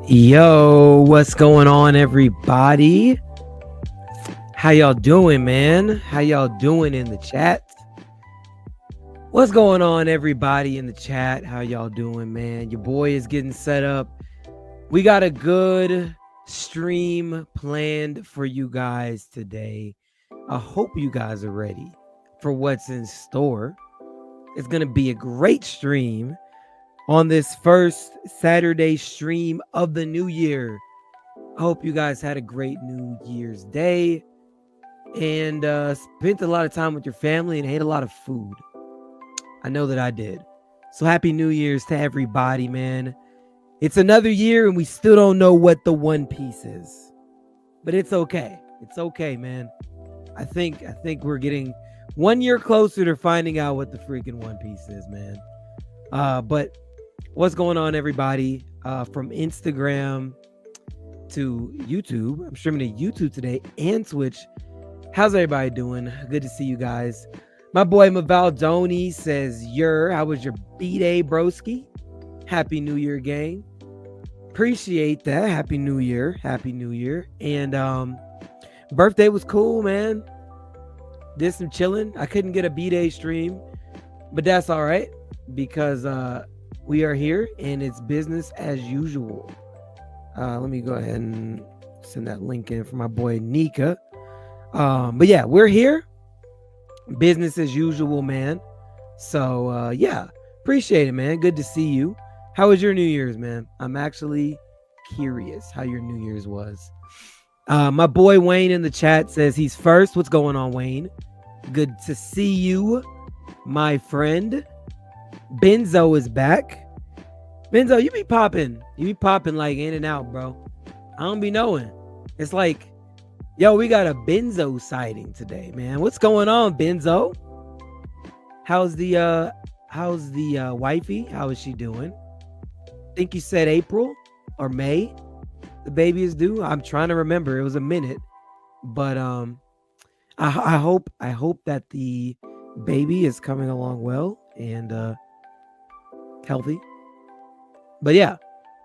Yo, what's going on, everybody? How y'all doing, man? How y'all doing in the chat? What's going on, everybody in the chat? How y'all doing, man? Your boy is getting set up. We got a good stream planned for you guys today. I hope you guys are ready for what's in store. It's going to be a great stream on this first Saturday stream of the new year. I hope you guys had a great New Year's Day and spent a lot of time with your family and ate a lot of food. I know that I did. So happy New Year's to everybody, man. It's another year and we still don't know what the One Piece is. But it's okay. It's okay, man. I think we're getting 1 year closer to finding out what the freaking One Piece is, man. But what's going on, everybody? From Instagram to YouTube. I'm streaming to YouTube today and Twitch. How's everybody doing? Good to see you guys. My boy Mavaldoni says, how was your B-Day, broski? Happy New Year, gang. Appreciate that. Happy New Year. Happy New Year. And birthday was cool, man. Did some chilling. I couldn't get a B-Day stream, but that's all right because we are here and it's business as usual. Let me go ahead and send that link in for my boy Nika. But yeah, we're here. Business as usual, man. So yeah, appreciate it, man. Good to see you. How was your New Year's, man? I'm actually curious how your New Year's was. My boy Wayne in the chat says he's first. What's going on, Wayne? Good to see you, my friend. Benzo is back. Benzo, you be popping. You be popping like in and out, bro. I don't be knowing. It's like, yo, we got a Benzo sighting today, man. What's going on, Benzo? How's the wifey? How is she doing? Think you said April or May the baby is due. I'm trying to remember. It was a minute. But I hope that the baby is coming along well and healthy. But yeah,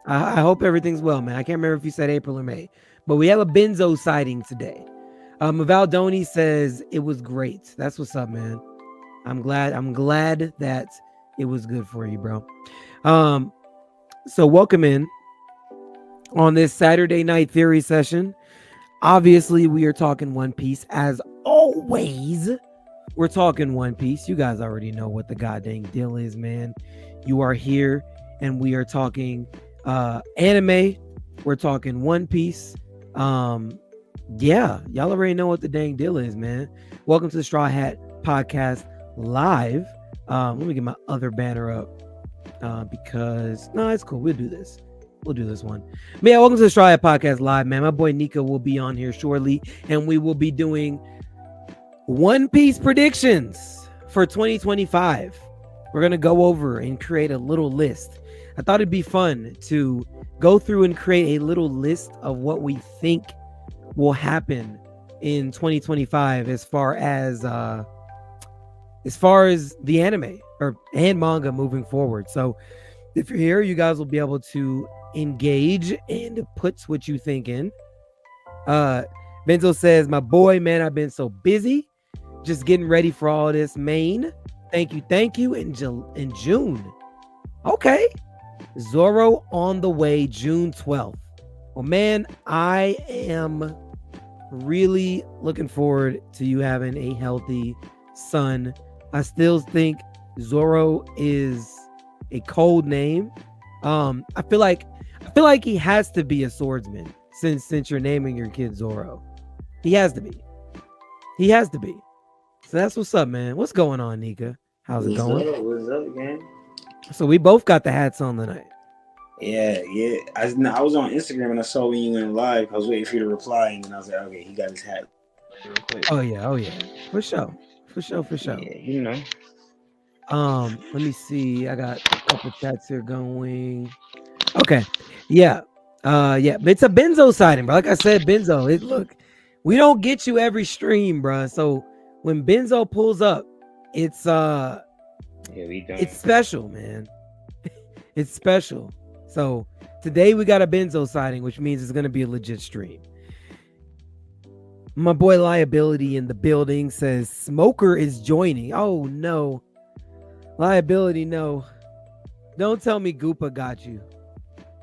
I hope everything's well, man. I can't remember if you said April or May, but we have a Benzo sighting today. Mavaldoni says it was great. That's what's up, man. I'm glad that it was good for you, bro. So welcome in on this Saturday night theory session. Obviously, we are talking One Piece as always. We're talking One Piece. You guys already know what the goddamn deal is, man. You are here. And we are talking anime. We're talking One Piece. Yeah, y'all already know what the dang deal is, man. Welcome to the Straw Hat Podcast Live. Let me get my other banner up because no, it's cool. We'll do this. We'll do this one. But yeah, welcome to the Straw Hat Podcast Live, man. My boy Nika will be on here shortly, and we will be doing One Piece predictions for 2025. We're gonna go over and create a little list. I thought it'd be fun to go through and create a little list of what we think will happen in 2025 as far as the anime and manga moving forward. So if you're here, you guys will be able to engage and put what you think in. Benzo says, my boy, man, I've been so busy just getting ready for all this, Maine. Thank you. In June. Okay. Zoro on the way, June 12th. Well, man, I am really looking forward to you having a healthy son. I still think Zoro is a cold name. I feel like he has to be a swordsman since you're naming your kid Zoro. He has to be. So that's what's up, man. What's going on, Nika? How's it going? What's up, gang? So we both got the hats on tonight. Yeah. I was on Instagram and I saw when you went live. I was waiting for you to reply, and then I was like, okay, he got his hat real quick. Oh yeah. For sure. Yeah, you know. Let me see. I got a couple chats here going. Okay. Yeah. Yeah. It's a Benzo sighting, bro. Like I said, Benzo. Look, we don't get you every stream, bro. So when Benzo pulls up, it's we don't. it's special, man. It's special. So today we got a Benzo sighting, which means it's gonna be a legit stream. My boy Liability in the building says Smoker is joining. Oh no. Liability, no. Don't tell me Goopa got you.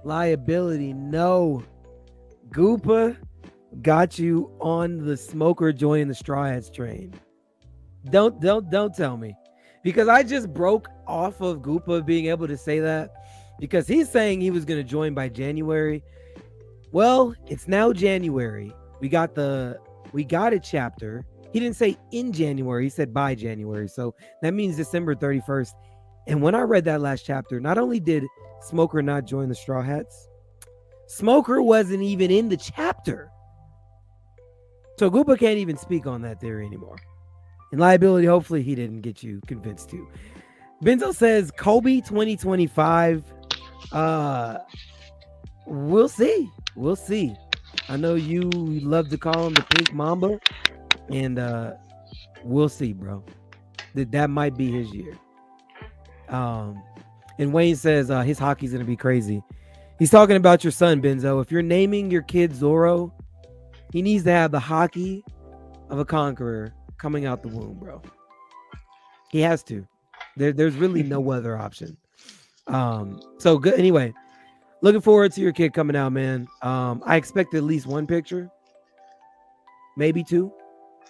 Liability, no. Goopa got you on the Smoker joining the Straw Hats train. Don't tell me. Because I just broke off of Goopa being able to say that. Because he's saying he was going to join by January. Well, it's now January. We got a chapter. He didn't say in January. He said by January. So that means December 31st. And when I read that last chapter, not only did Smoker not join the Straw Hats, Smoker wasn't even in the chapter. So Goopa can't even speak on that theory anymore. And Liability, hopefully he didn't get you convinced too. Benzo says Kobe 2025. We'll see. I know you love to call him the Pink Mamba, and we'll see, bro. That might be his year. And Wayne says his hockey's gonna be crazy. He's talking about your son, Benzo. If you're naming your kid Zorro, he needs to have the hockey of a conqueror coming out the womb, bro. He has to. There's really no other option. So good. Anyway, looking forward to your kid coming out, man. I expect at least one picture, maybe two,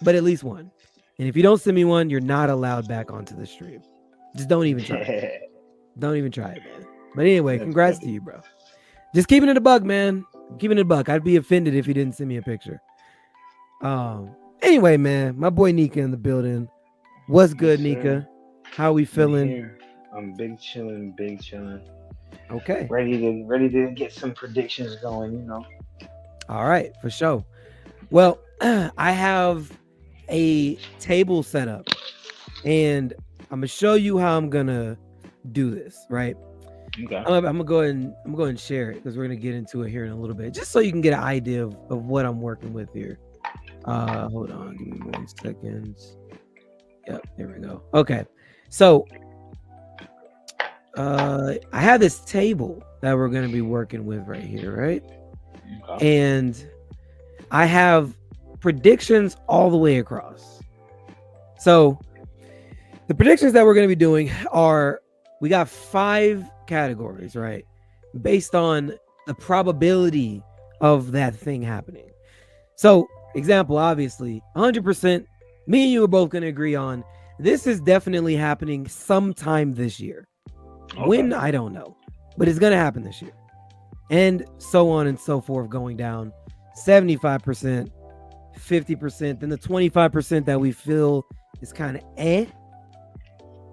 but at least one. And if you don't send me one, you're not allowed back onto the stream. Just don't even try it. Don't even try it, man. But anyway, congrats to you, bro. Just keeping it a buck, man. Keeping it a buck. I'd be offended if you didn't send me a picture. Anyway, man, my boy Nika in the building. What's good, Nika? How we feeling? I'm big chilling. Okay. Ready to get some predictions going, you know. All right, for sure. Well, I have a table set up, and I'm gonna show you how I'm gonna do this, right? Okay. I'm gonna go ahead and share it because we're gonna get into it here in a little bit, just so you can get an idea of what I'm working with here. Hold on, give me 1 second. Yep, here we go. Okay, so I have this table that we're gonna be working with right here, right? Okay. And I have predictions all the way across. So the predictions that we're going to be doing are, we got 5 categories, right? Based on the probability of that thing happening. So, example, obviously, 100%, me and you are both going to agree on, this is definitely happening sometime this year. Okay. When, I don't know, but it's going to happen this year. And so on and so forth, going down 75%, 50%, then the 25% that we feel is kind of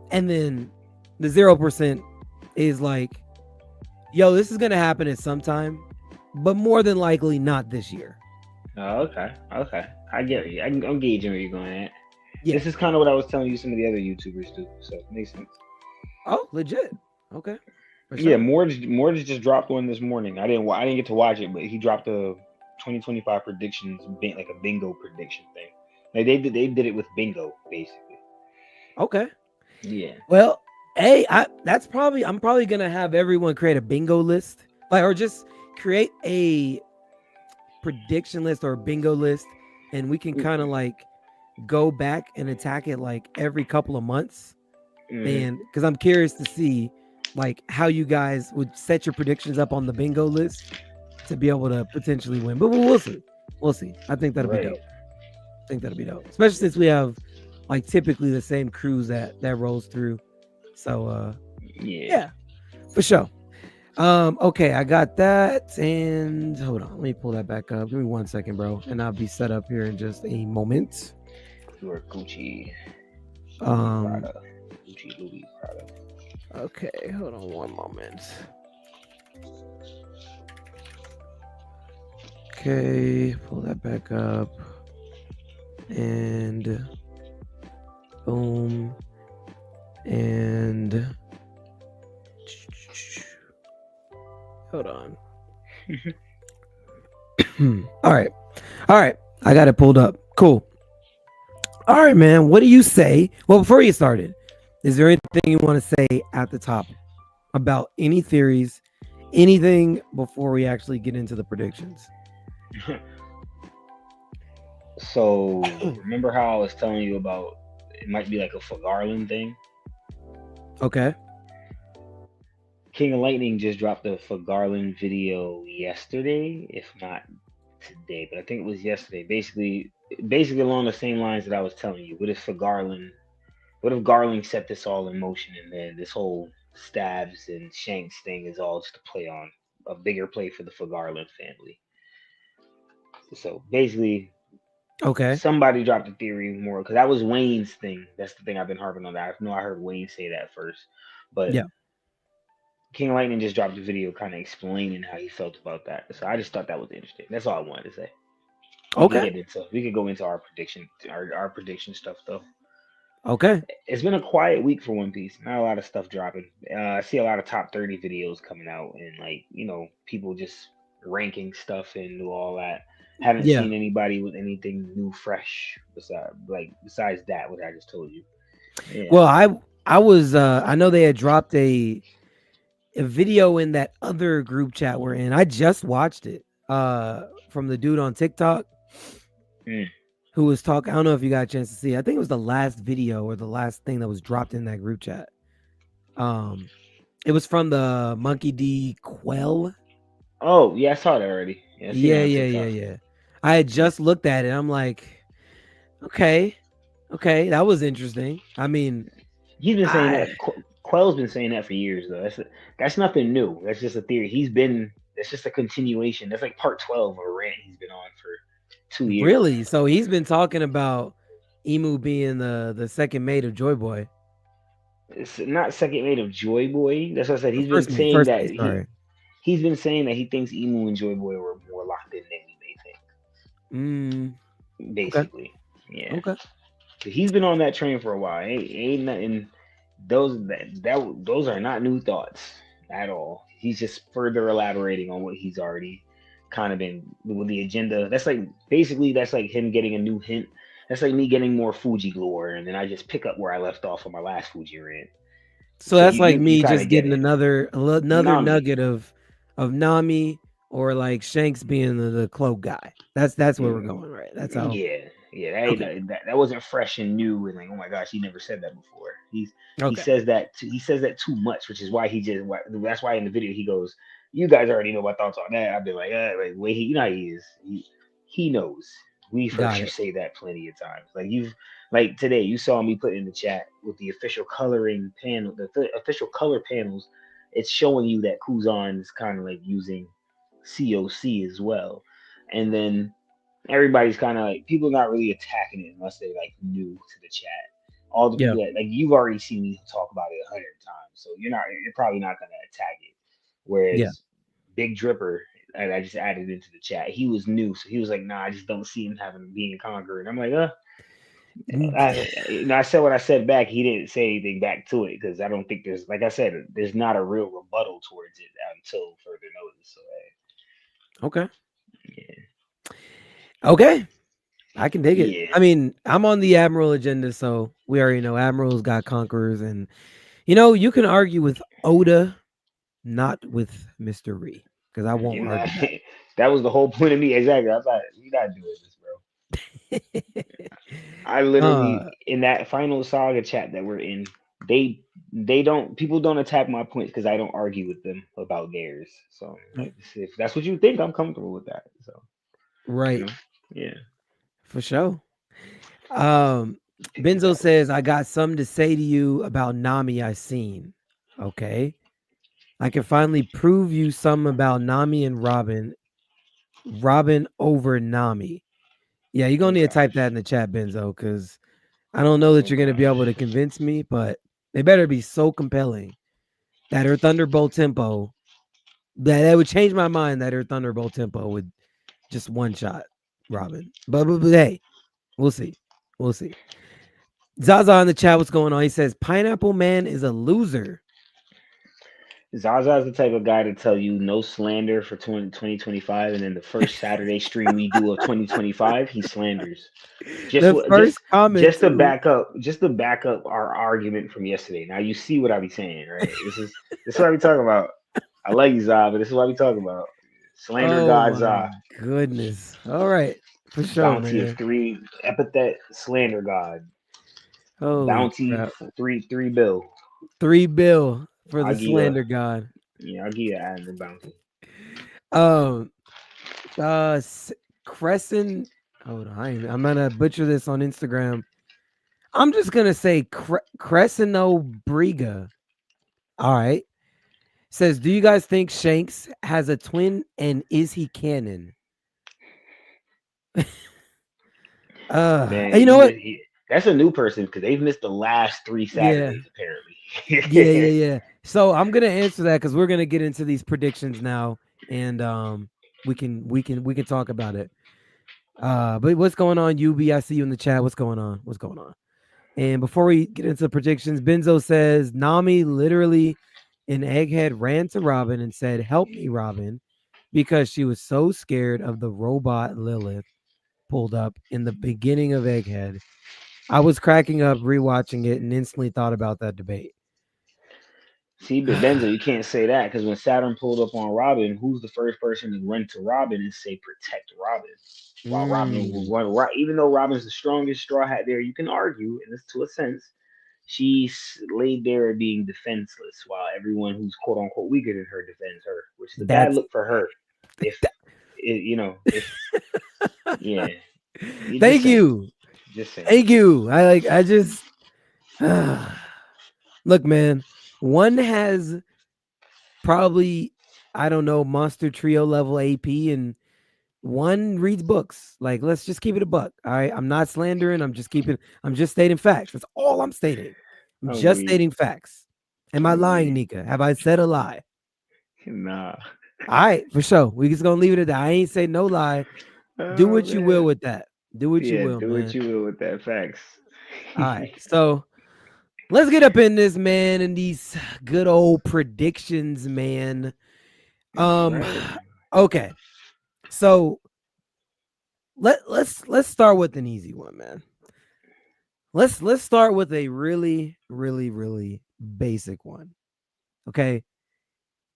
and then the 0% is like, yo, this is gonna happen at some time, but more than likely not this year. Oh, okay. I get you. I'm gauging where you're going at. Yeah. This is kind of what I was telling you some of the other YouTubers do, so it makes sense. Oh, legit. Okay. Sure. Yeah, Morge just dropped one this morning. I didn't get to watch it, but he dropped a 2025 predictions, like a bingo prediction thing. Like they did it with bingo, basically. Okay. Yeah. Well, hey, I'm probably gonna have everyone create a bingo list, or just create a prediction list or a bingo list, and we can kind of like go back and attack it like every couple of months. And because I'm curious to see like how you guys would set your predictions up on the bingo list to be able to potentially win. But we'll see. I think that'll be dope. Especially since we have like typically the same crews that rolls through. So yeah, for sure. Okay, I got that. And hold on, let me pull that back up. Give me 1 second, bro. And I'll be set up here in just a moment. Or Gucci, Um, Prada, Gucci, Louis, Prada. okay, hold on one moment. Okay, pull that back up. And boom. And hold on. All right. All right. I got it pulled up. Cool. All right, man. What do you say? Well, before you started, is there anything you want to say at the top about any theories, anything before we actually get into the predictions? So remember how I was telling you about it might be like a Garland thing? Okay. King of Lightning just dropped a Garland video yesterday, if not today, but I think it was yesterday. Basically along the same lines that I was telling you. What if Garland? What if Garland set this all in motion, and then this whole Stabs and Shanks thing is all just a play on a bigger play for the Garland family? So basically, Okay. somebody dropped a theory more because that was Wayne's thing. That's the thing I've been harping on. That I know I heard Wayne say that first, but Yeah. King Lightning just dropped a video kind of explaining how he felt about that. So I just thought that was interesting. That's all I wanted to say. Okay. We could go into our prediction stuff though. Okay. It's been a quiet week for One Piece. Not a lot of stuff dropping. I see a lot of top 30 videos coming out, and like people just ranking stuff and do all that. Haven't Yeah. seen anybody with anything new, fresh besides that what I just told you. Yeah. Well, I was I know they had dropped a video in that other group chat we're in. I just watched it from the dude on TikTok who was talking. I don't know if you got a chance to see it. I think it was the last video or the last thing that was dropped in that group chat. It was from the Monkey D Quell. Oh yeah, I saw that already. Yeah, I seen it on TikTok. Yeah. I had just looked at it. I'm like, okay, that was interesting. I mean, He's been saying that. Quell's been saying that for years, though. That's nothing new. That's just a theory. That's just a continuation. That's like part 12 of a rant he's been on for 2 years. Really? So he's been talking about Emu being the second mate of Joy Boy. It's not second mate of Joy Boy. That's what I said. He's been First mate, saying that sorry. he's been saying that he thinks Emu and Joy Boy were more locked in than we may think. Basically, okay. Yeah. Okay. He's been on that train for a while. Ain't nothing. Those are not new thoughts at all. He's just further elaborating on what he's already kind of been with the agenda. That's like him getting a new hint. That's like me getting more Fuji lore, and then I just pick up where I left off on my last Fuji rant. So that's like me kinda just getting get it. another Nami. nugget of Nami, or like Shanks being the cloak guy. That's where we're going, right? That's how. Yeah. That wasn't fresh and new, and like, oh my gosh, he never said that before. He Okay. says that too much, which is why that's why in the video he goes, "You guys already know my thoughts on that." I've been like, wait, you know how he is. He knows. We've heard you say that plenty of times. Like today, you saw me put in the chat with the official coloring panel, the official color panels. It's showing you that Kuzan is kind of like using COC as well, and then everybody's kind of like, people not really attacking it unless they're like new to the chat. All the people that like, you've already seen me talk about it 100 times, so you're probably not gonna attack it. Whereas Big Dripper, and I just added into the chat, he was new, so he was like, nah, I just don't see him being conquered. And I'm like, I said what I said back. He didn't say anything back to it because I don't think there's, like I said, there's not a real rebuttal towards it until further notice. So Okay. Yeah. Okay. I can dig it. Yeah. I mean, I'm on the Admiral agenda, so we already know Admiral's got conquerors, and you can argue with Oda, not with Mr. Ree, because I won't argue that. That was the whole point of me. Exactly. I thought, you're not doing this, bro. I literally, in that final saga chat that we're in, people don't attack my points because I don't argue with them about theirs. So if that's what you think, I'm comfortable with that. So right. Yeah. For sure. Benzo says, I got something to say to you about Nami I seen. Okay. I can finally prove you something about Nami and Robin. Robin over Nami. Yeah, you're going to need to type that in the chat, Benzo, because I don't know that you're going to be able to convince me, but they better be so compelling that her Thunderbolt tempo, that would change my mind, that her Thunderbolt tempo would just one shot Robin. But hey, we'll see. We'll see. Zaza in the chat, what's going on? He says, Pineapple Man is a loser. Zaza's the type of guy to tell you no slander for 2025, and then the first Saturday stream we do of 2025, he slanders. Just to back up our argument from yesterday. Now you see what I be saying, right? This is what I be talking about. I like you, Za, but this is what I be talking about. Slander God Za. Goodness. All right. For sure. Bounty man. of 3 epithet slander God. Holy Bounty crap. 3 bill. 3 bill for the I'll give slander God. Yeah, I'll give you an the bounty. Crescent. Hold on, I'm gonna butcher this on Instagram. I'm just gonna say Crescento Briga. All right. Says, do you guys think Shanks has a twin, and is he canon? Man, you know what? That's a new person because they've missed the last 3 Saturdays apparently. Yeah. So I'm gonna answer that because we're gonna get into these predictions now, and we can talk about it. But what's going on, UB? I see you in the chat. What's going on? And before we get into the predictions, Benzo says Nami literally in Egghead ran to Robin and said, "Help me, Robin," because she was so scared of the robot Lilith pulled up in the beginning of Egghead. I was cracking up rewatching it and instantly thought about that debate. See, but Benzo, you can't say that because when Saturn pulled up on Robin, who's the first person to run to Robin and say protect Robin? While Robin will run, even though Robin's the strongest Straw Hat there, you can argue, and this to a sense, she's laid there being defenseless while everyone who's quote unquote weaker than her defends her, which is a bad look for her. Yeah. Thank you. Just saying. Thank you. I just look, man. One has probably, I don't know, Monster Trio level AP, and one reads books. Like, let's just keep it a buck. All right. I'm not slandering. I'm just stating facts. That's all I'm stating. I'm just stating facts. Am I lying, Nika? Have I said a lie? Nah. All right, for sure. We just gonna leave it at that. I ain't say no lie. Do what you will with that. Do what you will, do man. what you will with that. Facts. All right. So let's get up in this, man, and these good old predictions, man. Okay. So let's start with an easy one, man. Let's start with a really, really, really basic one. Okay.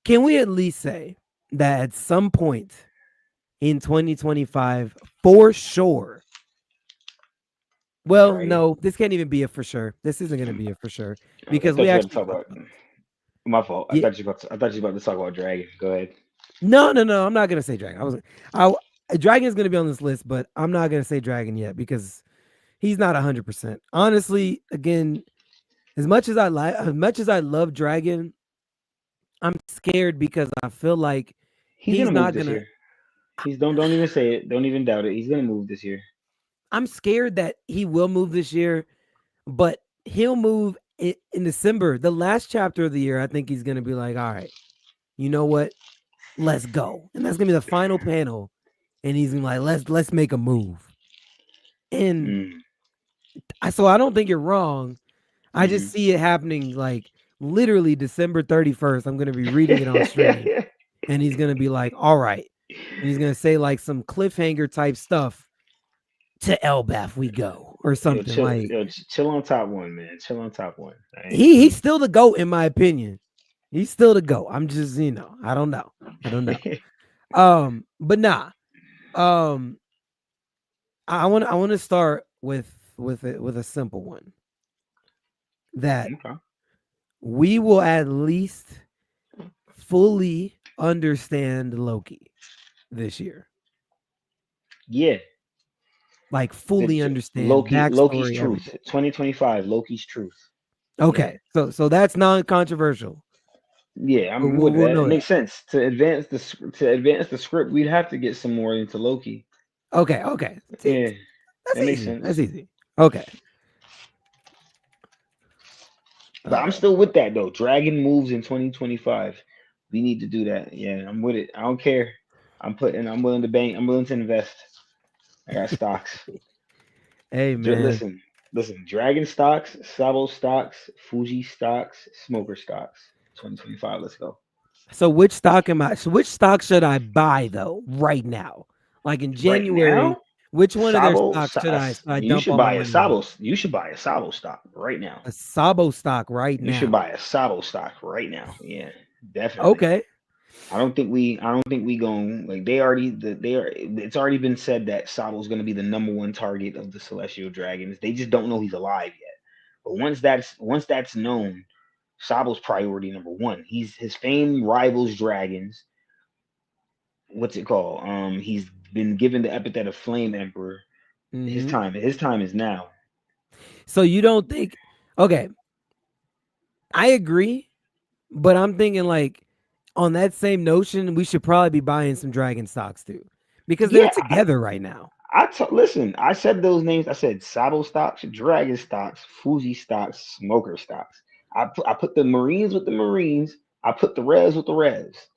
Can we at least say that at some point in 2025, for sure? Well, no, this can't even be a for sure. This isn't going to be a for sure because we actually talk about. My fault. I thought you were about to talk about Dragon. Go ahead. No. I'm not going to say Dragon. Dragon is going to be on this list, but I'm not going to say Dragon yet because he's not 100%. Honestly, again, as much as I love Dragon, I'm scared because I feel like he's not going to. Don't even say it. Don't even doubt it. He's going to move this year. I'm scared that he will move this year, but he'll move in December. The last chapter of the year, I think he's going to be like, all right, you know what? Let's go. And that's going to be the final panel. And he's going to be like, let's make a move. And so I don't think you're wrong. I just see it happening like literally December 31st. I'm going to be reading it on stream. And he's going to be like, all right. And he's going to say like some cliffhanger type stuff. To Elbaf we go or something. Chill on top one, man. Chill on top one. He's still the GOAT in my opinion. He's still the GOAT. I'm just, I don't know. But nah. I want to start with a simple one. That we will at least fully understand Loki this year. Yeah. Like fully understand Loki's truth. 2025, Loki's truth. Okay, so that's non-controversial. Yeah, I'm with that. It makes sense. To advance the script, we'd have to get some more into Loki. Okay. Yeah, that makes sense. That's easy. Okay. But I'm still with that though. Dragon moves in 2025. We need to do that. Yeah, I'm with it. I don't care. I'm willing to bank. I'm willing to invest. I got stocks. Hey man. Listen, listen. Dragon stocks, Sabo stocks, Fuji stocks, Smoker stocks. 2025. Let's go. So which stock am I? So which stock should I buy though right now? Like in Right January, now, which one of their Sabo. stocks should I You dump should all my buy a money in? Sabo. You should buy a Sabo stock right now. A Sabo stock right You should now. buy a Sabo stock right now. Yeah, definitely. Okay. I don't think we going like they already they are. It's already been said that Sabo's going to be the number one target of the Celestial Dragons. They just don't know he's alive yet. But once that's known, Sabo's priority number one. He's his fame rivals dragons. What's it called? He's been given the epithet of Flame Emperor. Hmm. His time is now. So you don't think? Okay, I agree, but I'm thinking like on that same notion, we should probably be buying some Dragon stocks too, because they're Yeah, together right now. listen. I said those names. I said Sabo stocks, Dragon stocks, Fuji stocks, Smoker stocks. I put the Marines with the Marines. I put the Revs with the Revs.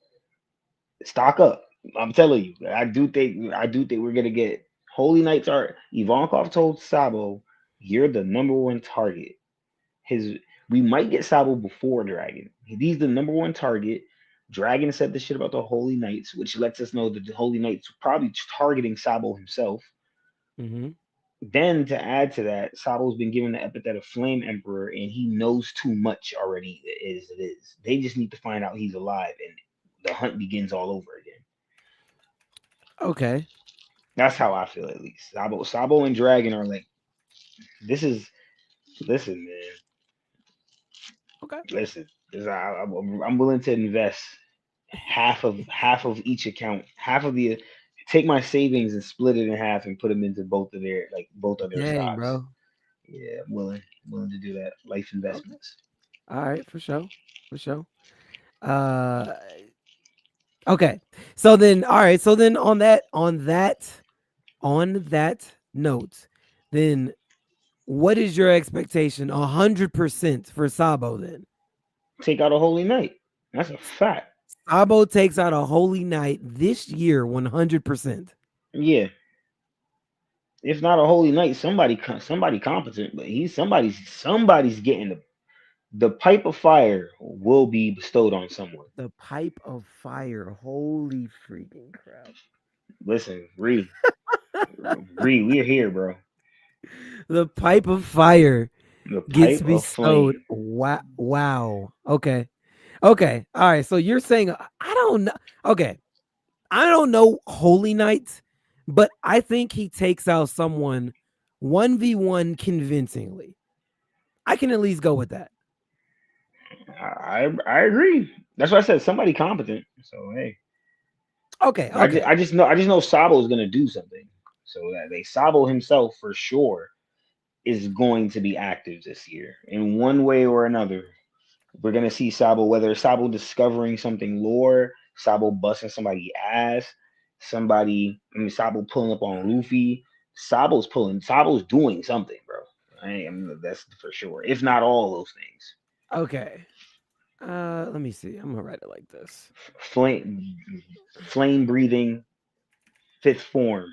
Stock up. I'm telling you. I do think we're gonna get Holy Knights are Ivankov told Sabo, you're the number one target. His We might get Sabo before Dragon. He's the number one target. Dragon said the shit about the Holy Knights, which lets us know that the Holy Knights are probably targeting Sabo himself. Hmm. Then to add to that, Sabo's been given the epithet of Flame Emperor, and he knows too much already. As it is, they just need to find out he's alive, and the hunt begins all over again. Okay. That's how I feel, at least. Sabo and Dragon are like, this is. Listen, man. Okay. Listen, I'm willing to invest half of each account, half of the take my savings and split it in half and put them into both of their Dang, stocks. bro. Yeah, I'm willing to do that. Life Okay. investments. All right, for sure. For sure. Uh okay. So then all right, so then on that note, then what is your expectation 100% for Sabo then? Take out a holy knight. That's a fact. Sabo takes out a Holy Knight this year 100%. Yeah. If not a holy knight, somebody competent, but he's somebody's getting the pipe of fire will be bestowed on someone. The pipe of fire. Holy freaking crap. Listen, we're here, bro. The pipe of fire The gets pipe of bestowed. flame. Wow. Wow. Okay. Okay. All right. So you're saying I don't know. Okay. I don't know Holy Knight, but I think he takes out someone 1v1 convincingly. I can at least go with that. I agree. That's why I said somebody competent. So hey, Okay. Okay. I just know Sabo is gonna do something. So that they Sabo himself for sure is going to be active this year in one way or another. We're gonna see Sabo, whether Sabo discovering something lore, Sabo busting somebody ass, Sabo pulling up on Luffy. Sabo's doing something, bro. I mean, that's for sure. If not all those things. Okay. Let me see. I'm gonna write it like this. Flame, flame breathing, fifth form,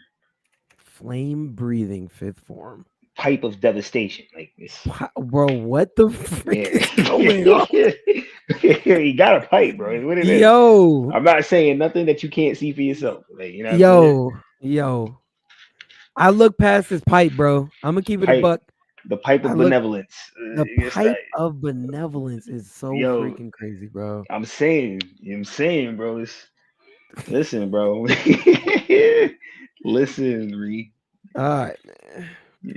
Flame breathing fifth form. pipe of devastation. Like this. Bro, what the frick Yeah. is going on? You got a pipe, bro. It's what it is. Yo, I'm not saying nothing that you can't see for yourself. Like, you know what I'm saying? yo. I look past this pipe, bro. I'm gonna keep it a Pipe, buck. the pipe I of look benevolence. the It's like, pipe of benevolence is so yo, freaking crazy, bro. I'm saying, bro. Listen, bro. Listen, Ree. All right. Yeah,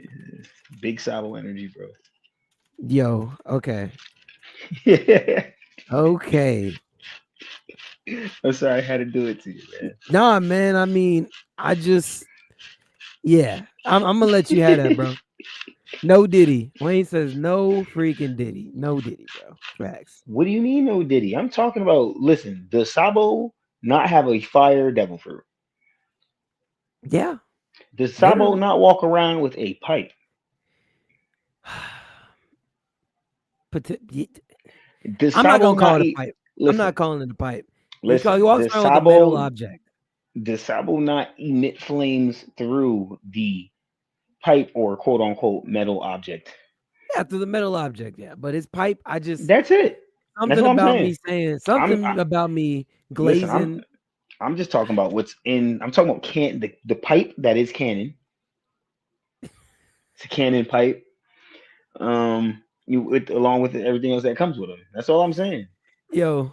big Sabo energy, bro. Yo, okay. Yeah. Okay. I'm sorry I had to do it to you, man. Nah, man. I mean, yeah. I'm gonna let you have that, bro. No Diddy. Wayne says no freaking Diddy. No Diddy, bro. Facts. What do you mean, no Diddy? I'm talking about, listen, does Sabo not have a fire devil fruit? Yeah, Does Sabo literally. not walk around with a pipe? Does I'm not Sabo gonna call not it a eat? pipe. I'm Listen, not calling it a pipe. He listen. walks around with a metal object. Does Sabo not emit flames through the pipe or quote unquote metal object? Yeah, through the metal object. Yeah, but his pipe, That's it. That's something what I'm about me saying. saying I'm something about me listen. glazing. I'm just talking about what's in. I'm talking about the pipe that is Canon. It's a Canon pipe. Along with everything else that comes with them. That's all I'm saying. Yo,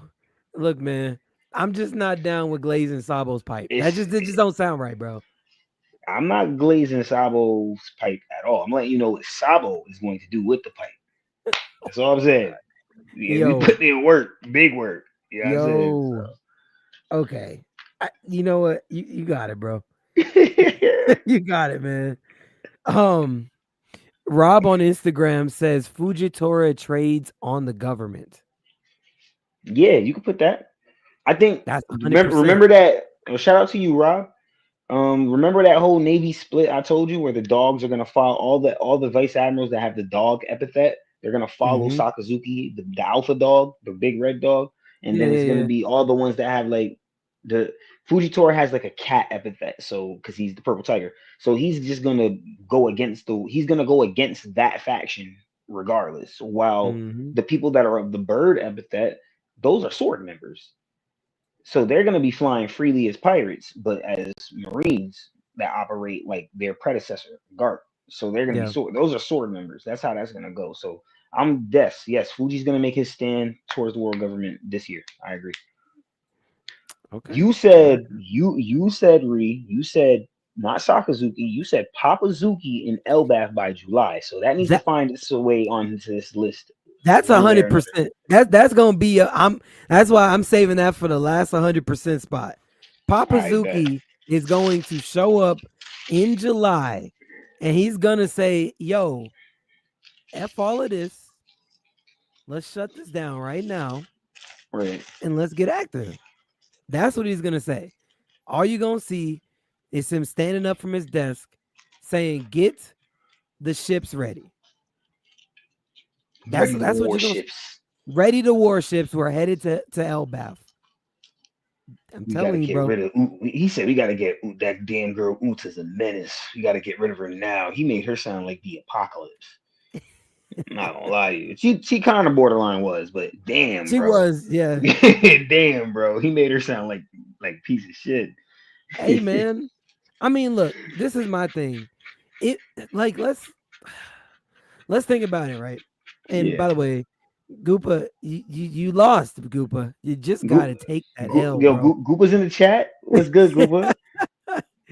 look, man, I'm just not down with glazing Sabo's pipe. It's It just don't sound right, bro. I'm not glazing Sabo's pipe at all. I'm letting you know what Sabo is going to do with the pipe. That's all I'm saying. Yeah, we Yo, put in work, big work. You know what I'm saying? yo, okay. You know what? You got it, bro. So. You got it, man. Rob on Instagram says Fujitora trades on the government. Yeah, you can put that. I think That's 100%. remember that. Shout out to you, Rob. Remember that whole Navy split I told you, where the dogs are gonna follow all the vice admirals that have the dog epithet. They're gonna follow Sakazuki, the alpha dog, the big red dog, and then it's gonna be all the ones that have like the Fujitora has like a cat epithet, so because he's the purple tiger, so he's just gonna go against that faction regardless. While the people that are of the bird epithet, those are sword members. So they're going to be flying freely as pirates, but as Marines that operate like their predecessor, Garp. So they're going to be sword. Those are sword members. That's how that's going to go. So yes, Fuji's going to make his stand towards the world government this year. I agree. Okay. You said you said not Sakazuki. You said Papazuki in Elbaf by July. So that needs to find its way onto this list. That's 100%. That's gonna be that's why I'm saving that for the last 100% spot. Papazuki is going to show up in July, and he's gonna say, "Yo, F all of this. Let's shut this down right now, right? And let's get active." That's what he's gonna say. All you're gonna see is him standing up from his desk, saying, "Get the ships ready." That's what you're gonna. Ready to warships. We're headed to Elbaf. I'm telling you, bro. He said we got to get that damn girl Uta's a menace. You got to get rid of her now. He made her sound like the apocalypse. I'm not gonna lie to you. She kind of borderline was, but damn, she was, yeah. Damn, bro. He made her sound like piece of shit. Hey, man. I mean, look, this is my thing. Let's think about it, right? And by the way, Goopa, you lost, Goopa. You just got to take that L, yo, bro. Goopa's in the chat. What's good, Goopa?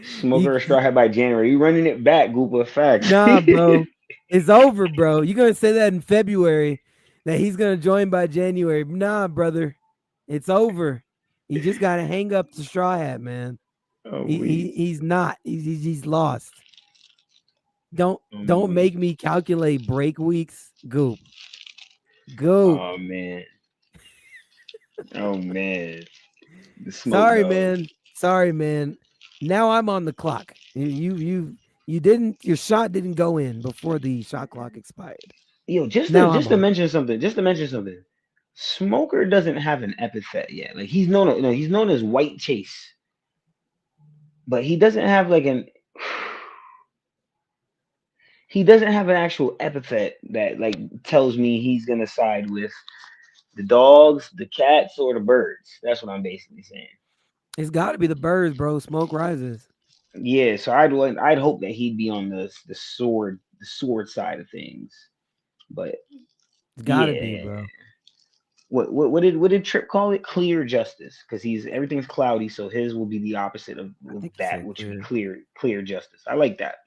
Smoker or Straw Hat by January. You running it back, Goopa. Facts. Nah, bro. It's over, bro. You're going to say that in February, that he's going to join by January. Nah, brother. It's over. You just got to hang up the Straw Hat, man. Oh, he's not. He's lost. Don't make me calculate break weeks, Goop. Oh man. Oh man. Sorry, man. Sorry, man. Now I'm on the clock. You didn't. Your shot didn't go in before the shot clock expired. Yo, just to mention something. Smoker doesn't have an epithet yet. Like he's known as White Chase, but he doesn't have like he doesn't have an actual epithet that like tells me he's gonna side with the dogs, the cats, or the birds. That's what I'm basically saying. It's got to be the birds, bro. Smoke rises. Yeah, so I'd hope that he'd be on the sword side of things, but it's gotta be, bro. What did Trip call it? Clear justice, because everything's cloudy, so his will be the opposite of that, which would be clear justice. I like that.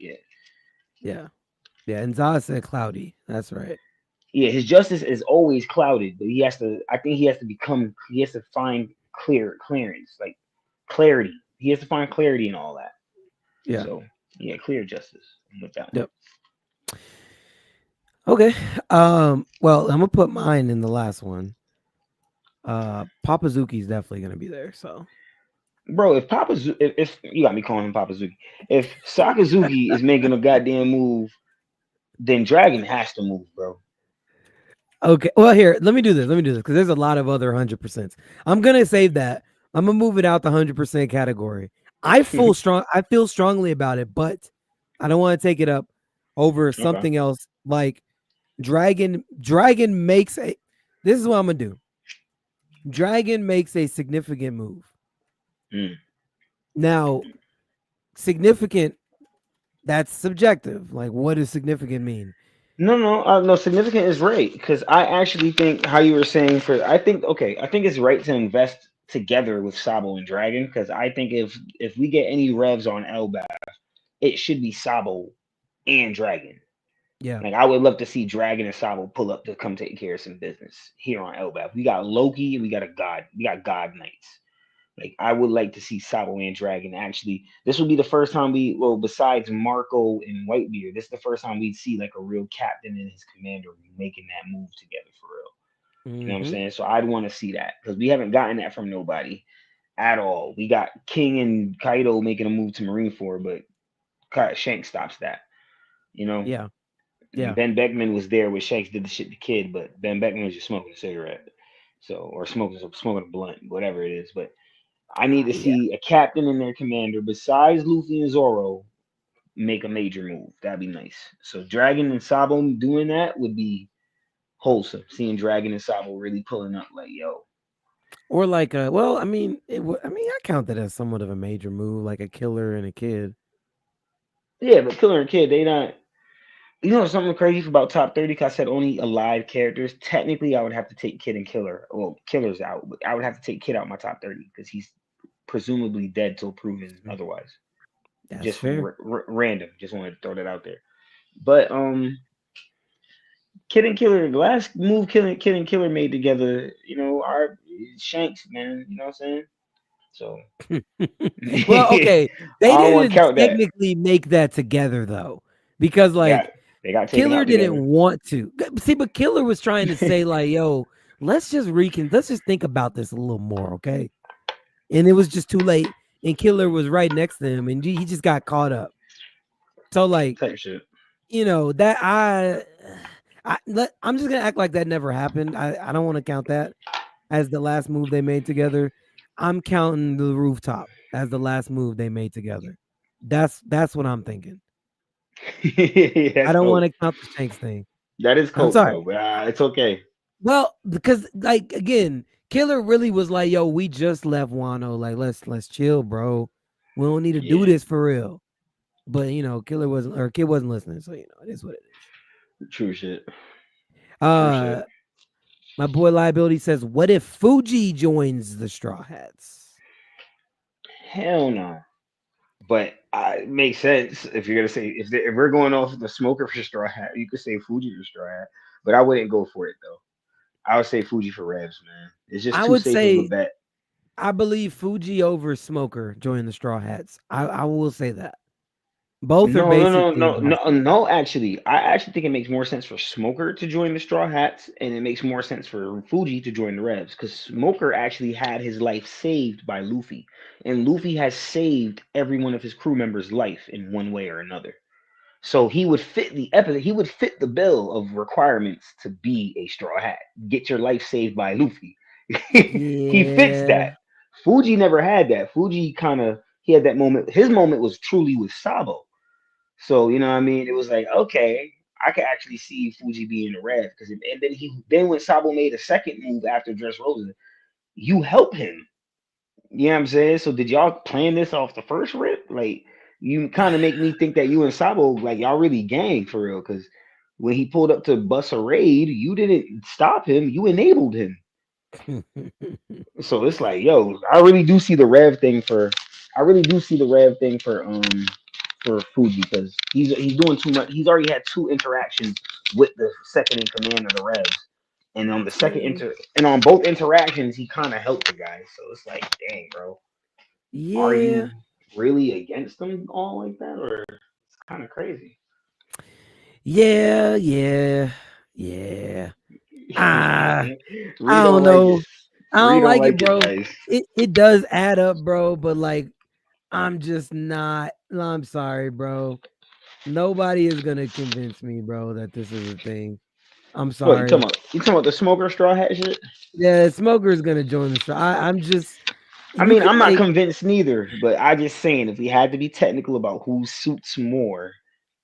Yeah. And Zaz said cloudy. That's right. Yeah, his justice is always clouded, but he has to find clearance, like clarity. He has to find clarity in all that. Yeah. So yeah, clear justice. I'm with that one. Yep. Okay. Well, I'm gonna put mine in the last one. Papazuki's definitely gonna be there. So, bro, if you got me calling him Papazuki, if Sakazuki is making a goddamn move, then Dragon has to move, bro. Okay. Well, here, let me do this. Because there's a lot of other 100%. I'm gonna save that. I'm gonna move it out the 100% category. I feel strongly about it, but I don't want to take it up over Okay. something else like Dragon. Dragon makes a. This is what I'm gonna do. Dragon makes a significant move. Mm. Now, significant. That's subjective. Like, what does significant mean? No. Significant is right because I actually think how you were saying for. I think okay. I think it's right to invest together with Sabo and Dragon because I think if we get any revs on Elbap, it should be Sabo and Dragon. Yeah. Like I would love to see Dragon and Sabo pull up to come take care of some business here on Elbap. We got Loki and we got a God. We got God Knights. Like I would like to see Sabo and Dragon actually. This would be the first time besides Marco and Whitebeard, this is the first time we'd see like a real captain and his commander making that move together for real. You know what I'm Mm-hmm. saying? So I'd want to see that because we haven't gotten that from nobody at all. We got King and Kaido making a move to Marineford, but Shanks stops that. You know, Yeah. and Yeah. Ben Beckman was there when Shanks did the shit to Kid, but Ben Beckman was just smoking a cigarette, so or smoking a blunt, whatever it is. But I need to Yeah. see a captain and their commander besides Luffy and Zoro make a major move. That'd be nice. So Dragon and Sabo doing that would be wholesome. Seeing Dragon and Sabo really pulling up, like yo, Or like a well, I mean, I mean, I count that as somewhat of a major move, like a killer and a kid. yeah. But Killer and Kid, they not. You know something crazy about top 30? Cause I said only alive characters. Technically, I would have to take Kid and Killer. Well, Killer's out, but I would have to take Kid out my top 30 because he's presumably dead till proven Mm, otherwise. that's Just fair. random. Just wanted to throw that out there. But Kid and Killer, the last move Kid and Killer made together, are Shanks, man. You know what I'm saying? So Well, I okay, they don't want to didn't count that. technically make that together though, because They got like they got taken Killer out didn't together. want to. See, but Killer was trying to say like, "Yo, let's just think about this a little more, okay?" And it was just too late, and Killer was right next to him, and he just got caught up. So like, Type shit. that I'm just gonna act like that never happened. I don't want to count that as the last move they made together. I'm counting the rooftop as the last move they made together. That's what I'm thinking. I That's don't want cold. to count the Shanks thing. That is I'm cold sorry. though, but it's okay. Well, because like again, Killer really was like, "Yo, we just left Wano. Like, let's chill, bro. We don't need to do Yeah, this for real." But Killer wasn't or Kid wasn't listening, so it is what it is. true shit. True shit. Uh, my boy Liability says, "What if Fuji joins the Straw Hats?" Hell no. But it makes sense if you're gonna say if we're going off the smoker for Straw Hat, you could say Fuji for Straw Hat. But I wouldn't go for it though. I would say Fuji for Revs, man. It's just I too would safe of a say bet. I believe Fuji over Smoker joining the Straw Hats. I will say that both are No, no, no, basically no, no, impossible. no. Actually, I actually think it makes more sense for Smoker to join the Straw Hats, and it makes more sense for Fuji to join the Revs because Smoker actually had his life saved by Luffy, and Luffy has saved every one of his crew members' life in one way or another. So he would fit the epithet. He would fit the bill of requirements to be a Straw Hat. Get your life saved by Luffy. He fits Yeah, that. Fuji never had that. Fuji kind of he had that moment. His moment was truly with Sabo. So you know what I mean. It was like okay, I could actually see Fuji being a red because and then when Sabo made a second move after Dressrosa, you help him. You know what I'm saying? So did y'all plan this off the first rip? Like you kind of make me think that you and Sabo like y'all really gang for real because when he pulled up to bust a raid, you didn't stop him. You enabled him. So it's like, yo, I really do see the Rev thing for. I really do see the Rev thing for Fuji because he's doing too much. He's already had two interactions with the second in command of the Revs, and on the on both interactions, he kind of helped the guy. So it's like, dang, bro, are yeah, you really against them all like that, or it's kind of crazy? yeah, yeah, yeah. Ah, Ree I don't don't like it. know. I Ree don't don't like it, like it, bro. guys. It does add up, bro. But like, I'm just not. I'm sorry, bro. Nobody is gonna convince me, bro, that this is a thing. I'm What you sorry. talking about? You talking about the smoker straw hat shit? Yeah, Smoker is gonna join the show. I'm just I you mean, could I'm not make convinced neither, but I just saying if we had to be technical about who suits more,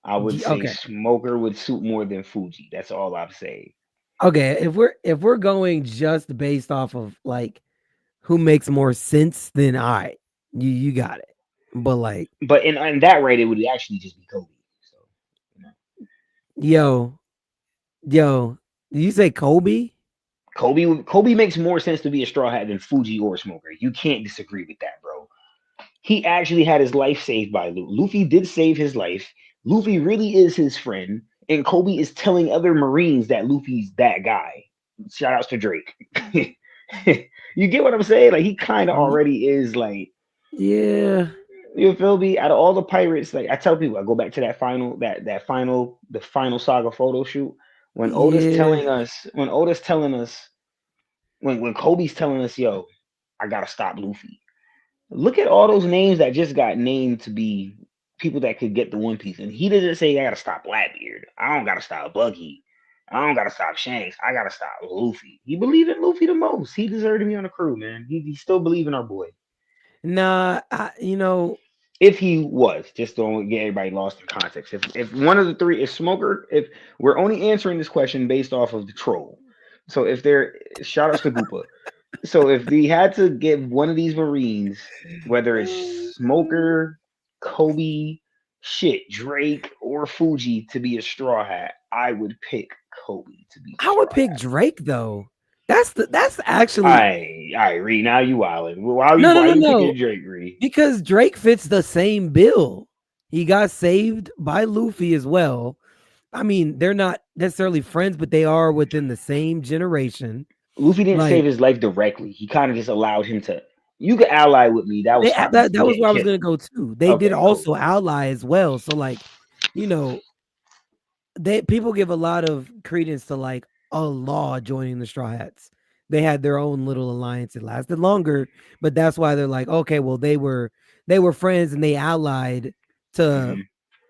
I would say okay. Smoker would suit more than Fuji. That's all I'm saying. Okay, if we're going just based off of like who makes more sense, then you got it. But like, But in that rate, it would actually just be Kobe. So, you know, yo, yo, did you say Kobe? Kobe makes more sense to be a straw hat than Fuji or Smoker. You can't disagree with that, bro. He actually had his life saved by Luffy. Luffy did save his life. Luffy really is his friend, and Kobe is telling other Marines that Luffy's that guy. Shout outs to Drake. You get what I'm saying? Like he kind of Y- already is like Yeah, you feel me? Out of all the pirates, like I tell people, I go back to the final saga photo shoot yeah. when Oda's telling us when Kobe's telling us, yo, I gotta stop Luffy. Look at all those names that just got named to be people that could get the One Piece, and he doesn't say I gotta stop Blackbeard. I don't gotta stop Buggy. I don't gotta stop Shanks. I gotta stop Luffy. He believed in Luffy the most. He deserved to be on the crew, man. He still believe in our boy. Nah, If he was, just don't get everybody lost in context. If one of the three is Smoker, if we're only answering this question based off of the troll, so if they're shout outs to Goopa. So if we had to give one of these Marines, whether it's Smoker, Kobe, shit, Drake, or Fuji to be a straw hat, I would pick Kobe to be the I would straw pick hat. Drake though. That's actually I Reed, now you wildin'. Why you no, no, why no, you no. picking Drake, Reed? Because Drake fits the same bill. He got saved by Luffy as well. I mean, they're not necessarily friends, but they are within the same generation. Luffy didn't Like save his life directly. He kind of just allowed him to. You could ally with me. That would stop you that from was getting where I was killed. gonna go to. They did Okay, cool. also ally as well. So like, you know, they people give a lot of credence to like a law joining the Straw Hats. They had their own little alliance. It lasted longer, but that's why they're like, okay, well, they were friends and they allied to Hmm.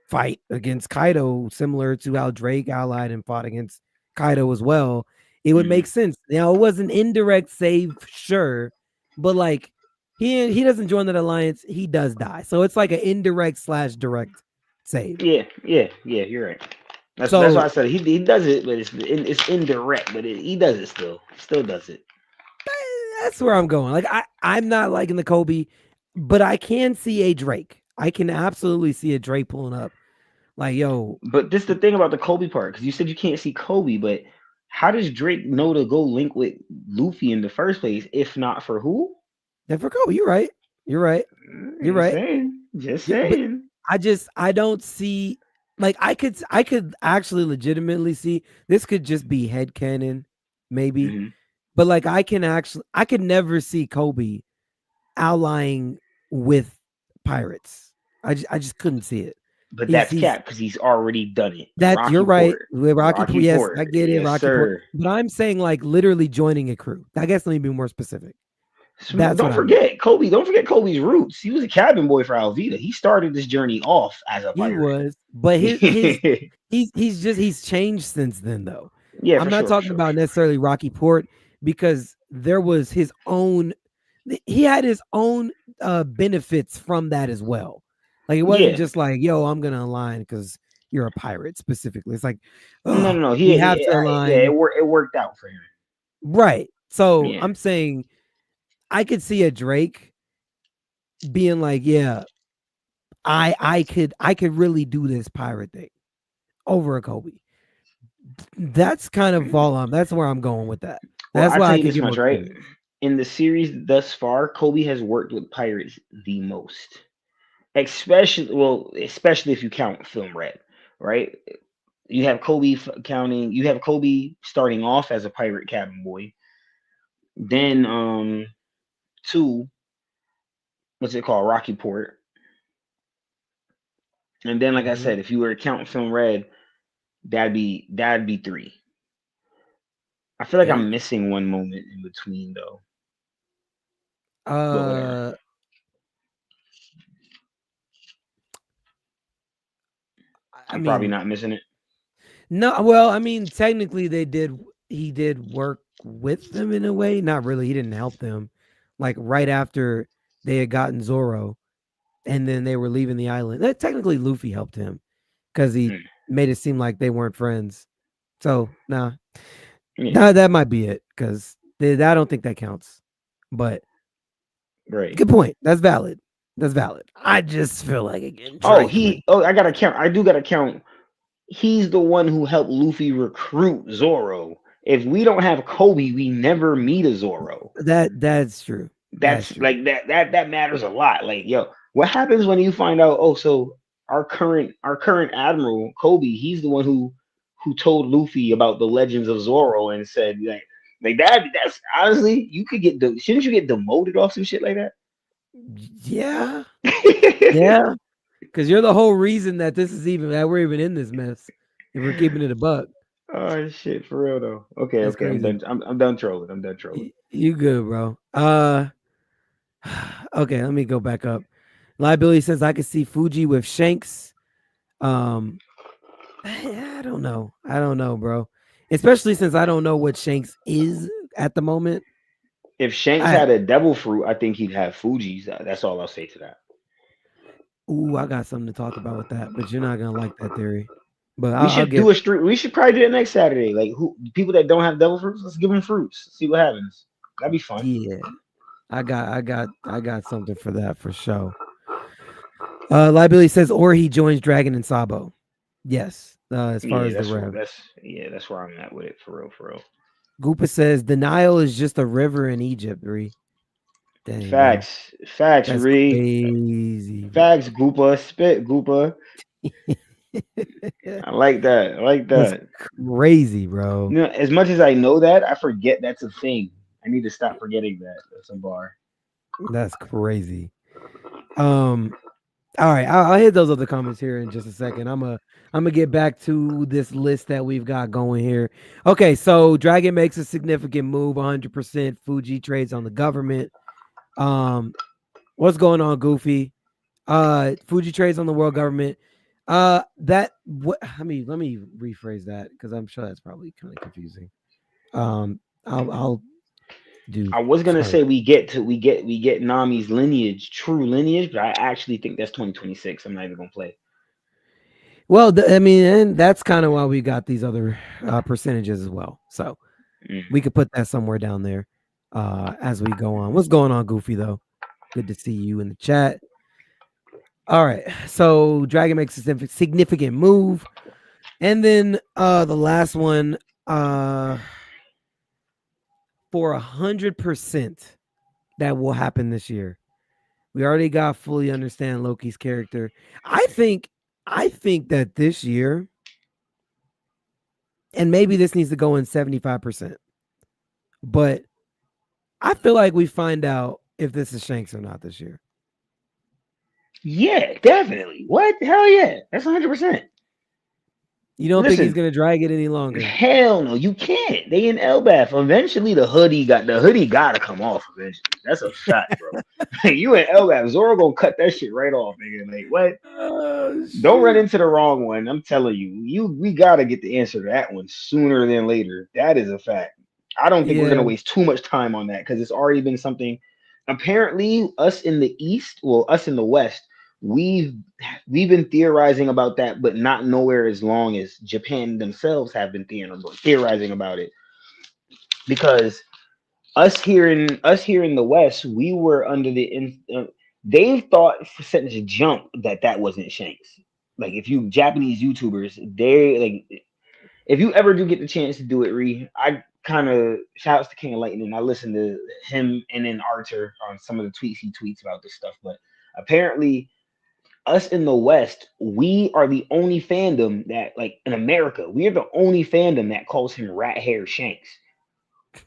fight against Kaido, similar to how Drake allied and fought against Kaido as well. It would make Hmm. sense. Now it was an indirect save, sure, but like he doesn't join that alliance, he does die. So it's like an indirect slash direct save. Yeah. You're right. That's why I So said he does it, but it's indirect, but he does it still. He still does it. that's where I'm going. Like I'm not liking the Kobe, but I can see a Drake. I can absolutely see a Drake pulling up. Like, yo, But this is the thing about the Kobe part, because you said you can't see Kobe, but how does Drake know to go link with Luffy in the first place, if not for who? then for Kobe, you're right. You're right. You're Just right. saying. Just Yeah, but saying. I don't see like I could actually legitimately see this could just be headcanon, maybe. Hmm. But like I could never see Kobe allying with pirates. I just couldn't see it. But He's that's he's Cap because he's already done it. that you're Rocky right. Port. With Rocky Rocky yes, Port. I get it, Yes, Rocky Port. sir. But I'm saying like literally joining a crew. I guess let me be more specific. That's what Don't I mean. forget Kobe. Don't forget Kobe's roots. He was a cabin boy for Alvita. He started this journey off as a He pirate. was, but his he's changed since then though. Yeah, I'm for not sure, for talking sure, for about sure. necessarily Rocky Port because there was his own he had his own benefits from that as well. Like it wasn't Yeah. just like, yo, I'm gonna align because you're a pirate specifically. It's like, No, oh, no, no. we have to Yeah, align. it worked out for him. Right. So Yeah. I'm saying I could see a Drake being like, yeah, I could really do this pirate thing over a Kobe. That's kind of all that's where I'm going with that. Well, That's I why tell I you could this get much, more right? credit. In the series thus far, Kobe has worked with pirates the most. Especially if you count Film Red, right? You have Kobe starting off as a pirate cabin boy. Then two, what's it called? Rocky Port. And then like I Mhm. said, if you were to count Film Red, that'd be three. I feel like Yeah. I'm missing one moment in between though. But whatever. Uh, I I'm probably mean, not missing it. No, well, I mean, technically they did he did work with them in a way. Not really. He didn't help them. Like right after they had gotten Zoro and then they were leaving the island. Technically Luffy helped him because he Mm, made it seem like they weren't friends. So nah. yeah, Nah, that might be it because I don't think that counts. But right. good point. That's valid. That's valid. I just feel like again, Oh, trifling. I gotta count. I do gotta count. He's the one who helped Luffy recruit Zoro. If we don't have Kobe, we never meet a Zoro. That's true. That's That's true. like that matters a lot. Like, yo, what happens when you find out, oh, so our current admiral, Kobe, he's the one who told Luffy about the legends of Zoro and said like that's honestly you could shouldn't you get demoted off some shit like Yeah. that? Yeah. Because you're the whole reason that this is even that we're even in this mess. If we're keeping it a buck. Oh shit, for real though. Okay, That's okay, I'm crazy. done. I'm done trolling. I'm done trolling. You good, bro. Okay, let me go back up. Liability says I could see Fuji with Shanks. Um I don't know. I don't know, bro. Especially since I don't know what Shanks is at the moment. If Shanks I had a devil fruit, I think he'd have Fuji's. That's all I'll say to that. I got something to talk about with that, but you're not gonna like that theory. But We I'll should get do a street. We should probably do it next Saturday. Like who people that don't have devil fruits, let's give them fruits. See what happens. That'd be fun. yeah. I got something for that for sure. Liability says, or he joins Dragon and Sabo. Yes, as far Yeah, as the Rev. that's where I'm at with it for real, for real. Goopa says the Nile is just a river in Egypt. Re, dang, bro, Facts, that's Reed. crazy, bro. Facts, Goopa. Spit, Goopa. I like that. I like That's that. crazy, bro. You know, as much as I know that, I forget that's a thing. I need to stop forgetting that. That's a bar. That's crazy. Um, all right, I'll hit those other comments here in just a second. I'm gonna get back to this list that we've got going here. Okay, so Dragon makes a significant move, 100%. Fuji trades on the government. Um, what's going on, Goofy? Fuji trades on the world government. That what? Let me rephrase that because I'm sure that's probably kind of confusing. I'll do. I was gonna Sorry. say we get Nami's lineage, true lineage, but I actually think that's 2026. I'm not even gonna play. Well, I mean, and that's kind of why we got these other percentages as well. So Mm. we could put that somewhere down there as we go on. What's going on, Goofy? Though, good to see you in the chat. All right, so Dragon makes a significant move, and then the last one for 100% that will happen this year. We already got fully understand Loki's character. I think that this year, and maybe this needs to go in 75%, but I feel like we find out if this is Shanks or not this year. Yeah, definitely. What? Hell yeah. That's 100%. You don't think he's Listen, gonna drag it any longer? hell no, you can't. They in Elbath. Eventually, the hoodie gotta come off. Eventually, that's a fact, bro. You in Elbath, Zoro gonna cut that shit right off, nigga. Like what? Oh Don't run shit! into the wrong one. I'm telling you, we gotta get the answer to that one sooner than later. That is a fact. I don't think we're Yeah, gonna waste too much time on that because it's already been something. Apparently, us in the East, well, us in the West, we've we've been theorizing about that, but not nowhere as long as Japan themselves have been theorizing about it. Because us here in the West, we were under they thought since jump that wasn't Shanks. Like if you Japanese YouTubers, they like if you ever do get the chance to do it, I kind of shout outs to King of Lightning. I listen to him and then Archer on some of the tweets he tweets about this stuff. But apparently, us in the West, we are the only fandom that, like in America, we are the only fandom that calls him Rat Hair Shanks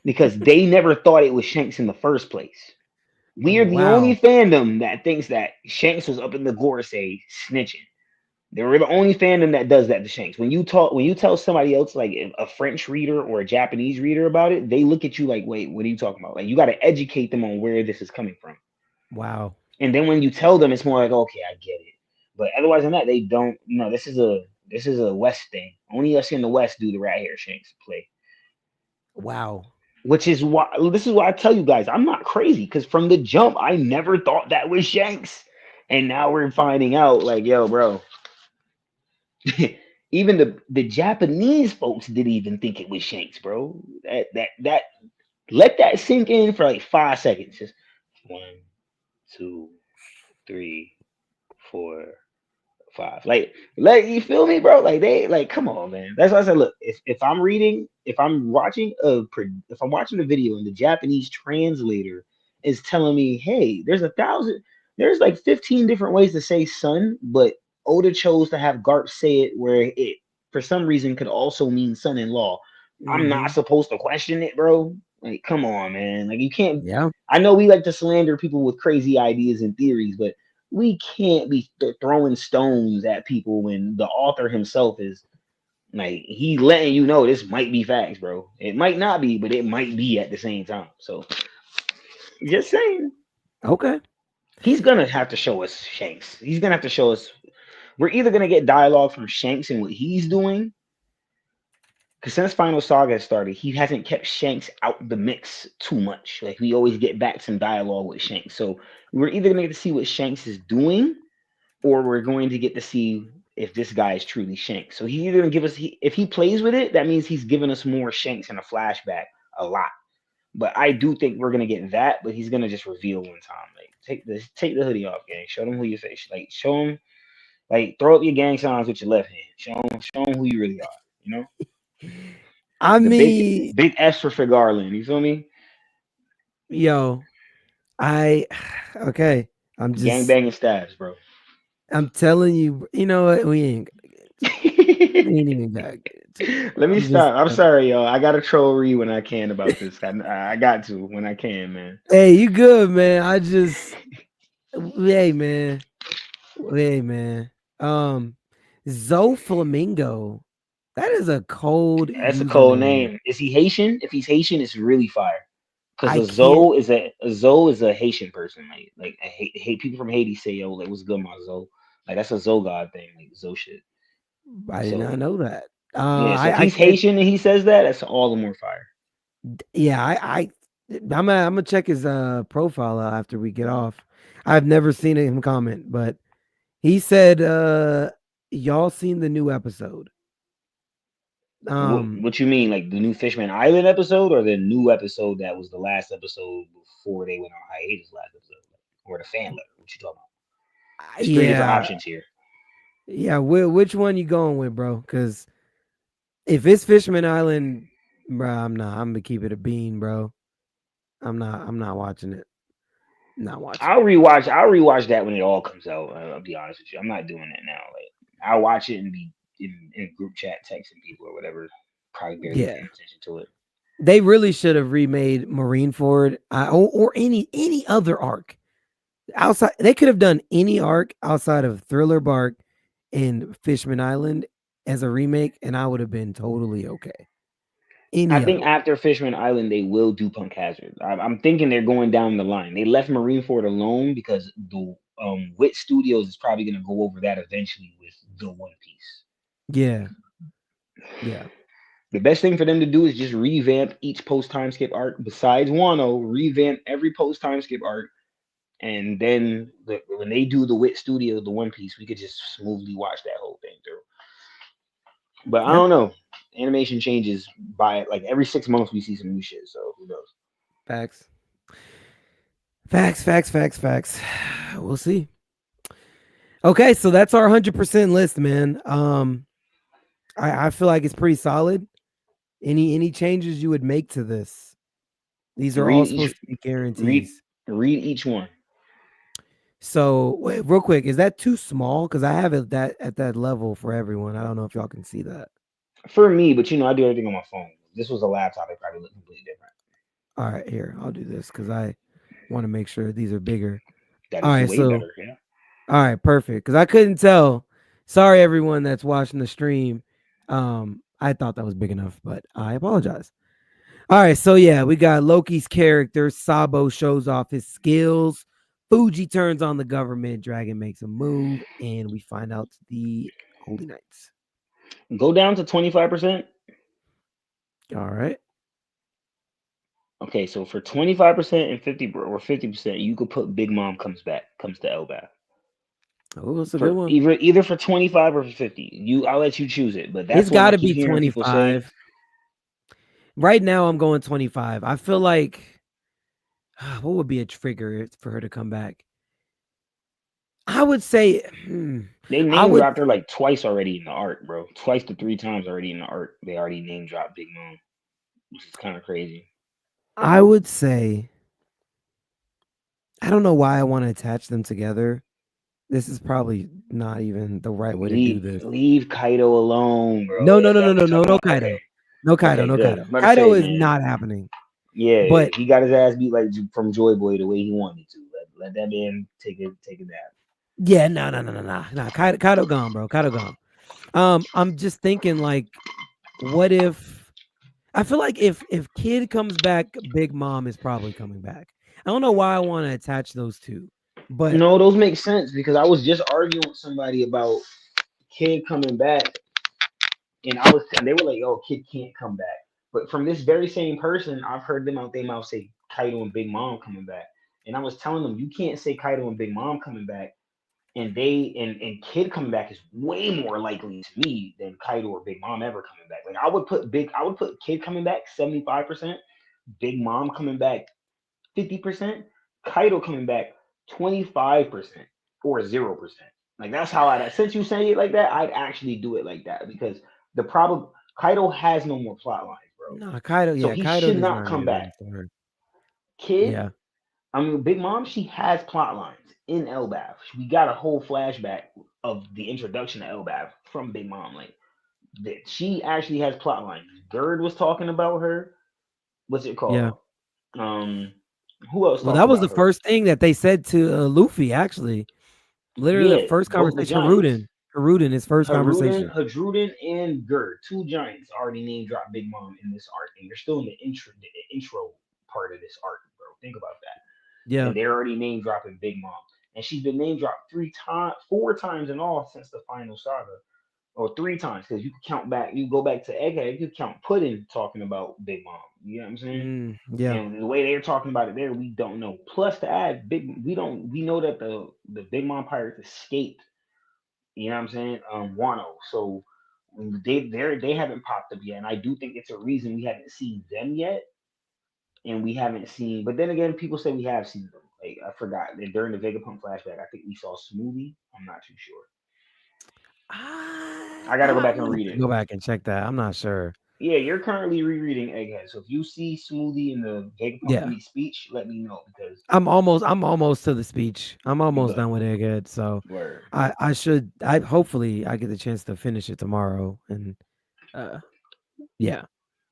because they never thought it was Shanks in the first place. We are the only wow. fandom that thinks that Shanks was up in the Gorosei snitching. They were the only fandom that does that to Shanks. When you tell somebody else, like a French reader or a Japanese reader about it, they look at you like, wait, what are you talking about? Like you got to educate them on where this is coming from. Wow. And then when you tell them, it's more like, okay, I get it. But otherwise than that, they don't. This is a This is a West thing. Only us in the West do the rat hair Shanks play. Wow. Which is why this is why I tell you guys I'm not crazy because from the jump I never thought that was Shanks, and now we're finding out like yo, bro. Even the Japanese folks didn't even think it was Shanks, bro. That let that sink in for like 5 seconds. Just 1, 2, 3, 4, 5. Like you feel me, bro? Like they like come on, man. That's why I said, look, if I'm watching if I'm watching a video and the Japanese translator is telling me, hey, there's like 15 different ways to say son, but Oda chose to have Garp say it where it for some reason could also mean son-in-law. I'm not Mm-hmm. supposed to question it, bro. Like, come on, man. Like you can't Yeah. I know we like to slander people with crazy ideas and theories, but we can't be throwing stones at people when the author himself is like he's letting you know this might be facts, bro. It might not be, but it might be at the same time. So just saying, Okay. he's gonna have to show us Shanks. He's gonna have to show us. We're either gonna get dialogue from Shanks and what he's doing, because since Final Saga started, he hasn't kept Shanks out the mix too much. Like we always get back some dialogue with Shanks. So we're either gonna get to see what Shanks is doing, or we're going to get to see if this guy is truly Shanks. So he's either gonna give us if he plays with it, that means he's giving us more Shanks in a flashback a lot. But I do think we're gonna get that, but he's gonna just reveal one time. Like take the hoodie off, gang. Show them who you face. Like show them like throw up your gang signs with your left hand. Show them who you really are. You know I the mean, big S for Garland. You feel me? yo, I okay. I'm Gang just banging stabs, bro. I'm telling you, you know what? We ain't even got to it, bro. Let me I'm just stop. I'm sorry, y'all. I gotta troll Ree when I can about this. I got to when I can, man. hey, you good, man. Hey, man. Hey, man. Um, Zoe Flamingo. That is a cold That's a cold username. name. Is he Haitian? If he's Haitian, it's really fire. Because I can't. A Zoe is a Haitian person. Like I hate people from Haiti say yo like what's good my Zoe. Like that's a Zoe God thing like Zoe shit. I did So not know that. yeah. So if I he's can't. Haitian and he says that, that's all the more fire. Yeah, I'm gonna check his profile after we get off. I've never seen him comment, but he said, y'all seen the new episode. Um, What you mean like the new Fishman Island episode or the new episode that was the last episode before they went on hiatus last episode or the fan letter? What you talking about? There's three different yeah, options here. yeah. Which one you going with, bro? Because if it's Fishman Island, bro, I'm not. I'm gonna keep it a bean, bro. I'm not. I'm not watching it. Not watching it. I'll rewatch that when it all comes out. I'll be honest with you. I'm not doing that now. Like I'll watch it and be in a group chat texting people or whatever. Probably barely Yeah, paying attention to it. they really should have remade Marineford, or any other arc outside. They could have done any arc outside of Thriller Bark and Fishman Island as a remake, and I would have been totally okay. I Any think other one. after Fishman Island, they will do Punk Hazard. I'm thinking they're going down the line. They left Marineford alone because the Wit Studios is probably going to go over that eventually with the One Piece. Yeah, yeah, The best thing for them to do is just revamp each post time skip arc. Besides Wano, revamp every post time skip arc, and then when they do the Wit Studio, the One Piece, we could just smoothly watch that whole thing through. But I yeah. don't know. Animation changes by like every 6 months we see some new shit. So who knows? Facts. Facts, facts, facts, facts. We'll see. Okay, so that's our 100% list, man. I feel like it's pretty solid. Any changes you would make to this? These are all Read each supposed to be read guarantees. read each one. So, wait, real quick, is that too small? Because I have it that at that level for everyone. I don't know if y'all can see that. For me, but I do everything on my phone. If this was a laptop, it probably look completely different. All right, here, I'll do this because I want to make sure these are bigger. That All is right, way so better. Yeah. all right, perfect. Because I couldn't tell. Sorry, everyone that's watching the stream. I thought that was big enough, but I apologize. All right, so yeah, we got Loki's character. Sabo shows off his skills. Fuji turns on the government. Dragon makes a move, and we find out the Holy Knights. Go down to 25%. All right. Okay, so for 25% and 50%, you could put Big Mom comes to Elbath. Oh, that's a good For one. either for 25 or for 50. I'll let you choose it. But It's that's one got I to keep be hearing people say. 25. Right now, I'm going 25. I feel like what would be a trigger for her to come back? I would say, They I name would, dropped her like twice already in the art, bro. Twice to three times already in the art. They already name dropped Big Mom, which is kind of crazy. I would say, I don't know why I want to attach them together. This is probably not even the right way to do this. Leave Kaido alone, bro. No, no, Is no, that no, what you're no, no, talking no about? Kaido. No Kaido, Okay, no good. Kaido. I'm about to Kaido say, is man. not happening. Yeah, But he got his ass beat like from Joy Boy the way he wanted to. Let that man take a nap. yeah, no. Kaido gone, bro. Kaido gone. I'm just thinking like, what if I feel like if Kid comes back, Big Mom is probably coming back. I don't know why I want to attach those two, but No, those make sense because I was just arguing with somebody about Kid coming back, and they were like, "Oh, Kid can't come back." But from this very same person, I've heard them out their mouth say Kaido and Big Mom coming back, and I was telling them you can't say Kaido and Big Mom coming back, and and Kid coming back is way more likely to me than Kaido or Big Mom ever coming back. Like I would put Kid coming back 75%, Big Mom coming back 50%, Kaido coming back 25% or 0%. Like that's how since you say it like that, I'd actually do it like that because the problem Kaido has no more plot lines, bro. no, Kaido, So yeah, he Kaido should does not not come need back. another story. Kid, Yeah, I mean Big Mom, she has plot lines in Elbaf. We got a whole flashback of the introduction to Elbaf from Big Mom. Like that she actually has plot lines. Gerd was talking about her. What's it yeah. called? Who else Well, talked that was about the her? first thing that they said to Luffy. Actually, literally, the Yeah, first both the conversation. Giants, Haruden, his first conversation. Hadruden, and Gerd, two Giants already name dropped Big Mom in this arc, and they're still in the intro part of this arc, bro. Think about that, Yeah, and they're already name dropping Big Mom, and she's been name dropped 4 times in all since the final saga, or 3 times because you can count back. You go back to Egghead, you count Puddin talking about Big Mom. You know what I'm saying? yeah, And the way they're talking about it there, we don't know. Plus, to add, we know that the Big Mom pirates escaped, you know what I'm saying? Wano. So they haven't popped up yet, and I do think it's a reason we haven't seen them yet, and we haven't seen. But then again, people say we have seen them. Like I forgot that during the Vegapunk flashback, I think we saw Smoothie. I'm not too sure. I gotta go I'm back and gonna have read to it. go back and check that. I'm not sure. Yeah, you're currently rereading Egghead, so if you see Smoothie in the Vegapunk Yeah, Elite speech, let me know because I'm almost to the speech. I'm almost good done with Egghead, so word. I hopefully I get the chance to finish it tomorrow, and uh, yeah.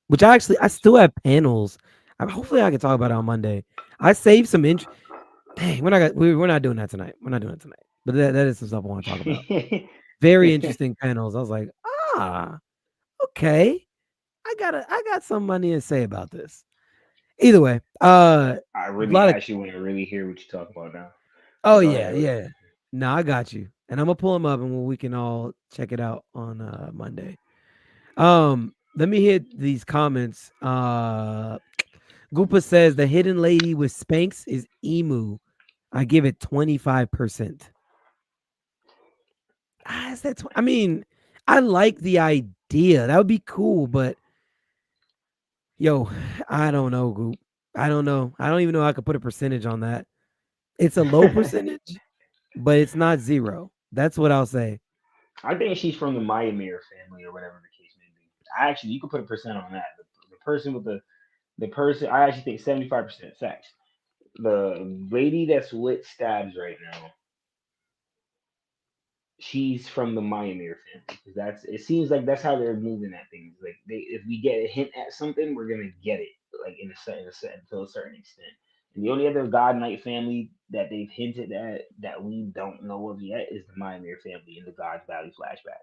Which I still have panels. Hopefully I can talk about it on Monday. I saved some Dang, we're not doing that tonight. We're not doing it tonight. But that is some stuff I want to talk about. Very interesting panels. I was like, okay. I got some money to say about this. Either way, I a really lot of actually want to really hear what you talk about now. oh But go yeah, ahead. yeah. No, I got you. And I'm gonna pull them up and we can all check it out on Monday. Let me hit these comments. Goopa says the hidden lady with Spanx is Emu. I give it 25%. Is that I mean, I like the idea. That would be cool, but yo, I don't know, Goop. I don't know. I don't even know how I could put a percentage on that. It's a low percentage, but it's not zero. That's what I'll say. I think she's from the Meyermeer family or whatever the case may be. I actually, you could put a percent on that. The person with the person, I actually think 75% sex. The lady that's with Stabs right now, she's from the Meyermeer family because that's. It seems like that's how they're moving at things. Like if we get a hint at something, we're gonna get it. Like to a certain extent. And the only other God Knight family that they've hinted at that we don't know of yet is the Meyermeer family in the God's Valley flashback.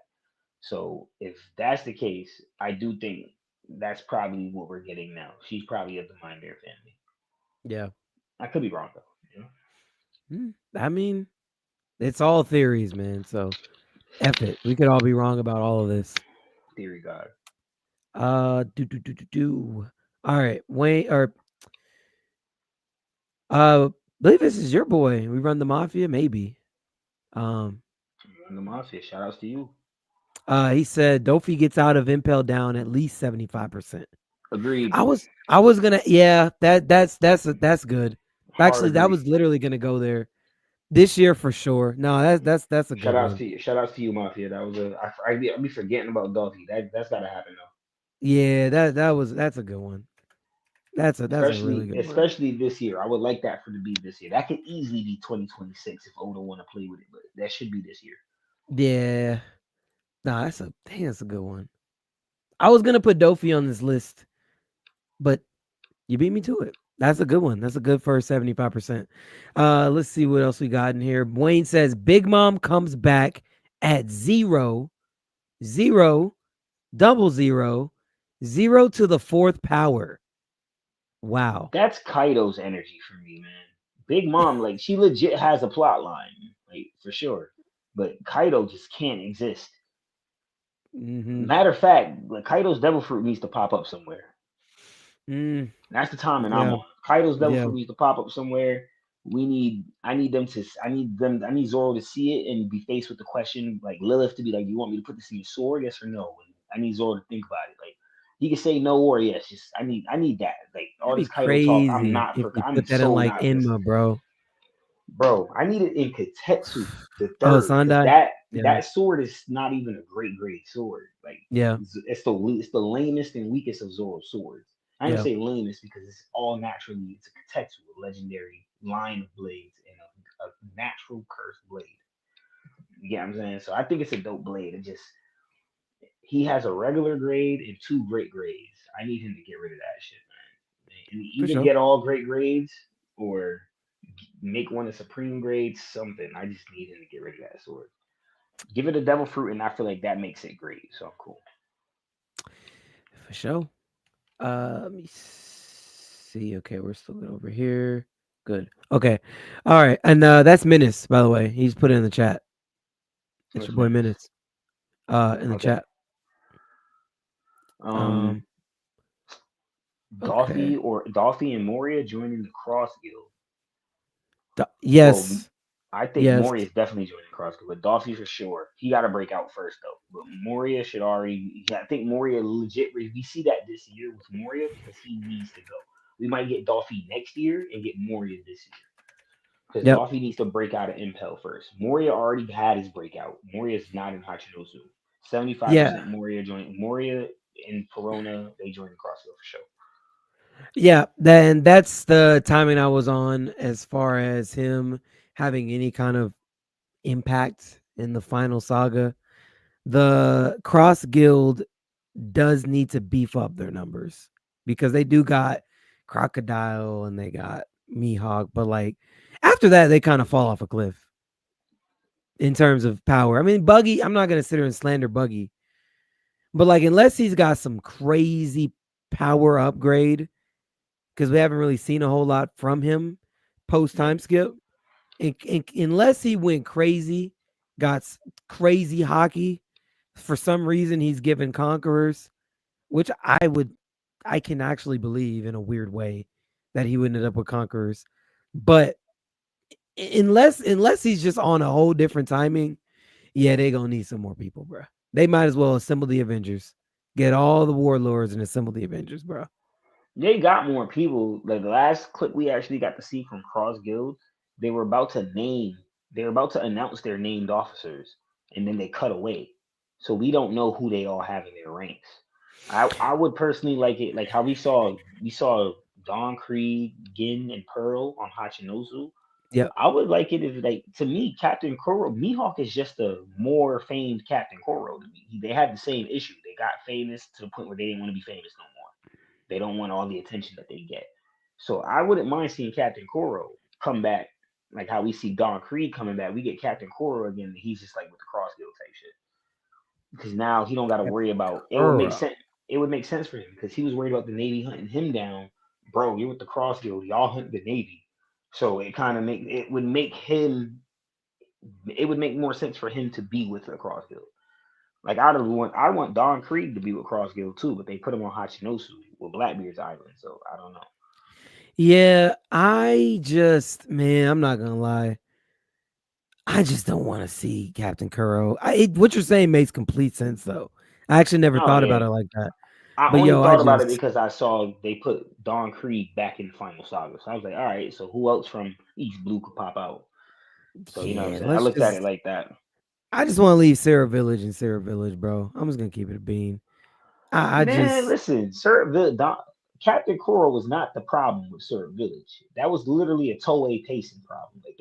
So if that's the case, I do think that's probably what we're getting now. She's probably of the Mind Bear family. Yeah. I could be wrong though. You know? I mean, it's all theories, man. So F it. We could all be wrong about all of this. Theory God. Do. All right, Wayne or believe this is your boy. We run the mafia, maybe. Um, The Mafia. Shout outs to you. he said Dofi gets out of Impel Down at least 75%. Agreed. I was gonna, yeah, that's good. Hard Actually, that agree. was literally gonna go there this year for sure. No, that's a good Shout outs one. to you. Shout outs to you, Mafia. That was I be forgetting about Dolphy. That's gotta happen though. Yeah, that's a good one. That's a really good one. Especially this year. I would like that for to be this year. That could easily be 2026 if Oda want to play with it, but that should be this year. Yeah, nah, that's a good one. I was gonna put Dofi on this list, but you beat me to it. That's a good one. That's a good first 75%. Let's see what else we got in here. Wayne says Big Mom comes back at 0, 0, double 0, 0 to the fourth power. Wow. That's Kaido's energy for me, man. Big Mom, like she legit has a plot line, like for sure. But Kaido just can't exist. Mm-hmm. Matter of fact, like Kaido's devil fruit needs to pop up somewhere. Mm, That's the timing I'm yeah. on. Kaido's devil Yeah. fruit needs to pop up somewhere. I need them to, I need Zoro to see it and be faced with the question, like Lilith to be like, "Do you want me to put this in your sword? Yes or no?" And I need Zoro to think about it. Like he can say no or yes. Just I need that. Like all That'd be this Kaido talk, crazy if you I'm put that in so like not listening. Inma, bro. Bro, I need it in Katetsu the Oh, third because Sandai? Yeah. that sword is not even a great grade sword. Like Yeah. it's the lamest and weakest of Zoro's swords. I didn't Yeah. say lamest because it's all naturally it's a Katetsu, a legendary line of blades and a natural cursed blade. You get what I'm saying? So I think it's a dope blade. It just he has a regular grade and two great grades. I need him to get rid of that shit, man. And For either sure. get all great grades or make one a supreme grade, something. I just need him to get rid of that sword. Give it a devil fruit, and I feel like that makes it great. So I'm cool. For sure. Let me see. Okay, we're still good over here. Good. Okay. All right. And that's Menace, by the way. He's put it in the chat. It's your What's boy minutes? Menace. In the Okay. chat. Um, Um, okay. Dolphy and Moria joining the Cross Guild. Well, Yes. I think Yes. Moria is definitely joining the Cross Guild, but Dolphy for sure. He got to break out first though. But Moria should already. Yeah, I think Moria legit. We see that this year with Moria because he needs to go. We might get Dolphy next year and get Moria this year. Because Yep. Dolphy needs to break out of Impel first. Moria already had his breakout. Moria's not in Hachinosu. 75% Yeah. Moria joined. Moria and Corona, they joined the CrossFit for sure. Yeah. Then that's the timing I was on as far as him having any kind of impact in the final saga. The Cross Guild does need to beef up their numbers because they do got Crocodile and they got Mihawk, but like after that, they kind of fall off a cliff in terms of power. I mean, Buggy, I'm not gonna sit here and slander Buggy, but like unless he's got some crazy power upgrade, because we haven't really seen a whole lot from him post Yeah. time skip. Unless he went crazy, got crazy hockey, for some reason he's given conquerors, which I can actually believe in a weird way that he would end up with conquerors. But unless he's just on a whole different timing, yeah, they gonna need some more people, bro. They might as well assemble the Avengers, get all the warlords and assemble the Avengers, bro. They got more people. Like the last clip we actually got to see from Cross Guild, they were about to they were about to announce their named officers, and then they cut away. So we don't know who they all have in their ranks. I would personally like it, like how we saw Don Creed, Gin, and Pearl on Hachinosu. Yep. I would like it if, like, to me, Captain Kuro, Mihawk is just a more famed Captain Kuro to me. They had the same issue. They got famous to the point where they didn't want to be famous no more. They don't want all the attention that they get. So I wouldn't mind seeing Captain Kuro come back, like how we see Don Creed coming back. We get Captain Kuro again. He's just like with the Cross Guild type shit because now he don't got to worry about. It would make Kuro. sense. It would make sense for him because he was worried about the Navy hunting him down. Bro, you're with the Cross Guild. Y'all hunt the Navy. So it would make him, it would make more sense for him to be with the Cross Guild. Like I want Don Krieg to be with Crossgill too, but they put him on Hachinosu with Blackbeard's Island. So I don't know. Yeah, man, I'm not gonna lie. I just don't want to see Captain Kuro. What you're saying makes complete sense, though. I actually never Oh thought about yeah, it like that. I But only yo, I thought about it just because I saw they put Don Krieg back in Final Saga. So I was like, all right, so who else from East Blue could pop out? So you know what I'm yeah, saying? I let's looked at it just. like that. I just want to leave Sarah Village and Sarah Village, bro. I'm just gonna keep it a bean. I Man, just listen, Captain Coral was not the problem with Syrup Village. That was literally a Toei pacing problem. Like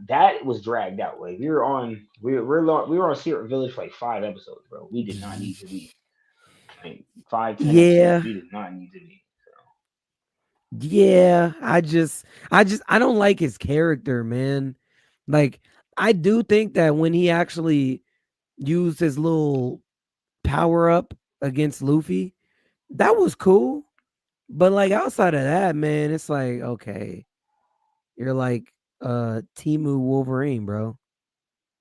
that was dragged out. Like we were on Syrup Village for like 5 episodes, bro. We did not need to be like 5, 10 episodes. yeah, We did not need to be. yeah. I don't like his character, man. Like I do think that when he actually used his little power up against Luffy, that was cool. But like outside of that, man, it's like okay, you're like Timu Wolverine, bro.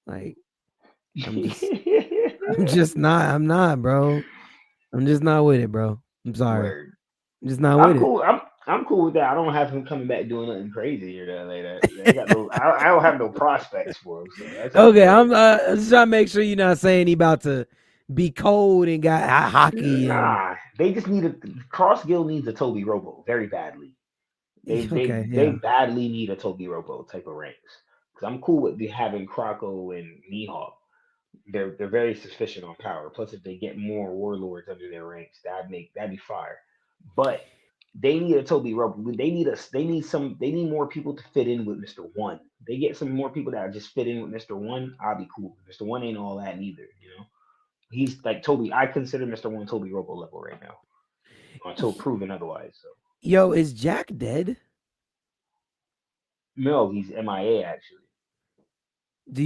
Like I'm just I'm not, bro. I'm just not with it, bro. I'm sorry. Word. I'm just not I'm with it. cool. I'm cool with that. I don't have him coming back doing nothing crazy or that like that. I got no. I don't have no prospects for him, so that's all Okay, good. I'm just trying to make sure you're not saying he about to be cold and got hockey and Nah, they just need a Cross Guild needs a Toby Robo very badly. okay, They yeah. badly need a Toby Robo type of ranks. Because I'm cool with having Croco and Mihawk. They're very sufficient on power. Plus, if they get more warlords under their ranks, that'd be fire. But they need a Toby Robo. They need more people to fit in with Mr. One. They get some more people that just fit in with Mr. One. I'll be cool. Mr. One ain't all that neither. He's like Toby. I consider Mr. One Toby Robo level right now until Y- proven otherwise. So Yo, is Jack dead? no, he's MIA actually. Do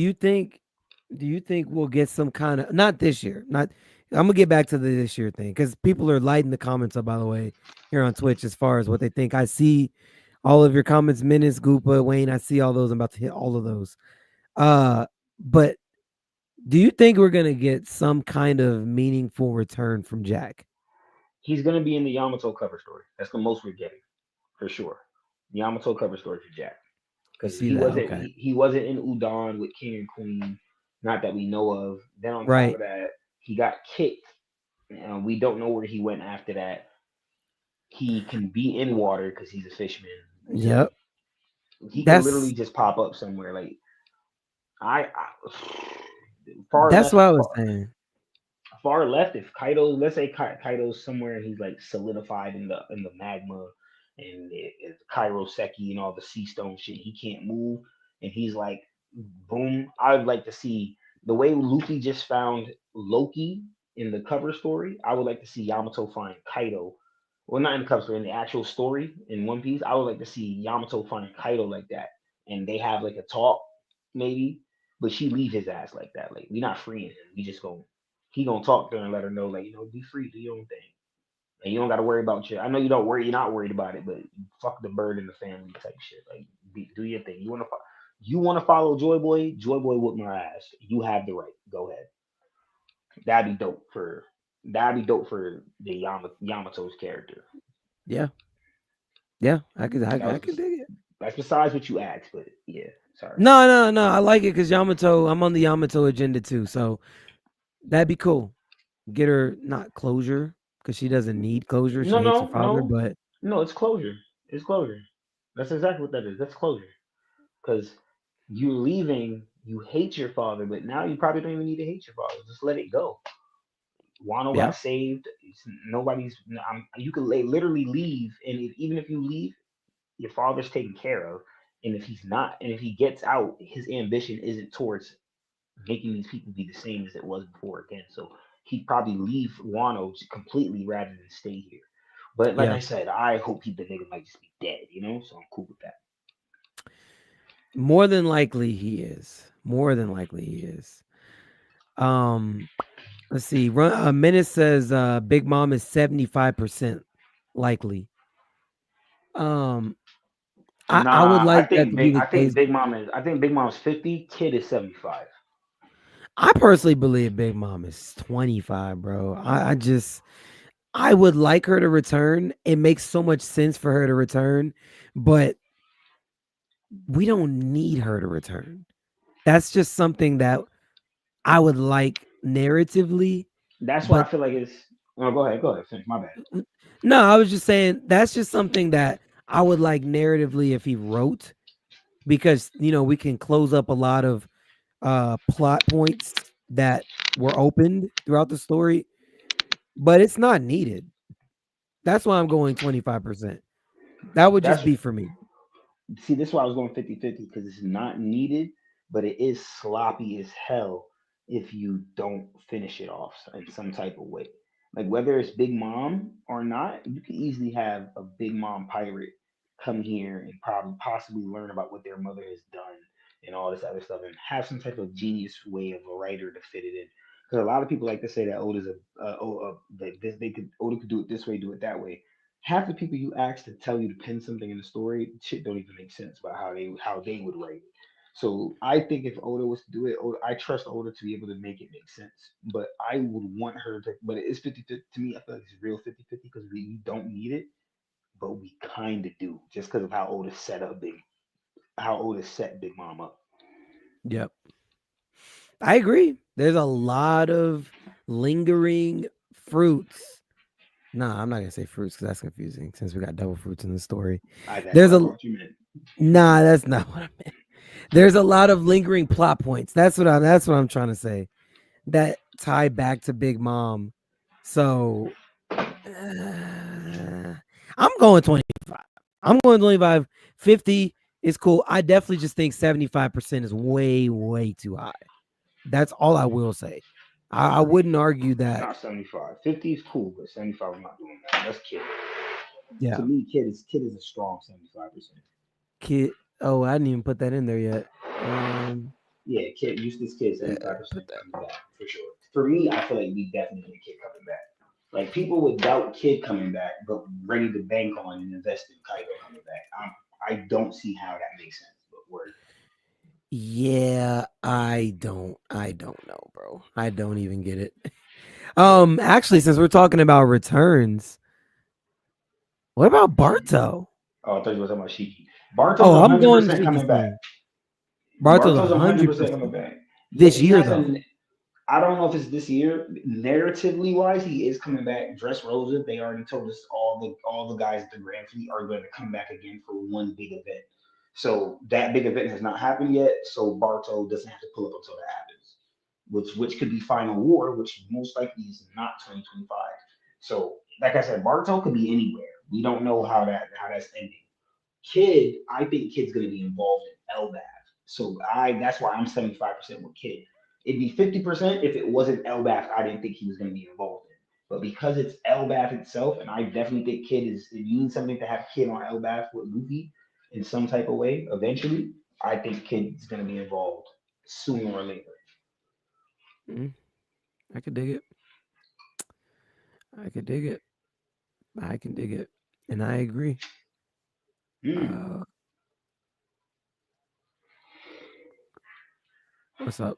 you think we'll get some kind of not this year, not I'm gonna get back to the this year thing because people are lighting the comments up by the way here on Twitch as far as what they think. I see all of your comments, Menace, Goopa, Wayne. I see all those. I'm about to hit all of those. But do you think we're gonna get some kind of meaningful return from Jack? He's gonna be in the Yamato cover story. That's the most we're getting for sure. The Yamato cover story for Jack You because see that? Okay. he wasn't in Udon with King and Queen, not that we know of. Then on top Right. of that, he got kicked. We don't know where he went after that. He can be in water because he's a fishman, so Yep. he can literally That's just pop up somewhere. Like I far that's left, what I was saying. far left. If Kaido, let's say Kaido's somewhere and he's like solidified in the magma and Cairo Seki and all the sea stone shit, he can't move, and he's like, boom. I would like to see the way Luffy just found Loki in the cover story. I would like to see Yamato find Kaido. Well, not in the cover story, in the actual story in One Piece. I would like to see Yamato find Kaido like that, and they have like a talk, maybe. But she leave his ass like that. Like we not freeing him. We just go he gonna talk to her and let her know, like, be free, do your own thing. And you don't gotta worry about your I know you don't worry you're not worried about it, but fuck the bird in the family type shit. Like do your thing. You wanna follow Joy Boy whoop my ass. You have the right. Go ahead. That'd be dope for the Yamato's character. Yeah. Yeah. That I was could dig it. that's besides what you asked, but yeah, sorry. No. I like it because Yamato. I'm on the Yamato agenda too, so that'd be cool. Get her not closure because she doesn't need closure. She No, hates her no, father, no, but no, it's closure. It's closure. That's exactly what that is. That's closure. Because you leaving, you hate your father, but now you probably don't even need to hate your father. Just let it go. Wano yeah, got saved. Nobody's. You can literally leave, and even if you leave, your father's taken care of. And if he's not, and if he gets out, his ambition isn't towards making these people be the same as it was before again. So he'd probably leave Wano completely rather than stay here. But like yeah. I said, I hope the nigga might just be dead. So I'm cool with that. More than likely he is. More than likely he is. Um, let's see. Menace says Big Mom is 75% likely. Um, I would Nah, like that to be the case. I think Big Mom's 50, Kid is 75. I personally believe Big Mom is 25, bro. I would like her to return. It makes so much sense for her to return, but we don't need her to return. That's just something that I would like narratively, That's why I but feel like it's. Oh, go ahead. Go ahead. Finish. My bad. no, I was just saying that's just something that I would like narratively if he wrote because we can close up a lot of plot points that were opened throughout the story, but it's not needed. That's why I'm going 25%. That would just That's be for me. See, this is why I was going 50-50 because it's not needed, but it is sloppy as hell if you don't finish it off in some type of way. Like whether it's Big Mom or not, you can easily have a Big Mom pirate come here and probably possibly learn about what their mother has done and all this other stuff and have some type of genius way of a writer to fit it in. Because a lot of people like to say that Oda's that they could Oda could do it this way, do it that way. Half the people you ask to tell you to pin something in the story, shit don't even make sense about how they would write it. So I think if Oda was to do it, I trust Oda to be able to make it make sense. But I would want her to. But it is 50 to me. I feel like it's real 50-50 because we don't need it, but we kind of do just because of how Oda set Big Mom up. Yep. I agree. There's a lot of lingering fruits. Nah, I'm not gonna say fruits because that's confusing since we got double fruits in the story. That's There's what I a thought you meant. nah, that's not what I meant. There's a lot of lingering plot points. That's what I'm trying to say. That tie back to Big Mom. So I'm going 25. I'm going 25. 50 is cool. I definitely just think 75% is way, way too high. That's all I will say. I wouldn't argue that. Not 75. 50 is cool, but 75 I'm not doing that. That's kid. To Yeah, me, kid is a strong 75%. kid. Oh, I didn't even put that in there yet. Yeah, kid Eustace Kid Yeah, 75% put that. coming back for sure. For me, I feel like we definitely get Kid coming back. Like people would doubt Kid coming back, but ready to bank on and invest in Kaido coming back. I don't see how that makes sense. But word. Yeah, I don't know, bro. I don't even get it. Actually, since we're talking about returns, what about Barto? Oh, I thought you were talking about Shiki. Barto's Oh, I'm hundred going to percent Shiki coming back. soon. Barto's Barto's 100% 100% coming back. Yeah, this he year has though. a. I don't know if it's this year. Narratively wise, he is coming back. Dress Rosa, they already told us all the guys at the Grand Fleet are going to come back again for one big event. So that big event has not happened yet. So Barto doesn't have to pull up until that happens, which could be Final War, which most likely is not 2025. So like I said, Barto could be anywhere. We don't know how that's ending. Kid, I think Kid's going to be involved in LBAF. So that's why I'm 75% with Kid. It'd be 50% if it wasn't LBAF. I didn't think he was going to be involved in. But because it's LBAF itself, and I definitely think it means something to have Kid on LBAF with Luffy in some type of way eventually. I think Kid's going to be involved sooner or later. Mm, I could dig it. I could dig it. I can dig it, and I agree. Mm. Uh, what's up?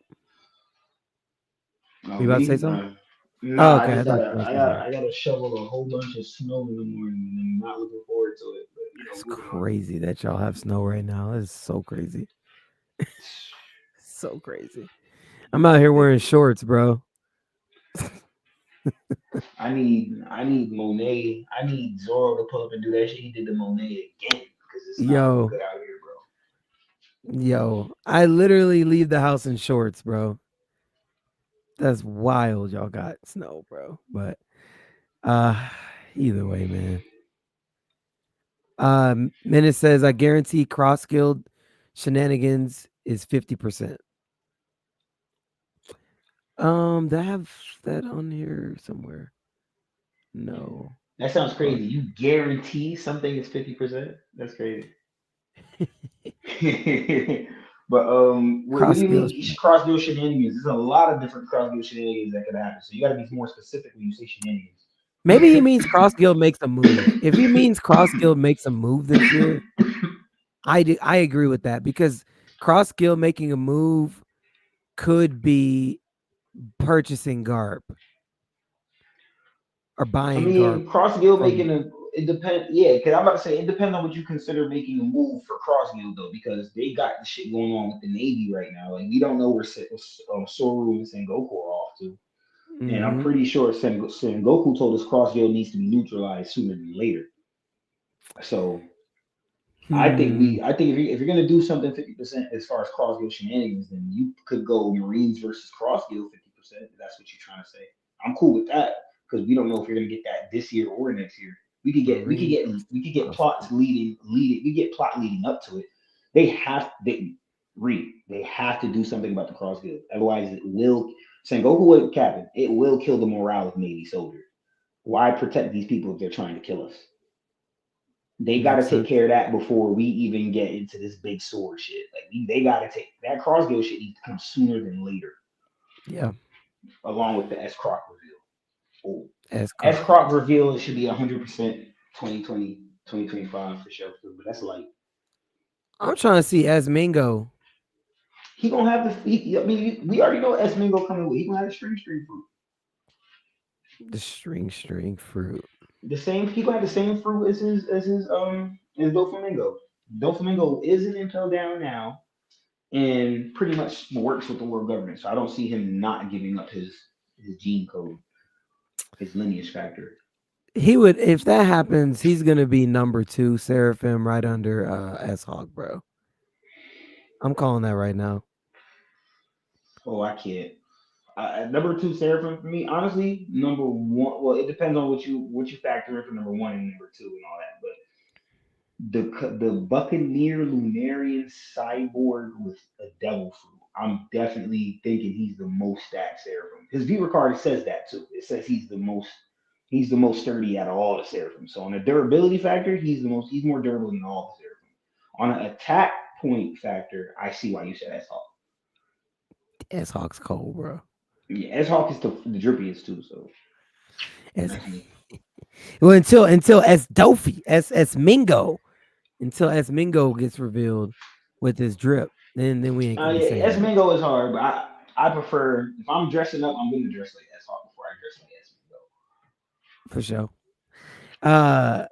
Oh, You about to say me? something? Oh, Nah, I okay. I just thought gotta, you were I going to say got, something. I gotta shovel a whole bunch of snow in the morning, and I'm not looking forward to it. But It's moving on. crazy that y'all have snow right now. It's so crazy. So crazy. I'm out here wearing shorts, bro. I need Monet. I need Zoro to pull up and do that shit. He did the Monet again because it's not looking Yo, good out here, bro. yo, I literally leave the house in shorts, bro. That's wild. Y'all got snow, bro. But uh, either way, man. Menace says I guarantee cross guild shenanigans is 50%. Do I have that on here somewhere? No. That sounds Oh, crazy. You guarantee something is 50%? That's crazy. But what do cross you guild. mean cross deal shenanigans? There's a lot of different cross deal shenanigans that could happen. So you got to be more specific when you say shenanigans. Maybe he means cross guild makes a move. If he means cross guild makes a move this year, I agree with that because cross guild making a move could be. purchasing garb or I buying garb mean, Cross Guild from. making a it depends. Yeah, because I'm about to say it depends on what you consider making a move for Cross Guild though, because they got the shit going on with the Navy right now. Like we don't know where Soru and Sengoku are off to, and I'm Mm-hmm. pretty sure Sengoku told us Cross Guild needs to be neutralized sooner than later. So Hmm. I think if you're gonna do something 50% as far as Cross Guild shenanigans, then you could go Marines versus Cross Guild 50%. If that's what you're trying to say. I'm cool with that because we don't know if you're gonna get that this year or next year. Marine versus We could get plots Crossfield. leading. We get plot leading up to it. They have to do something about the Cross Guild. Otherwise, it will Sengoku will Captain. It will kill the morale of Navy soldiers. Why protect these people if they're trying to kill us? They got to Makes take sense. care of that before we even get into this big sword shit. Like they got to take that Crossguild shit needs to come sooner than later, Yeah. along with the S Croc reveal. Oh, As S Croc. Croc reveal it should be 100% 2020 2025 for sure. But that's like I'm trying to see as Mingo. he gonna have the. I mean, we already know S Mingo coming with. He gonna have the string fruit. The string fruit. The same. He gonna have the same fruit as Doflamingo. Doflamingo is an Impel down now and pretty much works with the world government. So I don't see him not giving up his gene code, his lineage factor. He would, if that happens, he's gonna be number two Seraphim right under S Hawk, bro. I'm calling that right now. Oh, I can't. Number two Seraphim for me, honestly, number one. Well, it depends on what you factor in for number one and number two and all that. But the Buccaneer Lunarian cyborg with a devil fruit, I'm definitely thinking he's the most stacked Seraphim. His viewer card says that too. It says he's the most sturdy out of all the Seraphim. So on a durability factor, he's more durable than all the Seraphim. On an attack point factor, I see why you said S Hawk. S Hawk's cold, bro. Yeah, S Hawk is the drippiest too, so S that's me. well until S Dofi, S Mingo, until S Mingo gets revealed with his drip, then we ain't gonna be Yeah, saying S that Mingo is hard, but I prefer if I'm dressing up, I'm gonna dress like S Hawk before I dress like S Mingo. for sure. Uh,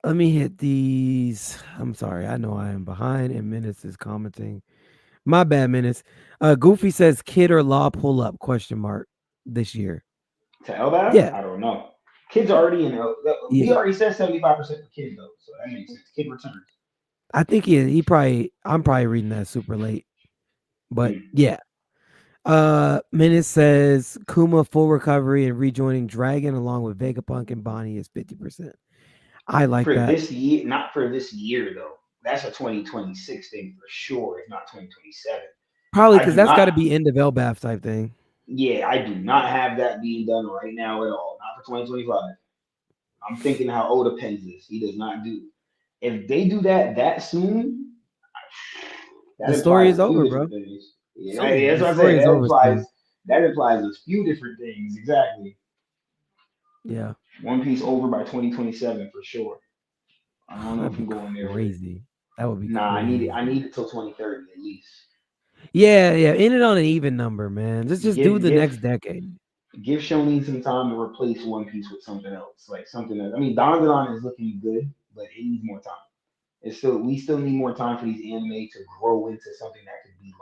let me hit these. I'm sorry, I know I am behind, and Menace is commenting. My bad, Menace. Goofy says kid or law pull up question mark this year. To Elbath, Yeah, I don't know. Kids are already in. We yeah. already said 75% for kids though, so that makes sense. Kid returns. I think he probably I'm probably reading that super late. But Mm. yeah. Menace says Kuma full recovery and rejoining Dragon along with Vegapunk and Bonnie is 50%. I like For that. this year, not for this year though. That's a 2026 thing for sure. If not 2027. Probably I because do that's got to not. be end of Elbath type thing. Yeah, I do not have that being done right now at all. Not for 2025. I'm thinking how Oda pens this. He does not do. If they do that soon, that The story implies is a few over, different bro. things. Yeah, Soon. that's The what I'm story saying. is over soon. That implies a few different things. Exactly. Yeah. One Piece over by 2027 for sure. I don't know That'd if be I'm going there with it. crazy. That would be Nah, I crazy. need it till 2030 at least. Yeah, yeah. End it on an even number, man. Just do Give the give next decade. give Shonen some time to replace One Piece with something else, like something that I mean, Dandadan is looking good, but it needs more time. We still need more time for these anime to grow into something that could be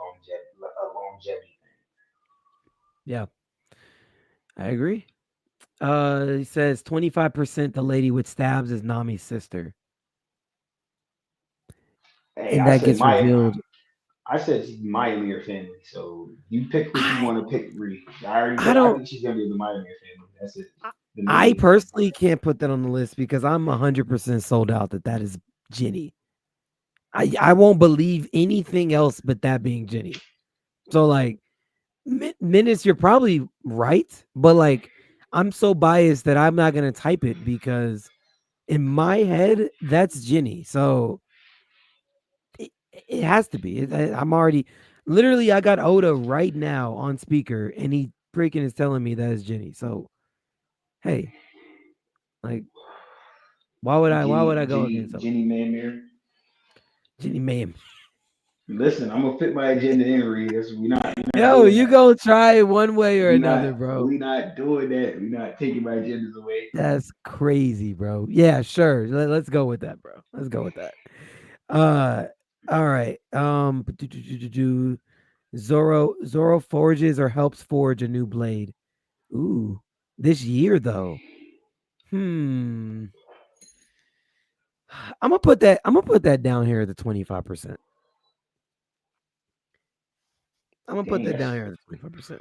longevity thing. Yeah, I agree. He says 25% the lady with stabs is Nami's sister. Hey, And that gets revealed. I said Maya Mir family, so you pick what you I want to pick. Reed. I already I said I don't think she's gonna be the Maya Mir family. That's it. I The I main. personally can't put that on the list because I'm 100% sold out that that is Jenny. I won't believe anything else but that being Jenny. So like Menace, you're probably right, but like I'm so biased that I'm not gonna type it because in my head that's Jenny. So it has to be. I'm already literally I got Oda right now on speaker and he freaking is telling me that is Jenny. So hey, like why would I go against Oda? Jenny Man Mir. Jenny Mayhem. Listen, I'm gonna fit my agenda in, Reed. We're not Yo, doing you that. go try it one way or We not another, bro. we not doing that. We not taking my agendas away. That's crazy, bro. Yeah, sure. Let's go with that, bro. Let's go with that. Uh, all right. Zoro forges or helps forge a new blade. Ooh, this year though. Hmm. I'm gonna put that. I'm gonna put that down here at the 25%. I'm gonna put Dang, that down that's here at the 25%.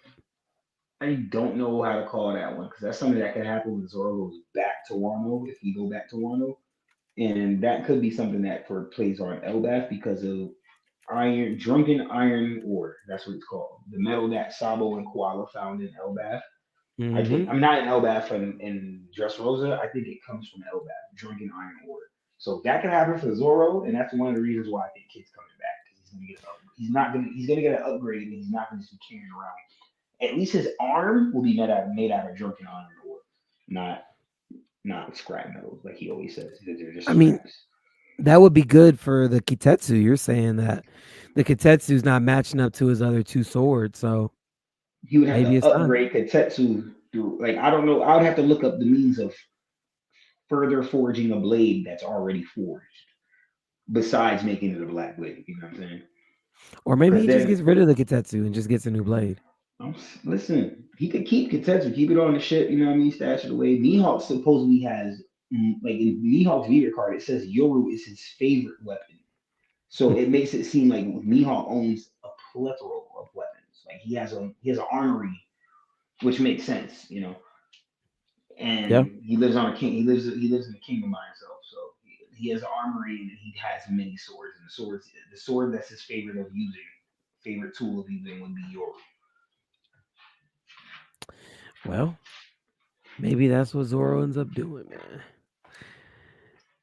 I don't know how to call that one because that's something that could happen when Zoro goes back to Wano if we go back to Wano, and that could be something that for plays on Elbaf because of drunken iron ore. That's what it's called. The metal that Sabo and Koala found in Elbaf. I think Mm-hmm. I'm not in Elbaf in Dressrosa. I think it comes from Elbaf, drunken iron ore. So that could happen for Zoro, and that's one of the reasons why I think Kid's coming back because he's gonna get an upgrade, and he's not gonna just be carrying around. At least his arm will be made out of drunken iron ore, not not scrap metals like he always says. They're just I mean, scraps. that would be good for the Kitetsu. You're saying that the Kitetsu's not matching up to his other two swords, so He would have maybe to it's time. upgrade Katetsu through like I don't know. I would have to look up the means of further forging a blade that's already forged, besides making it a black blade. You know what I'm saying? Or maybe Because he just then, gets rid of the Kitetsu and just gets a new blade. listen, he could keep Katetsu, keep it on the ship. You know what I mean? Stash it away. Mihawk supposedly has like in Mihawk's Vita card, it says Yoru is his favorite weapon. So it makes it seem like Mihawk owns a plethora of weapons. Like he has an armory, which makes sense, Yeah. And he lives on a king. He lives in a kingdom by himself. So he has an armory and he has many swords. And the sword that's his favorite tool of using would be Yoru. Well, maybe that's what Zoro ends up doing, man.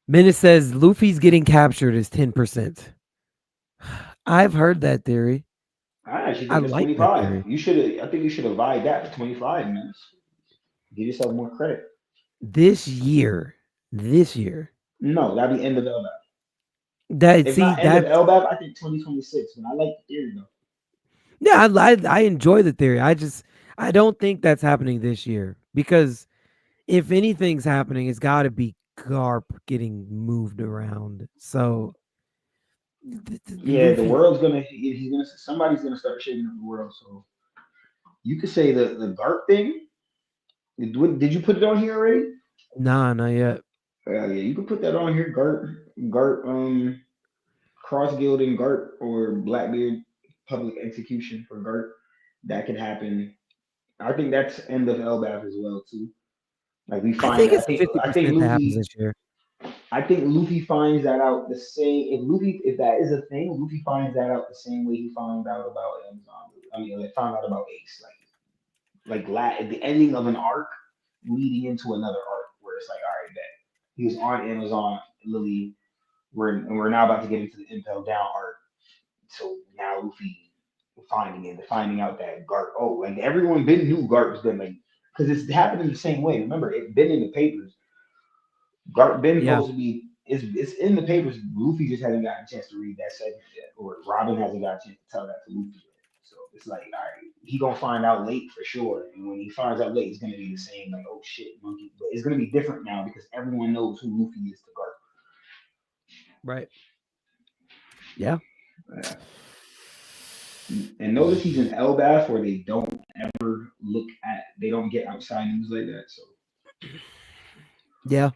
Menace says Luffy's getting captured is 10%. I've heard that theory. I actually I think that's like that 25. theory. You should. I think you should divide that for 25, man. Give yourself more credit. This year, this year. No, that'd be end of LBAP. That If see not end of that LBAP, I think 2026. But I like the theory though. yeah, I enjoy the theory. I don't think that's happening this year because if anything's happening, it's got to be Garp getting moved around. So Yeah, the Luffy, world's gonna. He's gonna. Somebody's gonna start shaking up the world. So you could say the Garp thing. Did you put it on here already? nah, not yet. Yeah, you can put that on here. Gart, cross gilding Gart or Blackbeard public execution for Gart. That could happen. I think that's end of LBAF as well too. Like we I find, think I it's think, I think 50% that happens Luffy, this year. I think Luffy finds that out the same. If that is a thing, Luffy finds that out the same way he found out about Amazon. I mean, like found out about Ace, at the ending of an arc leading into another arc where it's like, all right, that he was on Amazon, Lily. We're now about to get into the Impel Down arc. So now Luffy finding out that Garp. Oh, like everyone been knew Garp was gonna like because it's happening the same way. Remember, it been in the papers. Garp been Yeah, supposed to be. It's in the papers. Luffy just hasn't gotten a chance to read that segment yet, or Robin hasn't got a chance to tell that to Luffy yet. So it's like, all right, he gonna find out late for sure. And when he finds out late, it's gonna be the same. Like, oh shit, monkey. But it's gonna be different now because everyone knows who Luffy is to Garp. right. Yeah. Yeah. And notice he's in Elbaf where they don't ever they don't get outside news like that. So Yeah.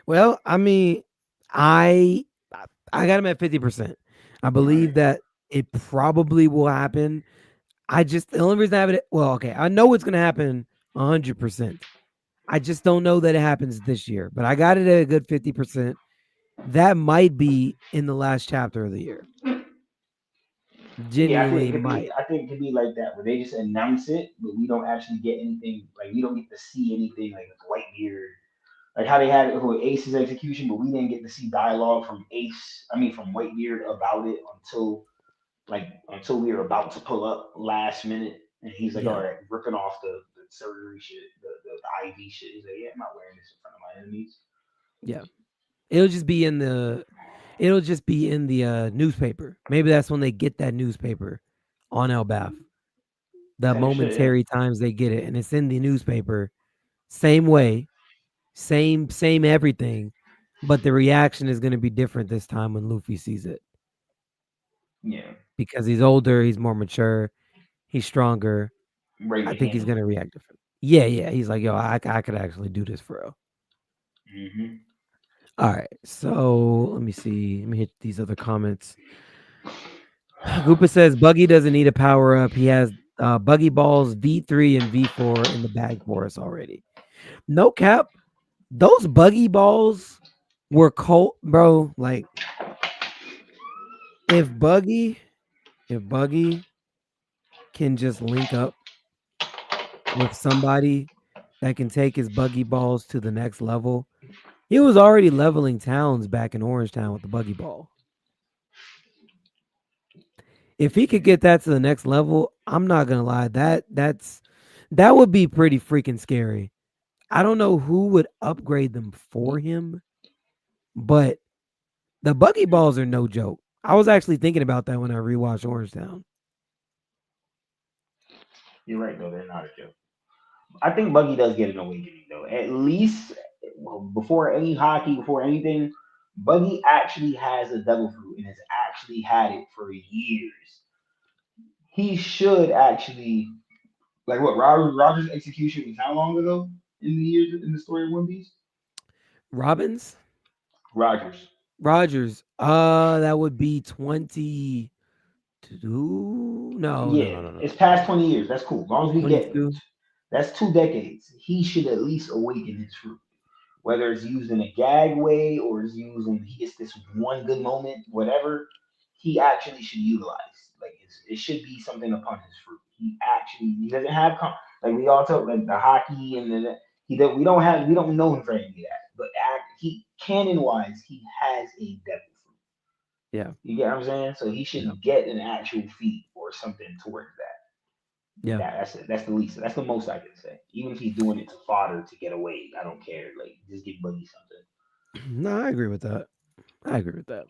Well, I mean, I I got him at 50%. I all right, believe that it probably will happen. I just the only reason I have it well, okay, I know it's gonna happen 100%. I just don't know that it happens this year, but I got it at a good 50%. That might be in the last chapter of the year. yeah, I think it Genuinely could be. might. I think it could be like that where they just announce it, but we don't actually get anything. Like we don't get to see anything like with Whitebeard, like how they had it with Ace's execution, but we didn't get to see dialogue from Ace. I mean, from Whitebeard about it until we were about to pull up last minute, and he's like, Yeah. all right, ripping off the surgery shit, the IV shit. He's like, yeah, I'm not wearing this in front of my enemies. Yeah. It'll just be in the It'll just be in the newspaper. Maybe that's when they get that newspaper on Elbath. The Type shit. Yeah. momentary times they get it, and it's in the newspaper. Same way, same everything, but the reaction is going to be different this time when Luffy sees it Yeah. because he's older, he's more mature, he's stronger. Ready I to think he's handle going to react different. Yeah. He's like, yo, I could actually do this for real. it. Mm-hmm. All right, so let me see. Let me hit these other comments. Goopa says Buggy doesn't need a power up. He has Buggy Balls V3 and V4 in the bag for us already. No cap. Those Buggy Balls were cold, bro. Like if Buggy can just link up with somebody that can take his Buggy Balls to the next level. He was already leveling towns back in Orange Town with the Buggy Ball. If he could get that to the next level, I'm not gonna lie, that would be pretty freaking scary. I don't know who would upgrade them for him, but the Buggy Balls are no joke. I was actually thinking about that when I rewatched Orange Town. You're right though. They're not a joke. I think Buggy does get an awakening though. At least before any hockey, before anything, Buggy actually has a devil fruit and has actually had it for years. He should actually like what Roger's execution was how long ago in the years in the story of One Piece? Robbins? Rogers. Rogers. That would be 22. Yeah, No. it's past 20 years. That's cool. As long as we get 22. that's 2 decades. He should at least awaken his fruit. Whether it's used in a gag way or it's used when he gets this one good moment, whatever, he actually should utilize. Like it should be something upon his fruit. He doesn't have like we all talk like the hockey and the we don't know him for any of that. But he canon wise he has a devil fruit. Yeah. You get what I'm saying? So he Yeah. should get an actual feat or something towards that. Yeah. That's it. That's the least. That's the most I can say. Even if he's doing it to fodder to get away, I don't care. Like just give Buggy something. No, I agree with that. I agree with that.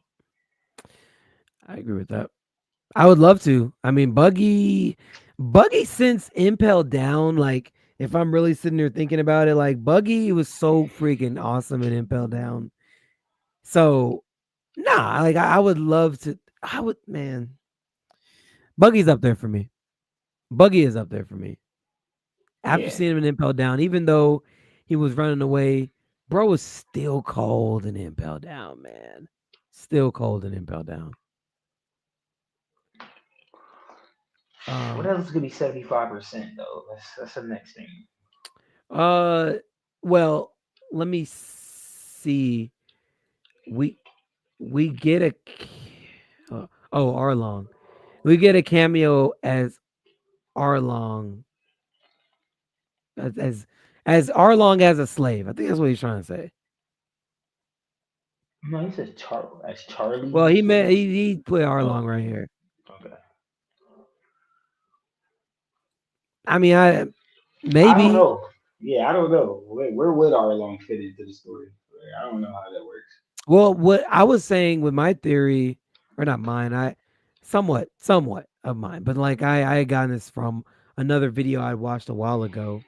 I agree with that. I would love to. I mean, Buggy since Impel Down, like if I'm really sitting there thinking about it, like Buggy was so freaking awesome in Impel Down. So nah, like I would love to. I would, man. Buggy's up there for me. Buggy is up there for me. After Yeah, seeing him in Impel Down, even though he was running away, bro was still cold in Impel Down, man. Still cold in Impel Down. what Um, else is gonna be 75% though? That's the next thing. uh, well, let me see. We we get a Arlong. We get a cameo as Arlong as as as Arlong as a slave. I think that's what he's trying to say. No, he says as Charlie Well, or he meant something. he put Oh, Arlong right here. okay. I mean, I I don't maybe. know. Yeah, I don't know. Where would Arlong fit into the story? I don't know how that works. Well, what I was saying with my theory, or not mine, I somewhat of mine, but like I had gotten this from another video I watched a while ago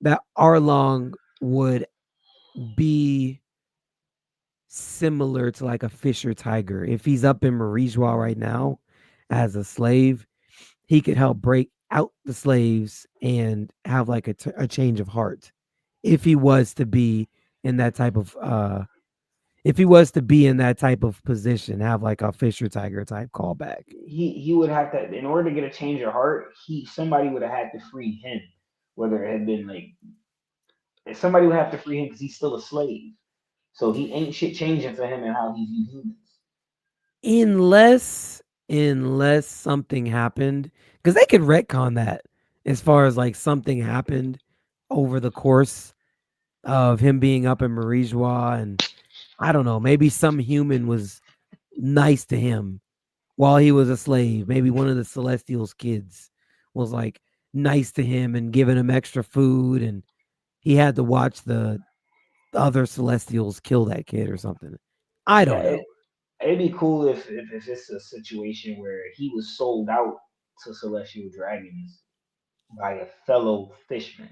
that Arlong would be similar to like a Fisher Tiger. If he's up in Marijois right now as a slave, he could help break out the slaves and have like a change of heart. If he was to be in that type of if he was to be in that type of position, have like a Fisher Tiger type callback. He would have to in order to get a change of heart. Somebody would have had to free him, whether it had been like somebody would have to free him because he's still a slave. So he ain't shit changing for him and how he views humans. Unless something happened, because they could retcon that as far as like something happened over the course of him being up in Marijois, and I don't know, maybe some human was nice to him while he was a slave. Maybe one of the Celestials kids was like nice to him and giving him extra food, and he had to watch the other Celestials kill that kid or something. I Yeah, don't know. it'd be cool if it's a situation where he was sold out to celestial dragons by a fellow fishman,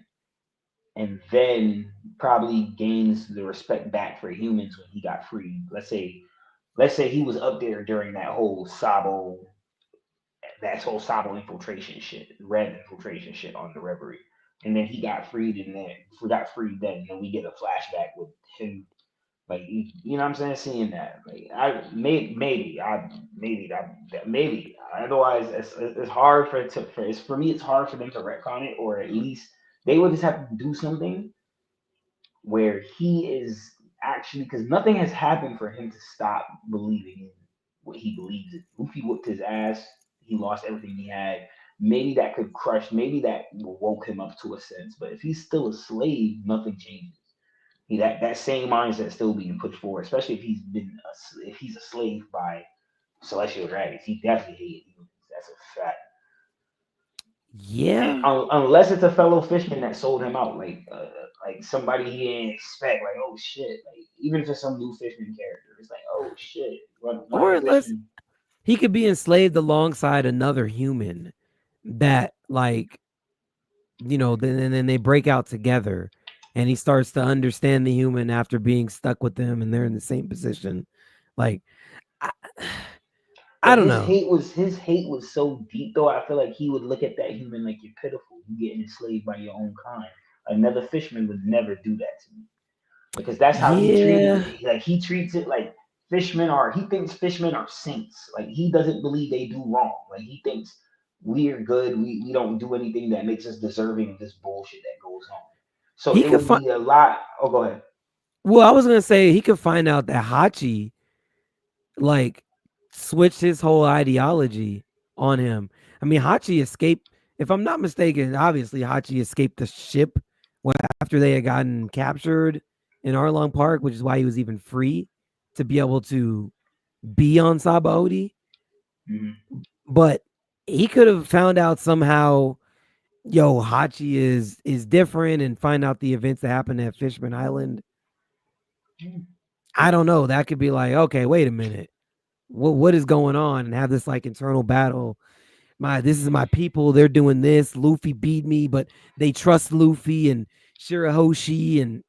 and then probably gains the respect back for humans when he got freed. Let's say he was up there during that whole Sabo infiltration shit, red infiltration shit on the Reverie. And then he got freed, and then we got freed. Then and we get a flashback with him, like you know what I'm saying, seeing that. Like I maybe. Otherwise, it's hard for me. It's hard for them to retcon it, or at least they would just have to do something where he is actually, because nothing has happened for him to stop believing in what he believes in. Luffy whooped his ass. He lost everything he had. Maybe that could crush. Maybe that woke him up to a sense. But if he's still a slave, nothing changes. That same mindset still being pushed forward, especially if he's a slave by celestial dragons. He definitely hated humans. That's a fact. And Yeah. unless it's a fellow fisherman that sold him out, like somebody he didn't expect, like oh shit, like even if it's some new fisherman character, it's like oh shit, one of Or the unless fishermen. he could be enslaved alongside another human that like, then they break out together and he starts to understand the human after being stuck with them and they're in the same position. Like I, I But don't know. his hate was so deep though. I feel like he would look at that human like you're pitiful. You getting enslaved by your own kind. Another fisherman would never do that to me because that's how he treated Yeah. it. Like he treats it like fishmen are. He thinks fishmen are saints. Like he doesn't believe they do wrong. Like he thinks we are good. We don't do anything that makes us deserving of this bullshit that goes on. So He it could would find be a lot. Oh, go ahead. well, I was gonna say he could find out that Hachi like switched his whole ideology on him. I mean, Hachi escaped, if I'm not mistaken, obviously Hachi escaped the ship after they had gotten captured in Arlong Park, which is why he was even free to be able to be on Sabaody. Mhm. But he could have found out somehow, yo, Hachi is different and find out the events that happened at Fishman Island. I don't know. That could be like, okay, wait a minute. What is going on? And have this like internal battle. This is my people. They're doing this. Luffy beat me, but they trust Luffy and Shirahoshi and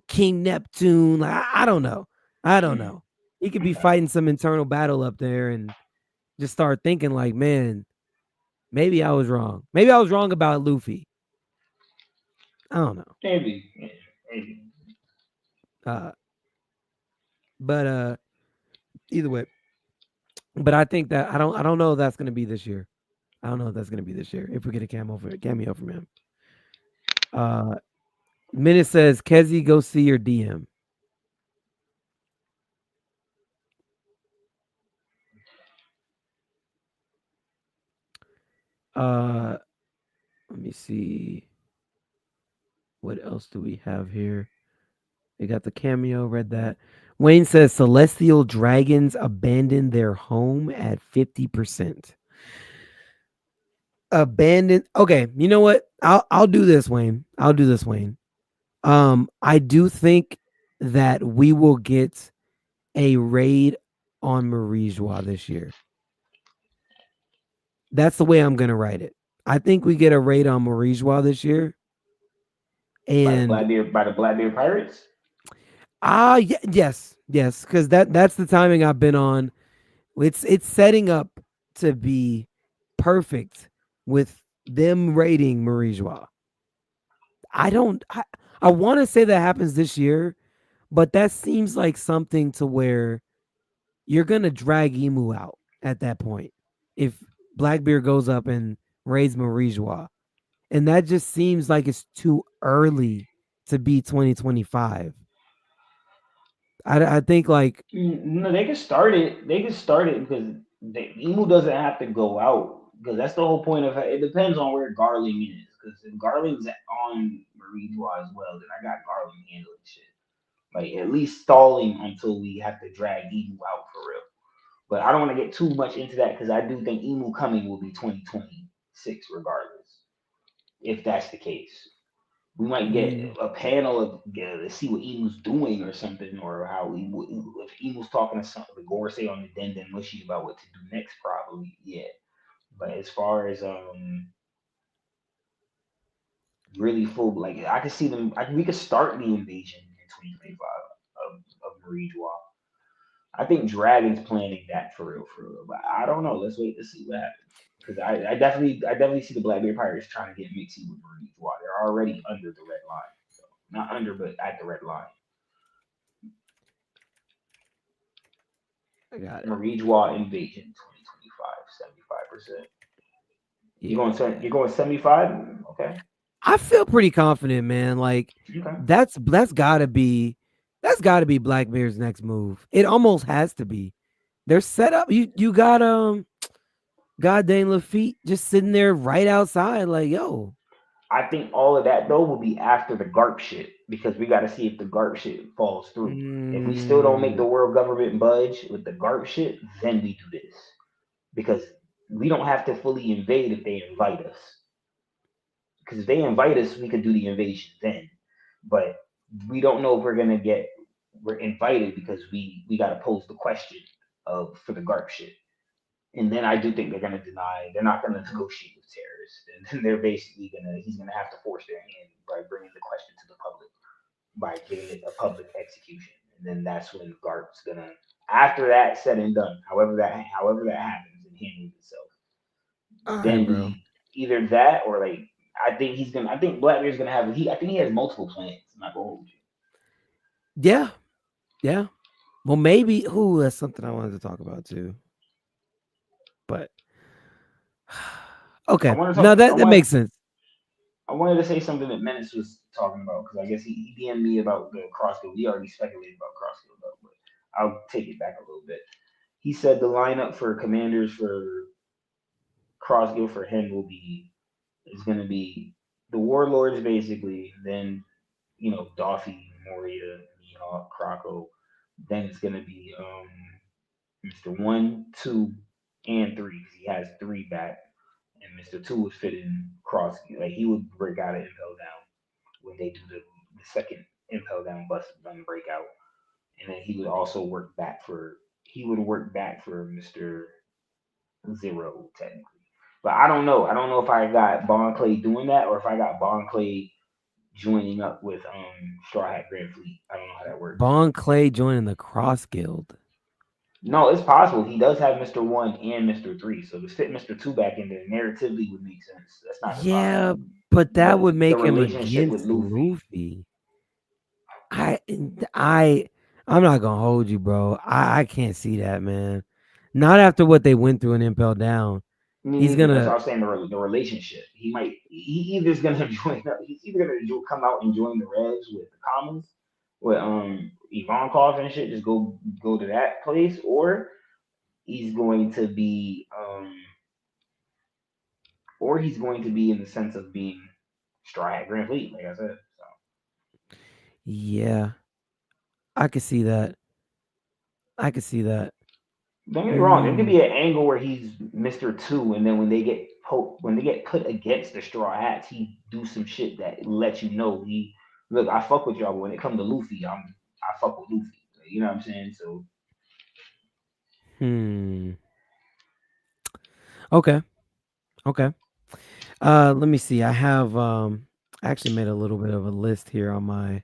King Neptune. Like, I don't know. I don't know. He could be fighting some internal battle up there and just start thinking like, man, maybe I was wrong. Maybe I was wrong about Luffy. I don't know. Maybe. Yeah, maybe. Uh, but either way, but I think that I don't know if that's gonna be this year. I don't know if that's gonna be this year if we get a cameo from him. Uh, Minute says, Kezi, go see your DM. Uh, Let me see. What else do we have here? We got the cameo, read that. Wayne says celestial dragons abandon their home at 50%. Abandoned. Okay, you know what? I'll do this, Wayne. I'll do this, Wayne. I do think that we will get a raid on Marie-Joie this year. That's the way I'm gonna write it. I think we get a raid on Marie-Joie this year. And By the Blackbeard Pirates. yes, because that's the timing I've been on. It's setting up to be perfect with them raiding Marie-Joie. I don't I want to say that happens this year, but that seems like something to where you're gonna drag Emu out at that point if Blackbeard goes up and raids Marie-Joie. And that just seems like it's too early to be 2025. I think like No, they can start it. They can start it because Emu doesn't have to go out because that's the whole point of it. It depends on where Garling is because if Garling's on Marie as well, then I got Garling handling shit. Like at least stalling until we have to drag Emu out for real. But I don't want to get too much into that because I do think Emu coming will be 2026 regardless, if that's the case. We might get Mm, a panel of to see what Emu's doing or something, or how if Emu's talking to something, Gorosei on the Den Den Mushy about what to do next, probably, yeah. But as far as really full, like I could see them, we could start the invasion in 2025 of Marie Joie. I think Dragon's planning that for real. But I don't know. Let's wait to see what happens. Because I definitely see the Blackbeard Pirates trying to get mixy with Marie Joie. They're already under the red line, so not under, but at the red line. I got it. Marie Joie Invasion 2025, 75%. Yeah. You're going 75? Okay. I feel pretty confident, man. Like Okay. that's gotta be Blackbeard's next move. It almost has to be. They're set up. You got God dang Lafitte just sitting there right outside, like, yo. I think all of that though will be after the GARP shit because we got to see if the GARP shit falls through. If we still don't make the Mm, world government budge with the GARP shit, then we do this because we don't have to fully invade if they invite us. Because if they invite us, we could do the invasion then. But we don't know if we're invited because we got to pose the question of for the GARP shit. And then I do think they're going to deny. They're not going to negotiate with terrorists, and then they're basically gonna. He's going to have to force their hand by bringing the question to the public, by giving it a public execution, and then that's when GARP's gonna. After that said and done, however that happens and handles itself, all right, then bro. we either that or like I think he's gonna. I think Blackbeard's gonna have. I think he has multiple plans. I'm not gonna hold you. Yeah, yeah. Well, maybe. Ooh, that's something I wanted to talk about too. But I okay, want to no, talk. that makes sense. I wanted to say something that Menace was talking about because I guess he DM'd me about the Crossfield. We already speculated about Crossfield though, but I'll take it back a little bit. He said the lineup for commanders for Crossfield for him will be is going to be the Warlords basically, then Doffy, Moria, Mihawk, Croco. Then it's going to be Mr. One, Two, and Three because he has three back, and Mr. Two would fit in cross. Like he would break out of Impel Down when they do the second Impel Down bust run breakout, and then he would also work back for Mr. Zero technically. But I don't know. I don't know if I got Bon Clay doing that or if I got Bon Clay joining up with Straw Hat Grand Fleet. I don't know how that works. Bon Clay joining the Cross Guild. No, it's possible. He does have Mr. One and Mr. Three, so to fit Mr. Two back in there narratively would make sense. That's not the problem. Yeah, but that But would the make him relationship with against Luffy, Luffy. I I I'm not gonna hold you, bro. I can't see that, man. Not after what they went through in Impel Down. me He's neither. That's gonna what I was saying. The relationship. He either's gonna join up. He's either gonna come out and join the Reds with the Commons, with Ivankov and shit. Just go to that place, or he's going to be in the sense of being Straw Hat Grand Fleet, like I said. So yeah, I could see that. I could see that. don't get me wrong. There could Mm, be an angle where he's Mister Two, and then when they get put against the Straw Hats, he do some shit that lets you know he look. I fuck with y'all, but when it comes to Luffy, I fuck with Luffy. You know what I'm saying? So hmm. Okay. Okay. Let me see. I actually made a little bit of a list here on my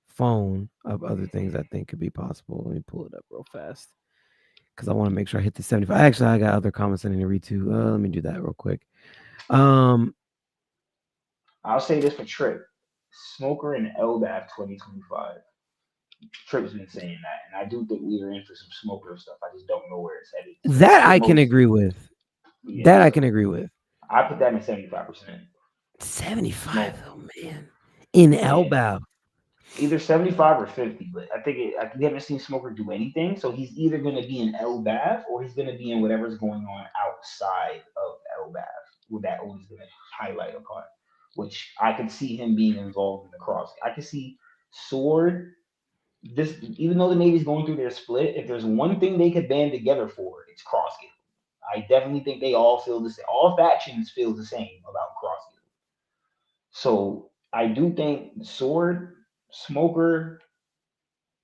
phone of other things I think could be possible. Let me pull it up real fast because I want to make sure I hit the 75. Actually, I got other comments I need to read too. Let me do that real quick. Um, I'll say this for Trip, Smoker and Elbaf 2025. Trip's been saying that, and I do think we are in for some Smoker stuff. I just don't know where it's headed. that The I can most, agree with. yeah. That I So can agree with. I put that in 75%. 75 Smoke, though, man. In yeah. Elbow. Either 75 or 50, but we haven't seen Smoker do anything. So he's either going to be in Elbaf or he's going to be in whatever's going on outside of Elbaf, where that always going to highlight upon. Which I could see him being involved in the cross. I could see Sword. This, even though the Navy's going through their split, if there's one thing they could band together for, it's Cross Guild. I definitely think they all feel the same. All factions feel the same about Cross Guild. So I do think Sword, Smoker,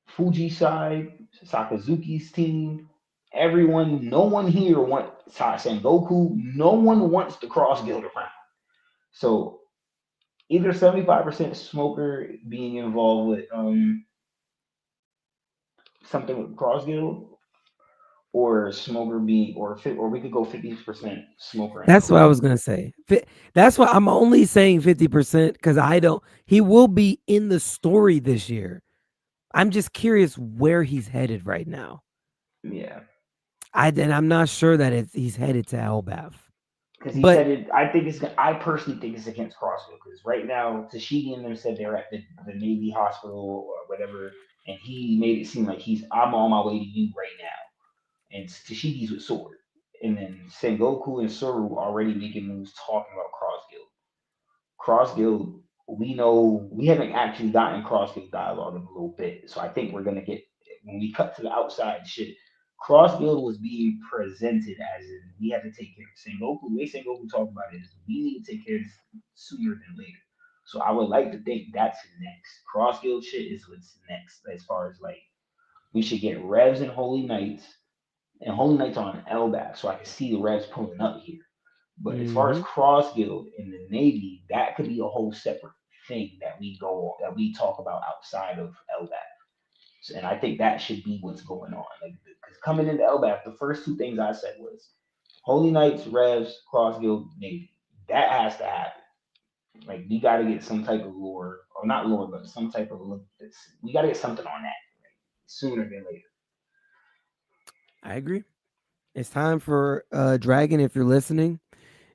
Fuji side, Sakazuki's team, everyone, no one here wants Sengoku. No one wants the Cross Guild around. So either 75% Smoker being involved with something with Cross Guild, or Smoker being, or we could go 50% Smoker and That's what I Elbath. was gonna say. That's why I'm only saying 50% because I don't. He will be in the story this year. I'm just curious where he's headed right now. Yeah, And I'm not sure that he's headed to Elbath. because he But said it. I think it's. I personally think it's against Crossfield because right now Tashigi and them said they're at the Navy hospital or whatever, and he made it seem like I'm on my way to you right now, and Tashigi's with Sword, and then Sengoku and Suru already making moves talking about Cross Guild. We know we haven't actually gotten Cross Guild dialogue in a little bit, so I think we're gonna get when we cut to the outside shit. Cross Guild was being presented as in we have to take care of Sengoku. The way Sengoku talked about it is we need to take care of this sooner than later. So I would like to think that's next. Cross Guild shit is what's next as far as like we should get Revs and Holy Knights, and Holy Knights on Elbath, so I can see the Revs pulling up here. But as far as mhm, Cross Guild in the Navy, that could be a whole separate thing that we talk about outside of LBAP. And I think that should be what's going on. Like, because coming into LBAP, the first two things I said was Holy Knights, Revs, Cross Guild, Navy. That has to happen. Like we got to get some type of lore, or not lore, but some type of look. We got to get something on that sooner than later. I agree. It's time for Dragon. If you're listening,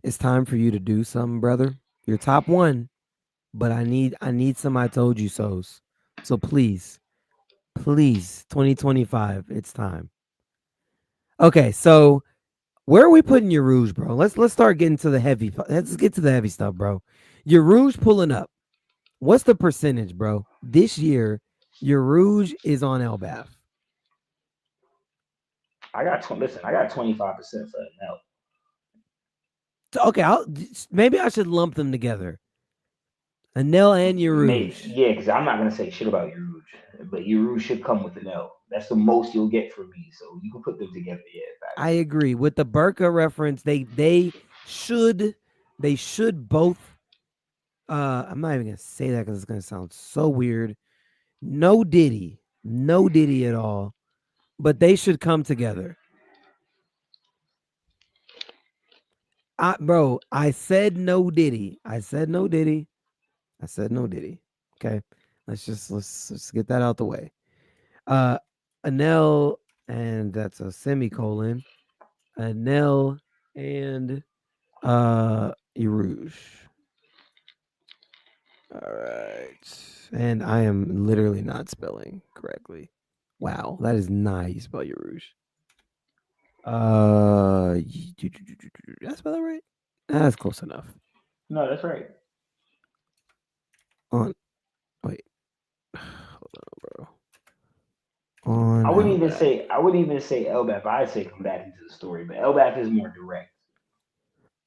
it's time for you to do something, brother. You're top one, but I need some I told you so's. So please, please, 2025, it's time. Okay, so where are we putting your Rouge, bro? Let's start getting to the heavy. Let's get to the heavy stuff, bro. Your Rouge pulling up. What's the percentage, bro? This year, your Rouge is on Elbath. Listen. I got 25% for it now. So, okay, maybe I should lump them together. Anel and your Rouge. Yeah, because I'm not gonna say shit about Uruj, but Uruj should come with an L. That's the most you'll get from me. So you can put them together. Yeah, I facts. agree with the Burka reference. Should they should both. I'm not even gonna say that because it's gonna sound so weird. No Diddy at all. But they should come together. Bro, I said no Diddy. I said no Diddy. I said no Diddy. Okay. Let's get that out the way. Uh Anel, and that's a semicolon. Anel and Erouge. All right. And I am literally not spelling correctly. Wow, that is not how you spell Erouge. Did I spell that right? That's close enough. No, that's right. On wait, hold on, bro. On Elbath. I wouldn't even say Elbaf. I'd say come back into the story, but Elbaf is more direct.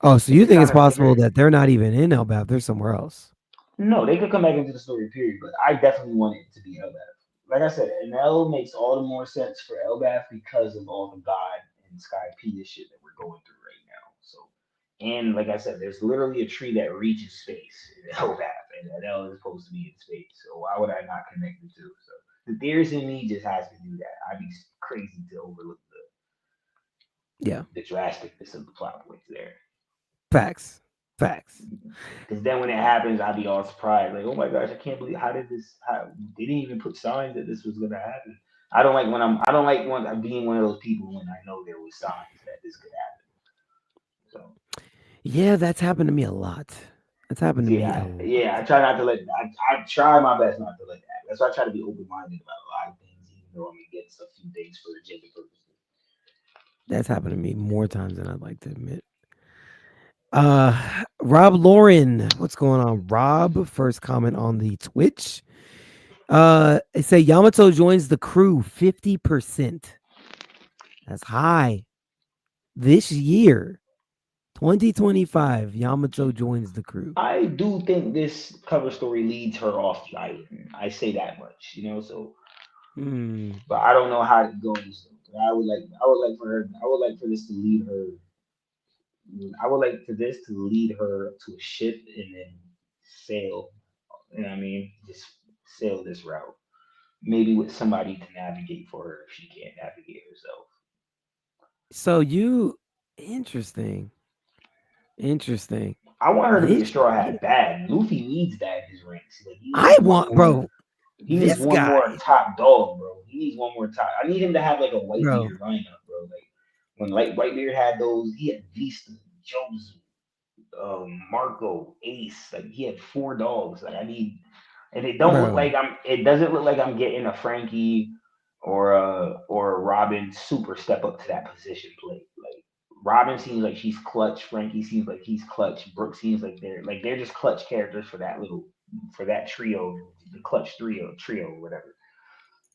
Oh, so They you could think kind it's of possible figure. that they're not even in Elbath? They're somewhere else. No, they could come back into the story. Period. But I definitely want it to be Elbaf. Like I said, an L makes all the more sense for Elbaf because of all the God and Sky P shit that we're going through right now. So, and like I said, there's literally a tree that reaches space in Elbaf, and that L is supposed to be in space. So why would I not connect the two? So the theorist in me just has to do that. I'd be crazy to overlook Yeah, the drasticness of the plot points there. facts, facts. Because then when it happens, I'll be all surprised, like, oh my gosh, I can't believe how did this? How they didn't even put signs that this was gonna happen. I don't like when I'm being one of those people when I know there was signs that this could happen. So Yeah, that's happened to me a lot. That's happened to me a lot. I try not to let I try my best not to let that happen. That's why I try to be open minded about a lot of things, even though I'm against a few things for agenda purposes. That's happened to me more times than I'd like to admit. Rob Lauren, what's going on? Rob, first comment on the Twitch. They say Yamato joins the crew 50%. That's high this year. 2025, Yamato joins the crew. I do think this cover story leads her off the island. I say that much, you know. So, Hmm. but I don't know how it goes. I would like for her. I would like for this to lead her. I would like for this to lead her to a ship and then sail. You know what I mean? Just sail this route. Maybe with somebody to navigate for her if she can't navigate herself. So you interesting. Interesting. I want her to be a This straw hat bad. Luffy needs that in his ranks. Like he I needs one want, more. bro. He needs This one guy, more top dog, bro. He needs one more top. I need him to have like a bro, Whitebeard lineup, bro. Like when like Whitebeard had those, he had Vista, Jones, Marco, Ace. Like he had four dogs. Like I need, and it don't look bro. like I'm. It doesn't look like I'm getting a Frankie or a Robin super step up to that position play. Like Robin seems like she's clutch. Frankie seems like he's clutch. Brooke seems like they're just clutch characters for that trio, the clutch trio, whatever.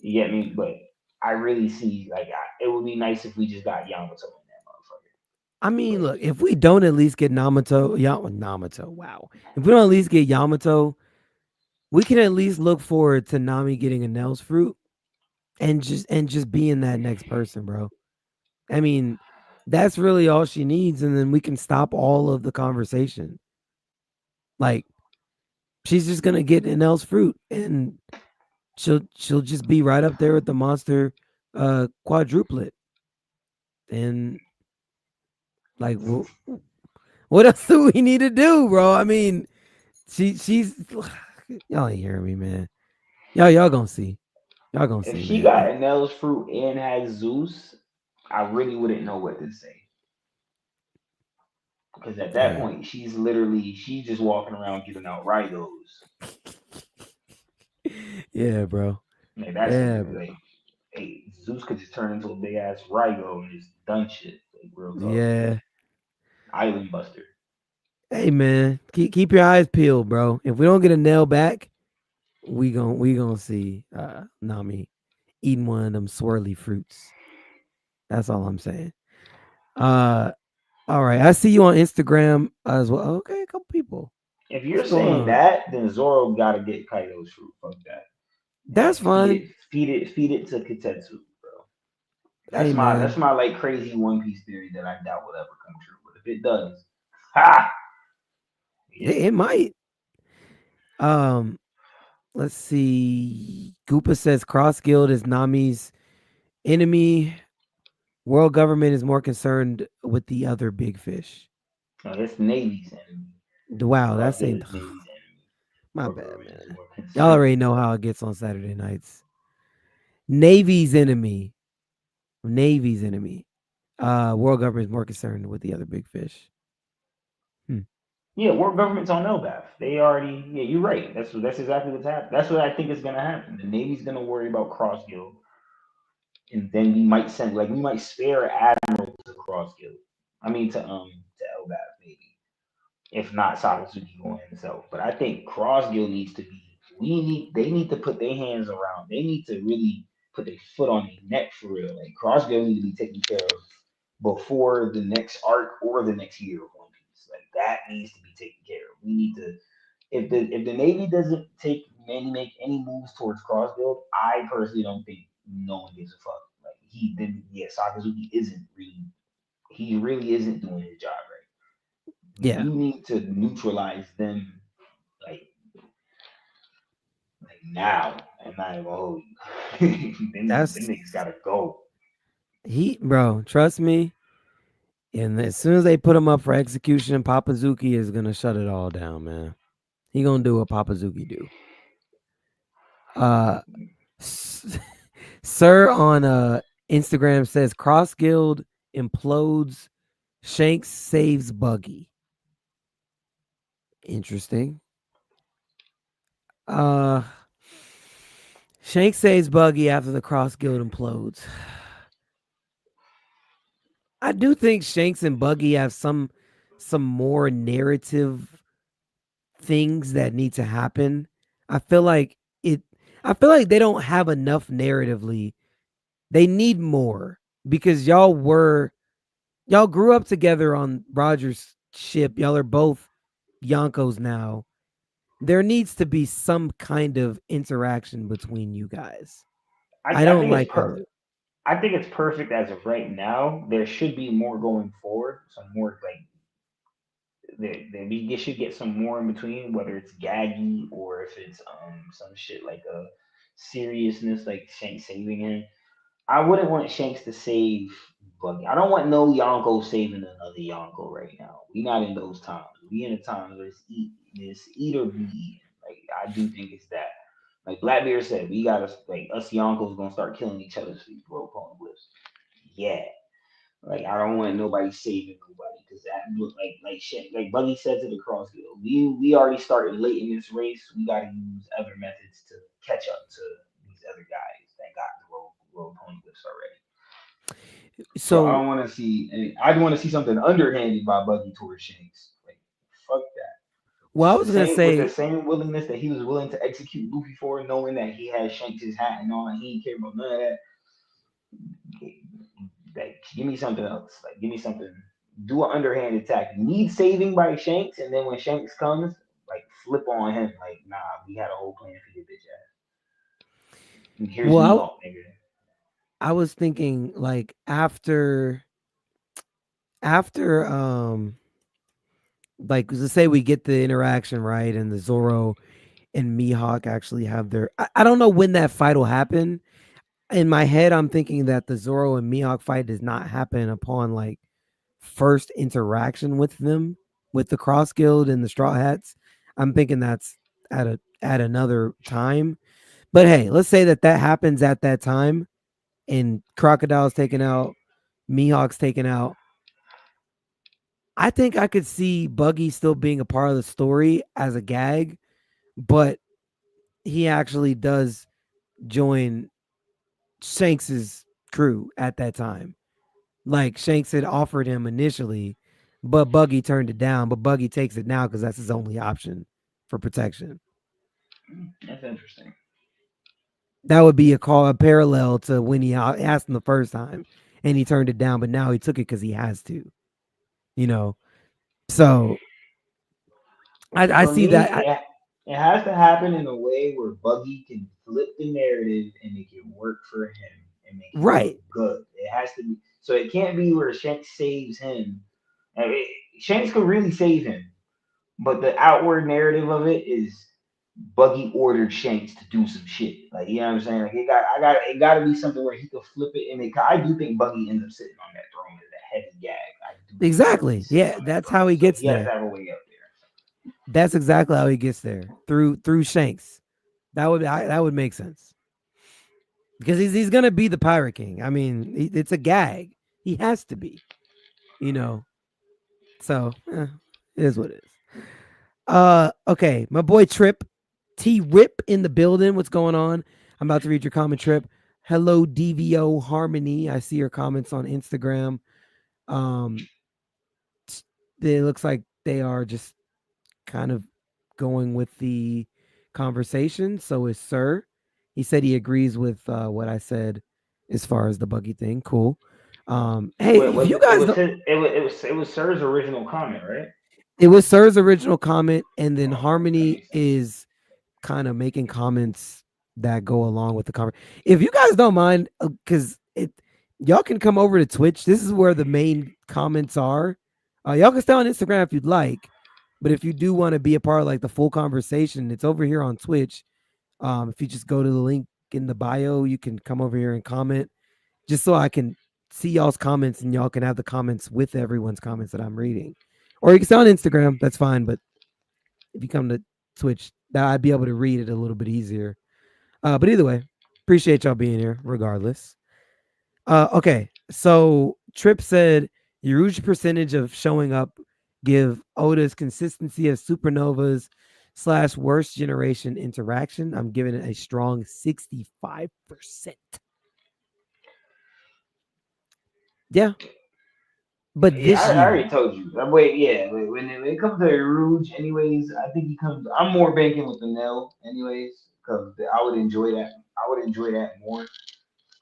You get me? But I really see it would be nice if we just got Yamato in that motherfucker. I mean, But look, if we don't at least get Namato, wow. If we don't at least get Yamato, we can at least look forward to Nami getting a Nels fruit and just being that next person, bro. I mean, that's really all she needs, and then we can stop all of the conversation. Like, she's just gonna get an Nels fruit, and she'll just be right up there with the monster quadruplet. And like, what else do we need to do, bro? I mean, she's y'all ain't hearing me, man. Y'all gonna see. Y'all gonna if see, she man. got Anel's fruit and has Zeus, I really wouldn't know what to say. Because at that Yeah. point, she's just walking around giving out Rygos. Yeah, bro. Like that's Yeah, bro. like, hey, Zeus could just turn into a big ass Rygo and just done shit. Like real talk, Yeah. Island Buster. Hey, man. Keep your eyes peeled, bro. If we don't get a nail back, we gonna see Nami eating one of them swirly fruits. That's all I'm saying. Uh all right. I see you on Instagram as well. Okay, a couple people. If What's you're going saying on? that, then Zoro gotta get Kaido's fruit. Fuck that. That's And fine. feed it to Kitetsu, bro. Hey, That's man. my like crazy One Piece theory that I doubt will ever come true. But if it does, ha, It, yeah. it might. Um, let's see. Goopa says Cross Guild is Nami's enemy. World government is more concerned with the other big fish. No, that's Navy's enemy. Wow, Cross that's Guild ain't is Navy's enemy. my World bad, government is man. more Y'all concerned. already know how it gets on Saturday nights. Navy's enemy. Navy's enemy. World government is more concerned with the other big fish. Hmm. Yeah, world government's on Elbaf. They already. Yeah, you're right. That's exactly what's happening. That's what I think is gonna happen. The Navy's gonna worry about Cross Guild, and then we might spare Admiral to Cross Guild. I mean to Elbaf maybe. If not Sakazuki going himself. But I think Cross Guild needs to be. They need to put their hands around. They need to really put their foot on their neck for real. Like Cross Guild need to be taken care of before the next arc or the next year of One Piece. Like that needs to be taken care of. We need to. If the Navy doesn't make any moves towards Cross Guild, I personally don't think no one gives a fuck. Like he didn't. Yeah, Sakazuki isn't really. He really isn't doing his job right. Yeah, We need to neutralize them like now. I'm not even gonna hold you. Them that's niggas gotta go. bro. Trust me. And as soon as they put him up for execution, Papazuki is gonna shut it all down, man. He gonna do what Papazuki do. Uh, Sir on Instagram says Cross Guild implodes. Shanks saves Buggy. Interesting. Uh, Shanks saves Buggy after the Cross Guild implodes. I do think Shanks and Buggy have some more narrative things that need to happen. I feel like it I feel like they don't have enough narratively. They need more because y'all were y'all grew up together on Roger's ship. Y'all are both Yonkos now. There needs to be some kind of interaction between you guys. I I don't think it's like how. I think it's perfect as of right now. There should be more going forward. Some more like we should get some more in between, whether it's gaggy or if it's some shit like a seriousness like Shanks saving him. I wouldn't want Shanks to save Buggy. I don't want no Yonko saving another Yonko right now. We not in those times. We in a time where it's eat or be eaten. Like I do think it's that. Like Blackbeard said, we gotta like us Yonkos gonna start killing each other for these rope on blips. Yeah. Like I don't want nobody saving nobody because that look like shit. Like Buggy said to the Crossfield, we already started late in this race. We got to use other methods to catch up to these other guys that got the road pony whips already. So I So, don't want to see. I'd want to see something underhanded by Buggy towards Shanks. Like fuck that. well, I The was gonna same with the say, same willingness that he was willing to execute Luffy for, knowing that he had Shanks' hat and all, and he didn't care about none of that. Like, give me something else. Like, give me something. Do an underhand attack. Need saving by Shanks, and then when Shanks comes, like, flip on him. Like, nah, we had a whole plan for your bitch ass. And here's well, Mihawk, nigga. I was thinking like after like let's say we get the interaction right and the Zoro and Mihawk actually have their I don't know when that fight will happen. In my head, I'm thinking that the Zoro and Mihawk fight does not happen upon like first interaction with them with the Cross Guild and the Straw Hats. I'm thinking that's at another time. But hey, let's say that that happens at that time and Crocodile's taken out, Mihawk's taken out. I think I could see Buggy still being a part of the story as a gag, but he actually does join Shanks's crew at that time. Like Shanks had offered him initially, but Buggy turned it down. But Buggy takes it now because that's his only option for protection. That's interesting. That would be a parallel to when he asked him the first time and he turned it down, but now he took it because he has to, you know. So I For see me, that. it has to happen in a way where Buggy can flip the narrative and make it work for him and make it look Right. good. It has to be. So it can't be where Shanks saves him. I mean, Shanks could really save him, but the outward narrative of it is Buggy ordered Shanks to do some shit. Like you know what I'm saying? Like it got to be something where he could flip it, and I do think Buggy ends up sitting on that throne as a heavy gag. I do think Buggy Exactly. sits Yeah, on that that's how throne, he so gets he has to there. have a way up there. That's exactly how he gets there through Shanks. That would make sense because he's gonna be the Pirate King. I mean, it's a gag. He has to be, you know. So it is what it is. Okay, my boy Trip T Rip in the building. What's going on? I'm about to read your comment, Trip. Hello, DVO Harmony. I see your comments on Instagram. Um, it looks like they are just kind of going with the conversation. So is Sir. He said he agrees with what I said as far as the buggy thing. Cool. Hey, Well, if you it guys was don't, his, it was Sir's original comment, right? it was Sir's original comment, and then Okay, that Harmony makes sense. is kind of making comments that go along with the comment. If you guys don't mind, because it y'all can come over to Twitch. This is where the main comments are. Y'all can stay on Instagram if you'd like, but if you do want to be a part of like the full conversation, it's over here on Twitch. If you just go to the link in the bio, you can come over here and comment, just so I can see y'all's comments and y'all can have the comments with everyone's comments that I'm reading. Or you can stay on Instagram. That's fine, but if you come to Twitch, that I'd be able to read it a little bit easier. But either way, appreciate y'all being here regardless. Okay, so Trip said huge percentage of showing up give Oda's consistency of supernovas slash worst generation interaction. I'm giving it a strong 65%. Yeah, but Yeah, this I year, already told you. Wait, yeah, when it comes to Rouge, anyways, I think he comes. I'm more banking with the Nell, anyways, because I would enjoy that. I would enjoy that more.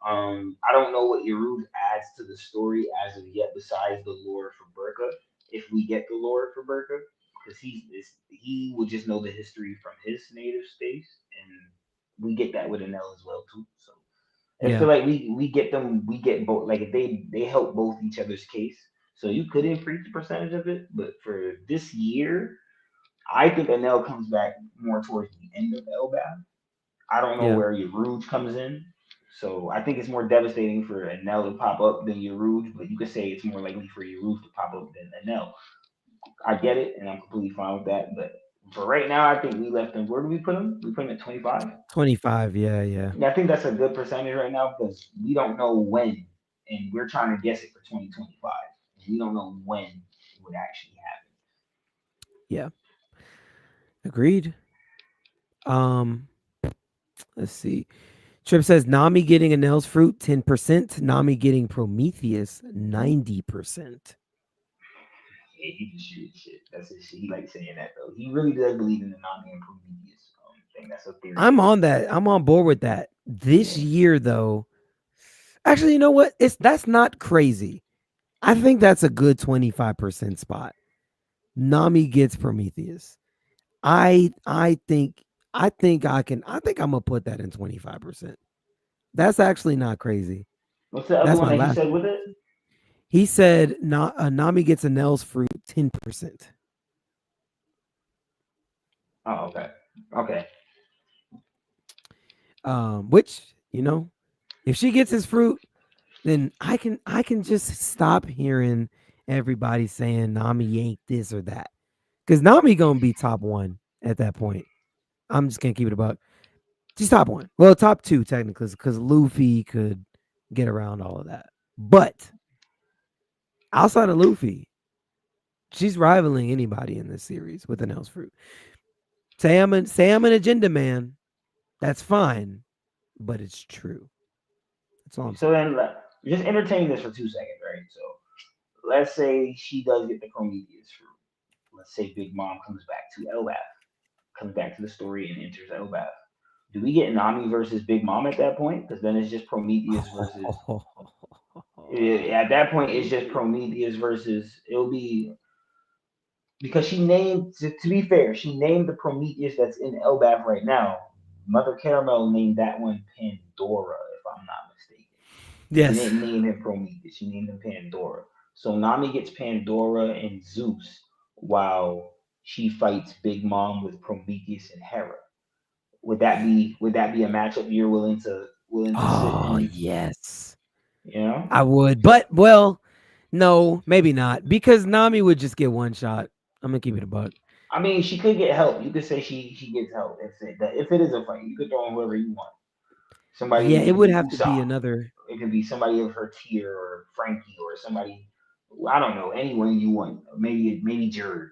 I don't know what Yerud adds to the story as of yet, besides the lore for Burka. If we get the lore for Burka, because he will just know the history from his native space, and we get that with Anel as well too. So I Yeah. feel like we get them, we get both. Like they help both each other's case. So you could increase the percentage of it, but for this year, I think Anel comes back more towards the end of Elbaf. I don't know Yeah. where Yaruj comes in. So I think it's more devastating for Anel to pop up than Yaruj, but you could say it's more likely for Yaruj to pop up than Anel. I get it, and I'm completely fine with that. But for right now, I think we left him. Where do we put him? We put him at 25. 25. Yeah. Yeah. Yeah, I think that's a good percentage right now because we don't know when, and we're trying to guess it for 2025. We don't know when it would actually happen. Yeah. Agreed. Um, let's see. Trip says Nami getting a Nell's fruit 10%, Nami getting Prometheus 90%. Yeah, he can shoot shit. That's his shit. He likes saying that though. He really does believe in the Nami and Prometheus thing. That's a theory of I'm his. on that. I'm on board with that. This Yeah. year though, actually, you know what? That's not crazy. I think that's a good 25% spot. Nami gets Prometheus. I think I'm gonna put that in 25%. That's actually not crazy. What's the other That's one my that he last said one. with it? He said Nami gets a Nell's fruit 10%. Oh, okay. Okay. Which, if she gets his fruit, then I can just stop hearing everybody saying Nami ain't this or that. Because Nami gonna be top one at that point. I'm just gonna keep it about. She's top one. Well, top two technically, because Luffy could get around all of that. But outside of Luffy, she's rivaling anybody in this series with an else fruit. Say I'm an agenda man. That's fine, but it's true. That's all I'm So saying. then, just entertain this for 2 seconds, right? So let's say she does get the Prometheus fruit. Let's say Big Mom comes back to Elbaf, comes back to the story and enters Elbaf. Do we get Nami versus Big Mom at that point? Because then it's just Prometheus versus. At that point, it's just Prometheus versus. It'll be because she named. To be fair, she named the Prometheus that's in Elbaf right now. Mother Caramel named that one Pandora, if I'm not mistaken. She Yes. didn't name him Prometheus. She named him Pandora. So Nami gets Pandora and Zeus while she fights Big Mom with Prometheus and Hera. Would that be a matchup you're willing to sit Oh, and yes. you know? I would. But, well, no, maybe not. Because Nami would just get one shot. I'm going to keep it a buck. I mean, she could get help. You could say she gets help if it is a fight. You could throw in whoever you want. Yeah, Somebody it it could would be have to be Usopp. another. It could be somebody of her tier or Frankie or somebody. I don't know anyone you want. Maybe Jared.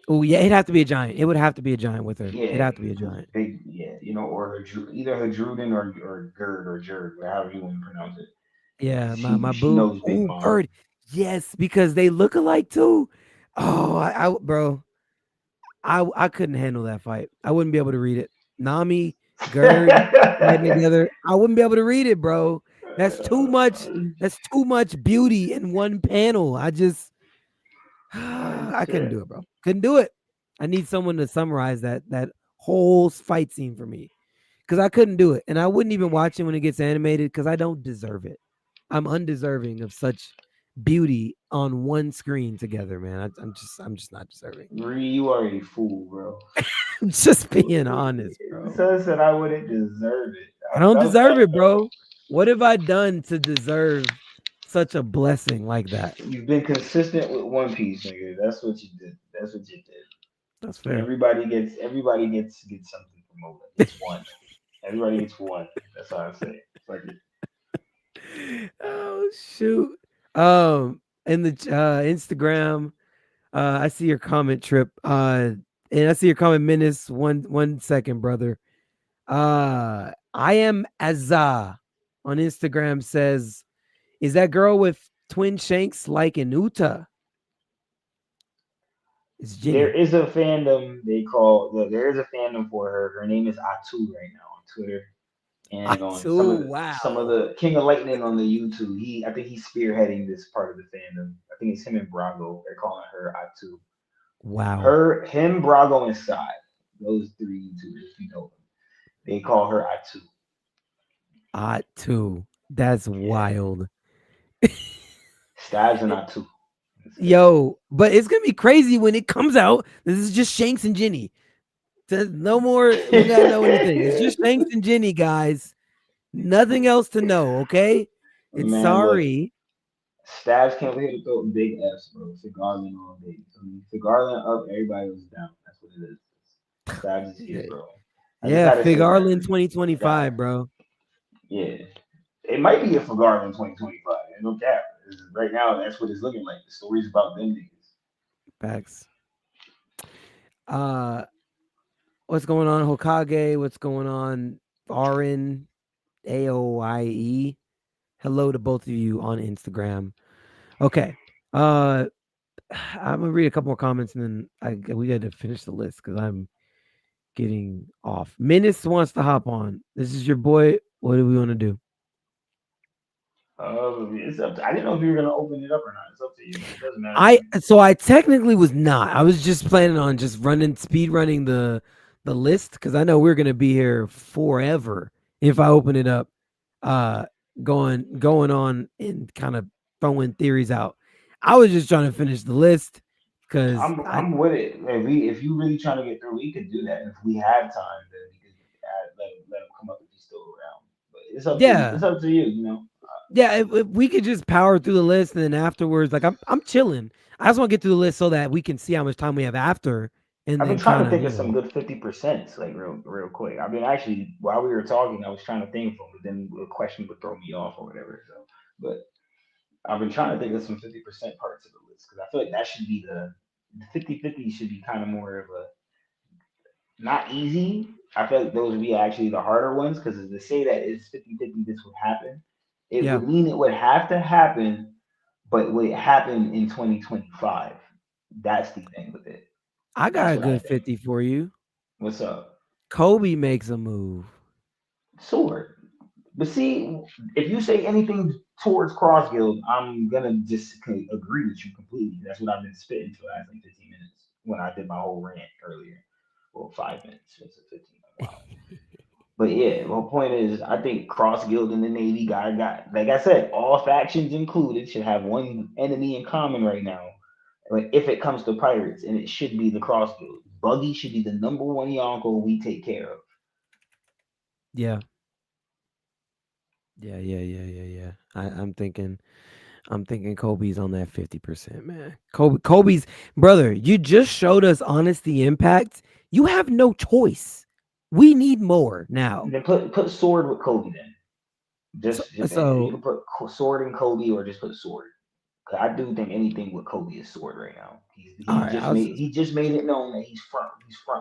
Oh, yeah, it'd have to be a giant. It would have to be a giant with her. It'd Yeah, have to be a because giant. big, yeah, or either her Druden or Gerd or Jerd, however you want to pronounce it. Yeah, my She boo. knows Big Oh, Mom. bird. Yes, because they look alike too. Oh, bro, I couldn't handle that fight. I wouldn't be able to read it. Nami, Gerd fighting together. I wouldn't be able to read it, bro. That's too much. That's too much beauty in one panel. I couldn't Okay. do it, bro. Couldn't do it. I need someone to summarize that whole fight scene for me because I couldn't do it, and I wouldn't even watch it when it gets animated because I don't deserve it. I'm undeserving of such beauty on one screen together, man. I'm just not deserving. You are a fool, bro. I'm just being honest, bro. Son said I wouldn't deserve it. I don't deserve That, it, bro. What have I done to deserve such a blessing like that? you've been consistent with One Piece, nigga. That's what you did. That's what you did. That's fair. Everybody gets something from Oda. Gets one. Everybody gets one. That's all I say. Fuck it. Oh shoot. In the Instagram, I see your comment, Trip. And I see your comment, Menace. One second, brother. I am Azza on Instagram says, is that girl with twin shanks like an Uta? It's There Jenny. is a fandom they call. There is a fandom for her. Her name is Atu right now on Twitter. and on Atu, some of wow. the King of Lightning on the YouTube. I think he's spearheading this part of the fandom. I think it's him and Brago. They're calling her Atu. Wow. Him, Brago, and Sai. Those three YouTubers, if you know them. They call her Atu. Atu. That's Yeah. wild. Stabs and Atu. That's it. Yo, but it's gonna be crazy when it comes out. This is just Shanks and Ginny. No more. We gotta know anything. It's just Shanks and Ginny, guys. Nothing else to know. Okay. It's Man, look, sorry. Stabs can't wait to throw big F's, bro. For Garland all day. I mean, for Garland up, everybody was down. That's what it is. Stabs is here, bro. I just Yeah, had to Fig say that. Arlen I got 2025, bro. yeah. It might be a for Garland 2025. No cap. Right now, that's what it's looking like. The story's about them niggas. Facts. Uh, what's going on, Hokage? What's going on, Arin, AOIE? Hello to both of you on Instagram. Okay. Uh, I'm gonna read a couple more comments and then we got to finish the list because I'm getting off. Menace wants to hop on. This is your boy. What do we want to do? It's up to, I didn't know if you were gonna open it up or not. It's up to you. It doesn't matter to me. I technically was not. I was just planning on just speed running the list because I know we're gonna be here forever if I open it up, uh, going on and kind of throwing theories out. I was just trying to finish the list because I'm with it. If you really trying to get through, we could do that. If we have time, then we could let him come up if he's still around. But yeah, it's up to you. You know. yeah. If we could just power through the list and then afterwards, like I'm chilling. I just want to get through the list so that we can see how much time we have after, and I've been then trying kind to of think of some good 50%, like real quick. I've been actually while we were talking, I was trying to think of them, but then a question would throw me off or whatever. So, but I've been trying to think of some 50% parts of the list because I feel like that should be the 50/50 should be kind of more of a not easy. I feel like those would be actually the harder ones because to say that it's 50/50 this would happen, it yeah. would mean it would have to happen, but would it happen in 2025? That's the thing with it. I That's got a what I good think. 50 for you. What's up? Kobe makes a move. Sword. But see, if you say anything towards Cross Guild, I'm gonna just agree with you completely. That's what I've been spitting for the last like 15 minutes when I did my whole rant earlier. Well, 5 minutes. It's a 15. Wow. But yeah, my point is, I think Cross Guild and the Navy got like I said, all factions included should have one enemy in common right now. Like if it comes to pirates, and it should be the Cross Guild. Buggy should be the number one Yonko we take care of. Yeah. Yeah. I'm thinking Kobe's on that 50%, man. Kobe's brother, you just showed us honesty impact. You have no choice. We need more now. Then put sword with Kobe then. So, Just you so can put sword in Kobe or just put sword. 'Cause I do think anything with Kobe is sword right now. all right, He just made it known that he's front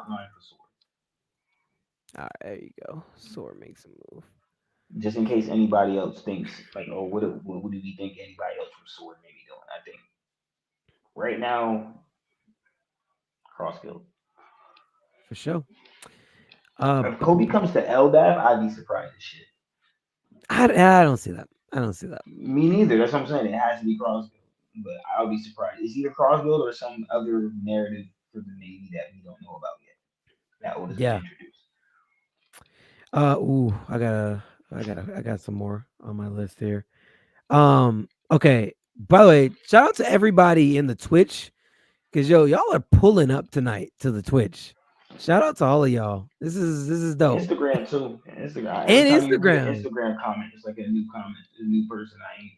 line for sword. all right, there you go. Sword makes a move. Just in case anybody else thinks like, oh, what do we think anybody else from sword may be doing? I think right now cross guild. For sure. If Kobe comes to Elbaf, I'd be surprised as shit. I don't see that. I don't see that. Me neither. That's what I'm saying. It has to be cross guild. But I'll be surprised. It's either cross guild or some other narrative for the Navy that we don't know about yet. That was going to Yeah. introduce. Ooh, I got some more on my list here. Okay. By the way, shout out to everybody in the Twitch because y'all are pulling up tonight to the Twitch. Shout out to all of y'all. This is dope. Instagram too. Instagram. Every And time you read an Instagram. Instagram comment, it's like a new comment, a new person I ain't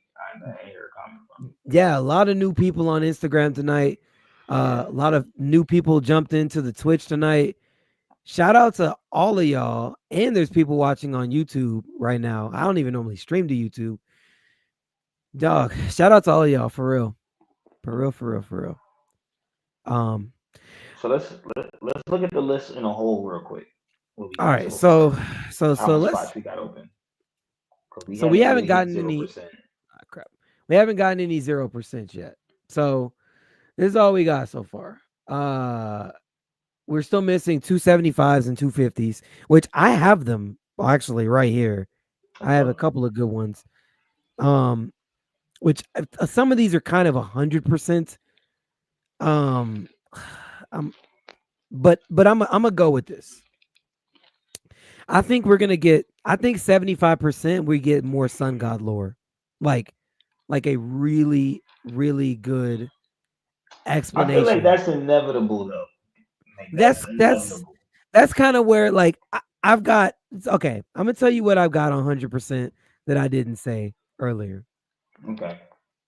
heard a comment from. Yeah, a lot of new people on Instagram tonight. Yeah. A lot of new people jumped into the Twitch tonight. Shout out to all of y'all. And there's people watching on YouTube right now. I don't even normally stream to YouTube. Dog, shout out to all of y'all for real. For real. Um, So let's look at the list in a whole real quick. What we all got right, so far? How so many let's spots we got open? Because we we haven't haven't really hit gotten zero any percent. crap. We haven't gotten any 0% yet. So this is all we got so far. We're still missing 275s and 250s, which I have them Well, actually, right here, I What's have a up? couple of good ones. Um, which some of these are kind of 100%. Um, um, but I'm gonna go with this. I think we're gonna get. I think 75% we get more Sun God lore, like like a really good I feel like explanation. that's inevitable though. Like that's That's that's inevitable. that's kind of where like I've got. Okay, I'm gonna tell you what I've got 100% that I didn't say earlier. Okay.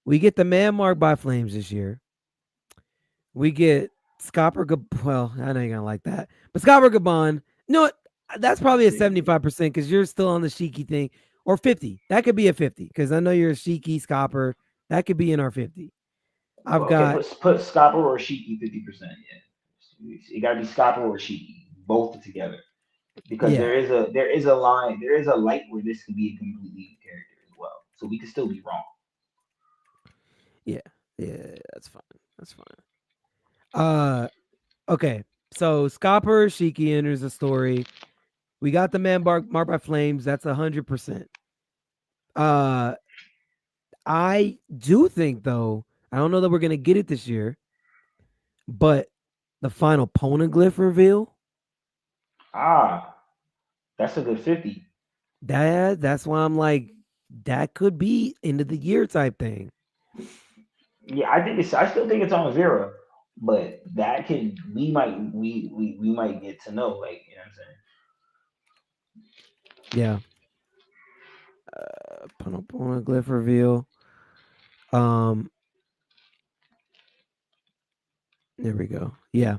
We get the man marked by flames this year. We get well, I know you're gonna like that, but Scopper Gabon. No, that's probably a 75% because you're still on the Shiki thing, or 50. That could be a 50 because I know you're a Shiki Scopper. That could be in our 50. I've Okay, got put Scopper or Shiki 50%. Yeah, it got to be Scopper or Shiki, both together, because yeah, there is a line, there is a light where this could be a completely new character as well. So we could still be wrong. yeah, yeah. That's fine. That's fine. Uh, okay. So Scopper Shiki enters the story. We got the man marked by flames. That's 100%. Uh, I do think though. I don't know that we're gonna get it this year. But the final poneglyph reveal, Ah, that's a good 50. that's why I'm like, that could be end of the year type thing. Yeah, I think it's. I still think it's on Vera, but that could we might get to know. Like you know what I'm saying. Yeah. Poneglyph reveal. Um, there we go. Yeah.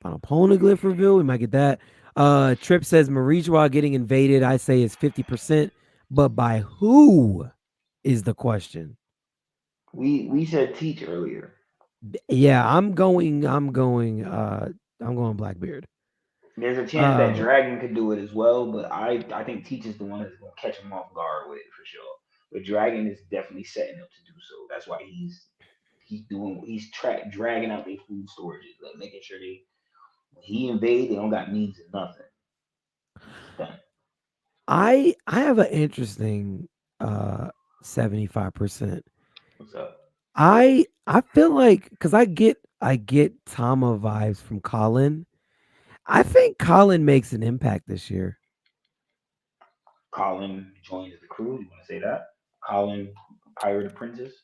Final poneglyph reveal. We might get that. Trip says Marijois getting invaded. I say is 50%, but by who is the question. We said Teach earlier. Yeah, I'm going Blackbeard. There's a chance that Uh Dragon could do it as well, but I think Teach is the one that's gonna catch him off guard with it for sure. But Dragon is definitely setting up to do so. That's why he's dragging out their food storages, like making sure when he invade, they don't got means of nothing. Done. I have an interesting 75%. What's up? I feel like cuz I get Tama vibes from Colin. I think Colin makes an impact this year. Colin joins the crew. You want to say that? Colin, Pirate Apprentice.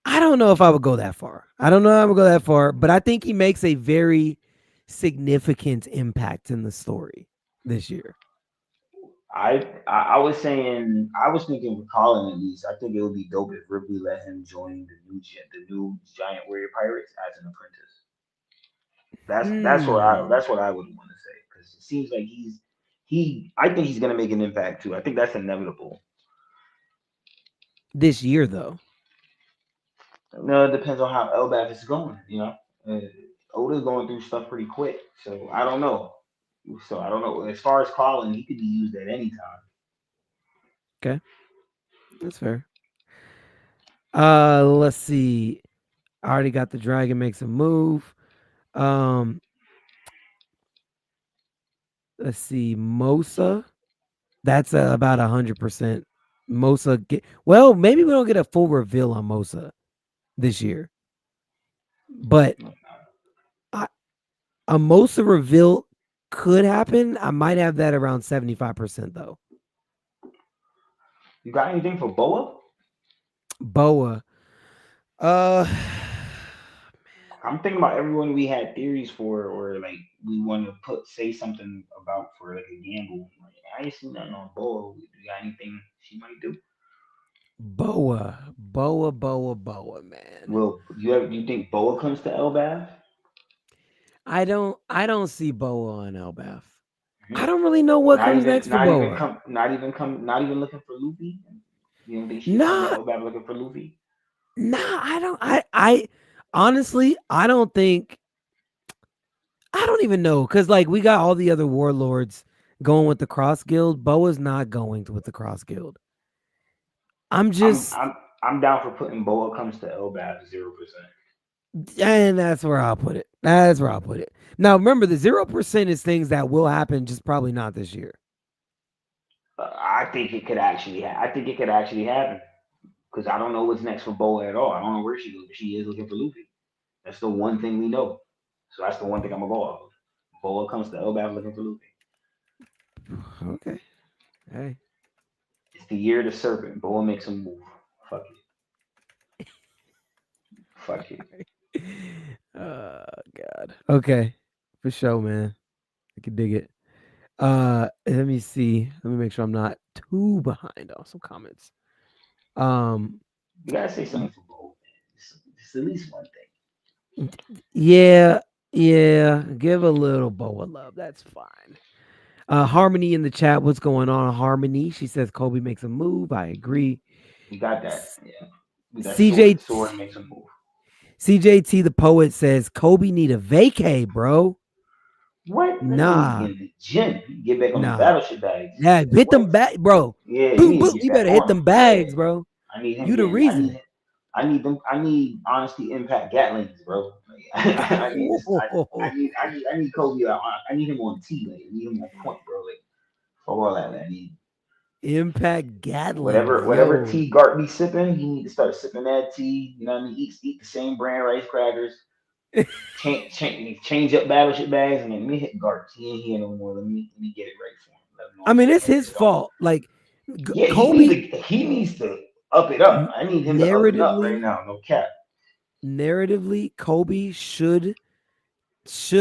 I don't know if I would go that far. I don't know if I would go that far, but I think he makes a very significant impact in the story this year. I was saying I was thinking with Colin at least. I think it would be dope if Ripley let him join the new Giant Warrior Pirates as an apprentice. Hmm. That's what I would want to say because it seems like he I think he's gonna make an impact too. I think that's inevitable. This year though. No, it depends on how Elbaf is going. You know, uh, Oda's going through stuff pretty quick, so I don't know. So I don't know. As far as Colin, he could be used at any time. Okay. That's fair. Let's see. I already got the dragon makes a move. Um, let's see. Mosa. That's about 100%. Mosa get well. Maybe we don't get a full reveal on Mosa this year, but I, a Mosa reveal could happen. I might have that around 75% though. You got anything for Boa? Boa. Uh, I'm thinking about everyone we had theories for, or like we want to say something about for like a gamble. Like, I ain't seen nothing on Boa. You got anything she might do? Boa, man. Well, you think Boa comes to Elbath? I don't see Boa on Elbath. I don't really know what comes next for Boa. not even looking for Luffy. You don't think she'll come to Nah, Elbath looking for Luffy? nah, I don't. I honestly, I don't even know because like we got all the other warlords going with the Cross Guild. Boa's not going with the Cross Guild. I'm I'm just, I'm I'm down for putting Boa comes to Elbath 0%. and that's where I'll put it. That's where I'll put it. Now remember, the 0% is things that will happen, just probably not this year. I think it could actually. I think it could actually happen because I don't know what's next for Boa at all. I don't know where she goes, but she is looking for Luffy. That's the one thing we know. So that's the one thing I'm gonna go off of. Boa comes to Elbaf looking for Luffy. Okay. Hey. It's the year of the serpent. Boa makes a move. Fuck it. Fuck it. Oh God. Okay. For sure, man. I can dig it. Let me see. Let me make sure I'm not too behind on some comments. Um, You gotta say something for Boa, man. Just at least one yeah, yeah. Give a little Boa love. That's fine. Harmony in the chat. What's going on, Harmony? She says Kobe makes a move. I agree. thing. You got that. Yeah. With that sword. CJ Sword makes a move. CJT the poet says Kobe need a vacay, bro. What? That nigga need to Nah, get in the gym. He get back on the nah. battleship bags. Yeah, hit them What? back, bro. Yeah, he Boom, need to boom. get You back better hit on him. them Yeah. bags, bro. I need him You the getting. reason. I need them. I need honesty, impact, Gatlings, bro. Like, I need this. I need Kobe. I need him on T. Like, I need him on point, bro. Like for all that, I need Impact Gatlings, whatever yo. tea Gart be sipping. He need to start sipping that tea. You know what I mean? Eat the same brand rice crackers. Change up battleship bags, and then let me hit Gart. He ain't here no more. Let me get it right for him. Let him know I I'm mean, it's gonna his get it on. fault. Like Yeah, Kobe he needs to up it up. I need him to up it up right narratively, now. No cap. narratively, Kobe should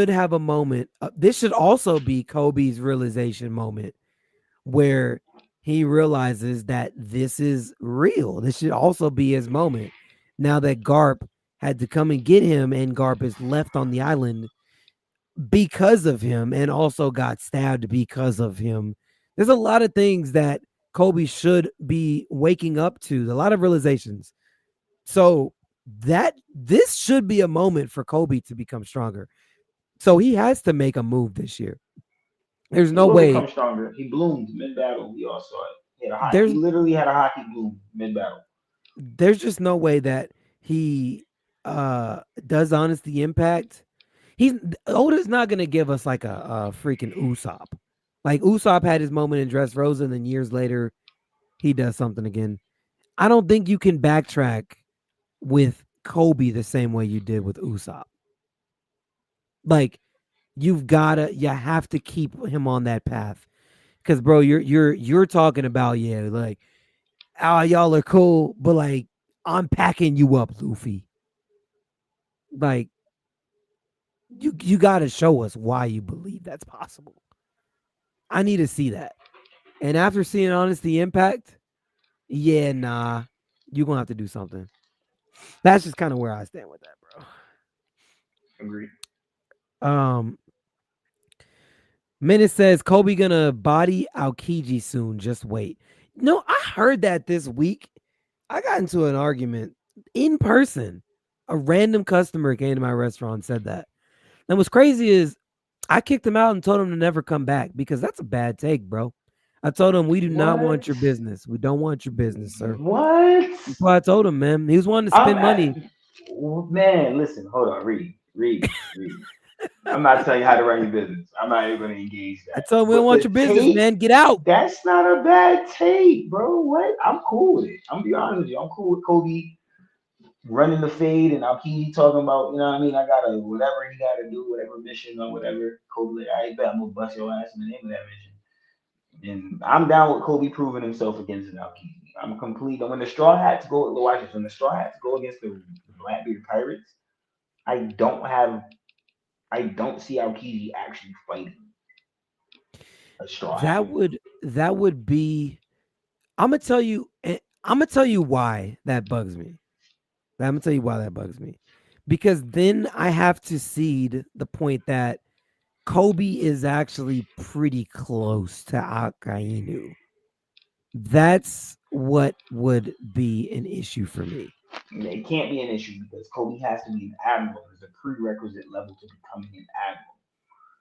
have a moment. This should also be Kobe's realization moment where he realizes that this is real. This should also be his moment. Now that Garp had to come and get him, and Garp is left on the island because of him and also got stabbed because of him. There's a lot of things that Kobe should be waking up to, a lot of realizations. So that this should be a moment for Kobe to become stronger. So he has to make a move this year. There's He no will way. become stronger. He bloomed mid battle. We all saw it. He There's literally had a hockey bloom mid battle. there's just no way that he does honesty impact. He's Oda's not gonna give us like a freaking Usopp. Like Usopp had his moment in Dressrosa, and then years later he does something again. I don't think you can backtrack with Kobe the same way you did with Usopp. Like you have to keep him on that path. Cause bro, you're talking about, yeah, like, oh, y'all are cool, but like I'm packing you up, Luffy. Like you gotta show us why you believe that's possible. I need to see that. And after seeing Honesty Impact, yeah, nah, you're gonna have to do something. That's just kind of where I stand with that, Agreed. bro. Menace says Kobe gonna body Aokiji soon. Just wait. No, I heard that this week. I got into an argument in person. A random customer came to my restaurant and said that. And what's crazy is I kicked him out and told him to never come back because that's a bad take, bro. I told him we do not want What? your business. We don't want your business, sir. What? That's why I told him, man. He was wanting to I'm spend at, money. man. Listen, hold on. Read. I'm not telling you how to run your business. I'm not even going to engage I that. told him we don't But want the your business, take, man. Get out. that's not a bad take, bro. What? I'm cool with it. I'm gonna be honest with you. I'm cool with Kobe running the fade and Alkiki talking about, you know what I mean? I gotta whatever he gotta do, whatever mission or whatever. Kobe, like, I bet I'm gonna bust your ass in the name of that mission. And I'm down with Kobe proving himself against an Alkiki. I'm complete. When the Straw Hats go, watch this. When the Straw Hats go against the Blackbeard Pirates, I don't have, I don't see Alkiki actually fighting a Straw Hat. That would be. I'm gonna tell you. I'm gonna tell you why that bugs me. I'm gonna tell you why that bugs me. Because then I have to cede the point that Kobe is actually pretty close to Akainu. That's what would be an issue for me. It can't be an issue because Kobe has to be an admiral as a prerequisite level to becoming an admiral.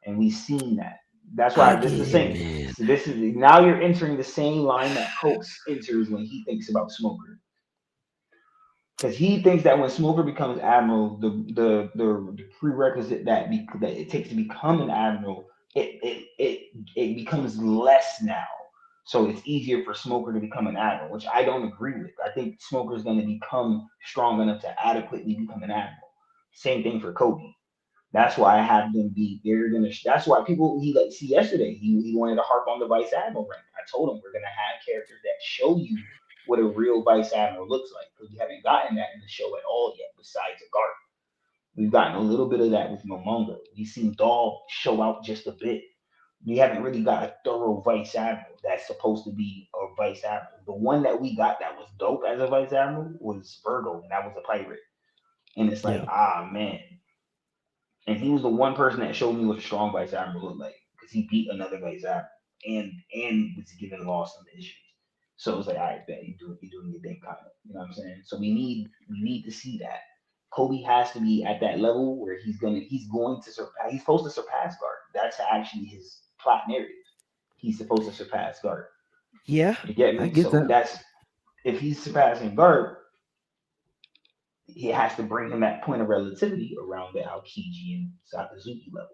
And we've seen that. That's I why this is get the it, same. man. So this is now you're entering the same line that Cokes enters when he thinks about Smoker, because he thinks that when Smoker becomes admiral, the prerequisite that it takes to become an admiral, it becomes less now. So it's easier for Smoker to become an admiral, which I don't agree with. I think Smoker is going to become strong enough to adequately become an admiral. Same thing for Kobe. That's why I have them be. They're gonna. That's why people. He like see yesterday. He wanted to harp on the vice admiral rank. I told him we're gonna have characters that show you what a real vice admiral looks like because we haven't gotten that in the show at all yet. Besides a guard, we've gotten a little bit of that with Momonga. We've seen Dahl show out just a bit. We haven't really got a thorough vice admiral that's supposed to be a vice admiral. The one that we got that was dope as a vice admiral was Virgo, and that was a pirate. And it's like, Yeah. ah man, and he was the one person that showed me what a strong vice admiral looked like because he beat another vice admiral and was given lost some issues. So it was like, I bet you doing your thing, kind of. You know what I'm saying? So we need to see that. Kobe has to be at that level where he's going to surpass. He's supposed to surpass Guard. That's actually his plot narrative. He's supposed to surpass Guard. Yeah, You get I me? get So that. that's if he's surpassing Guard, he has to bring him that point of relativity around the Aokiji and Sakazuki level.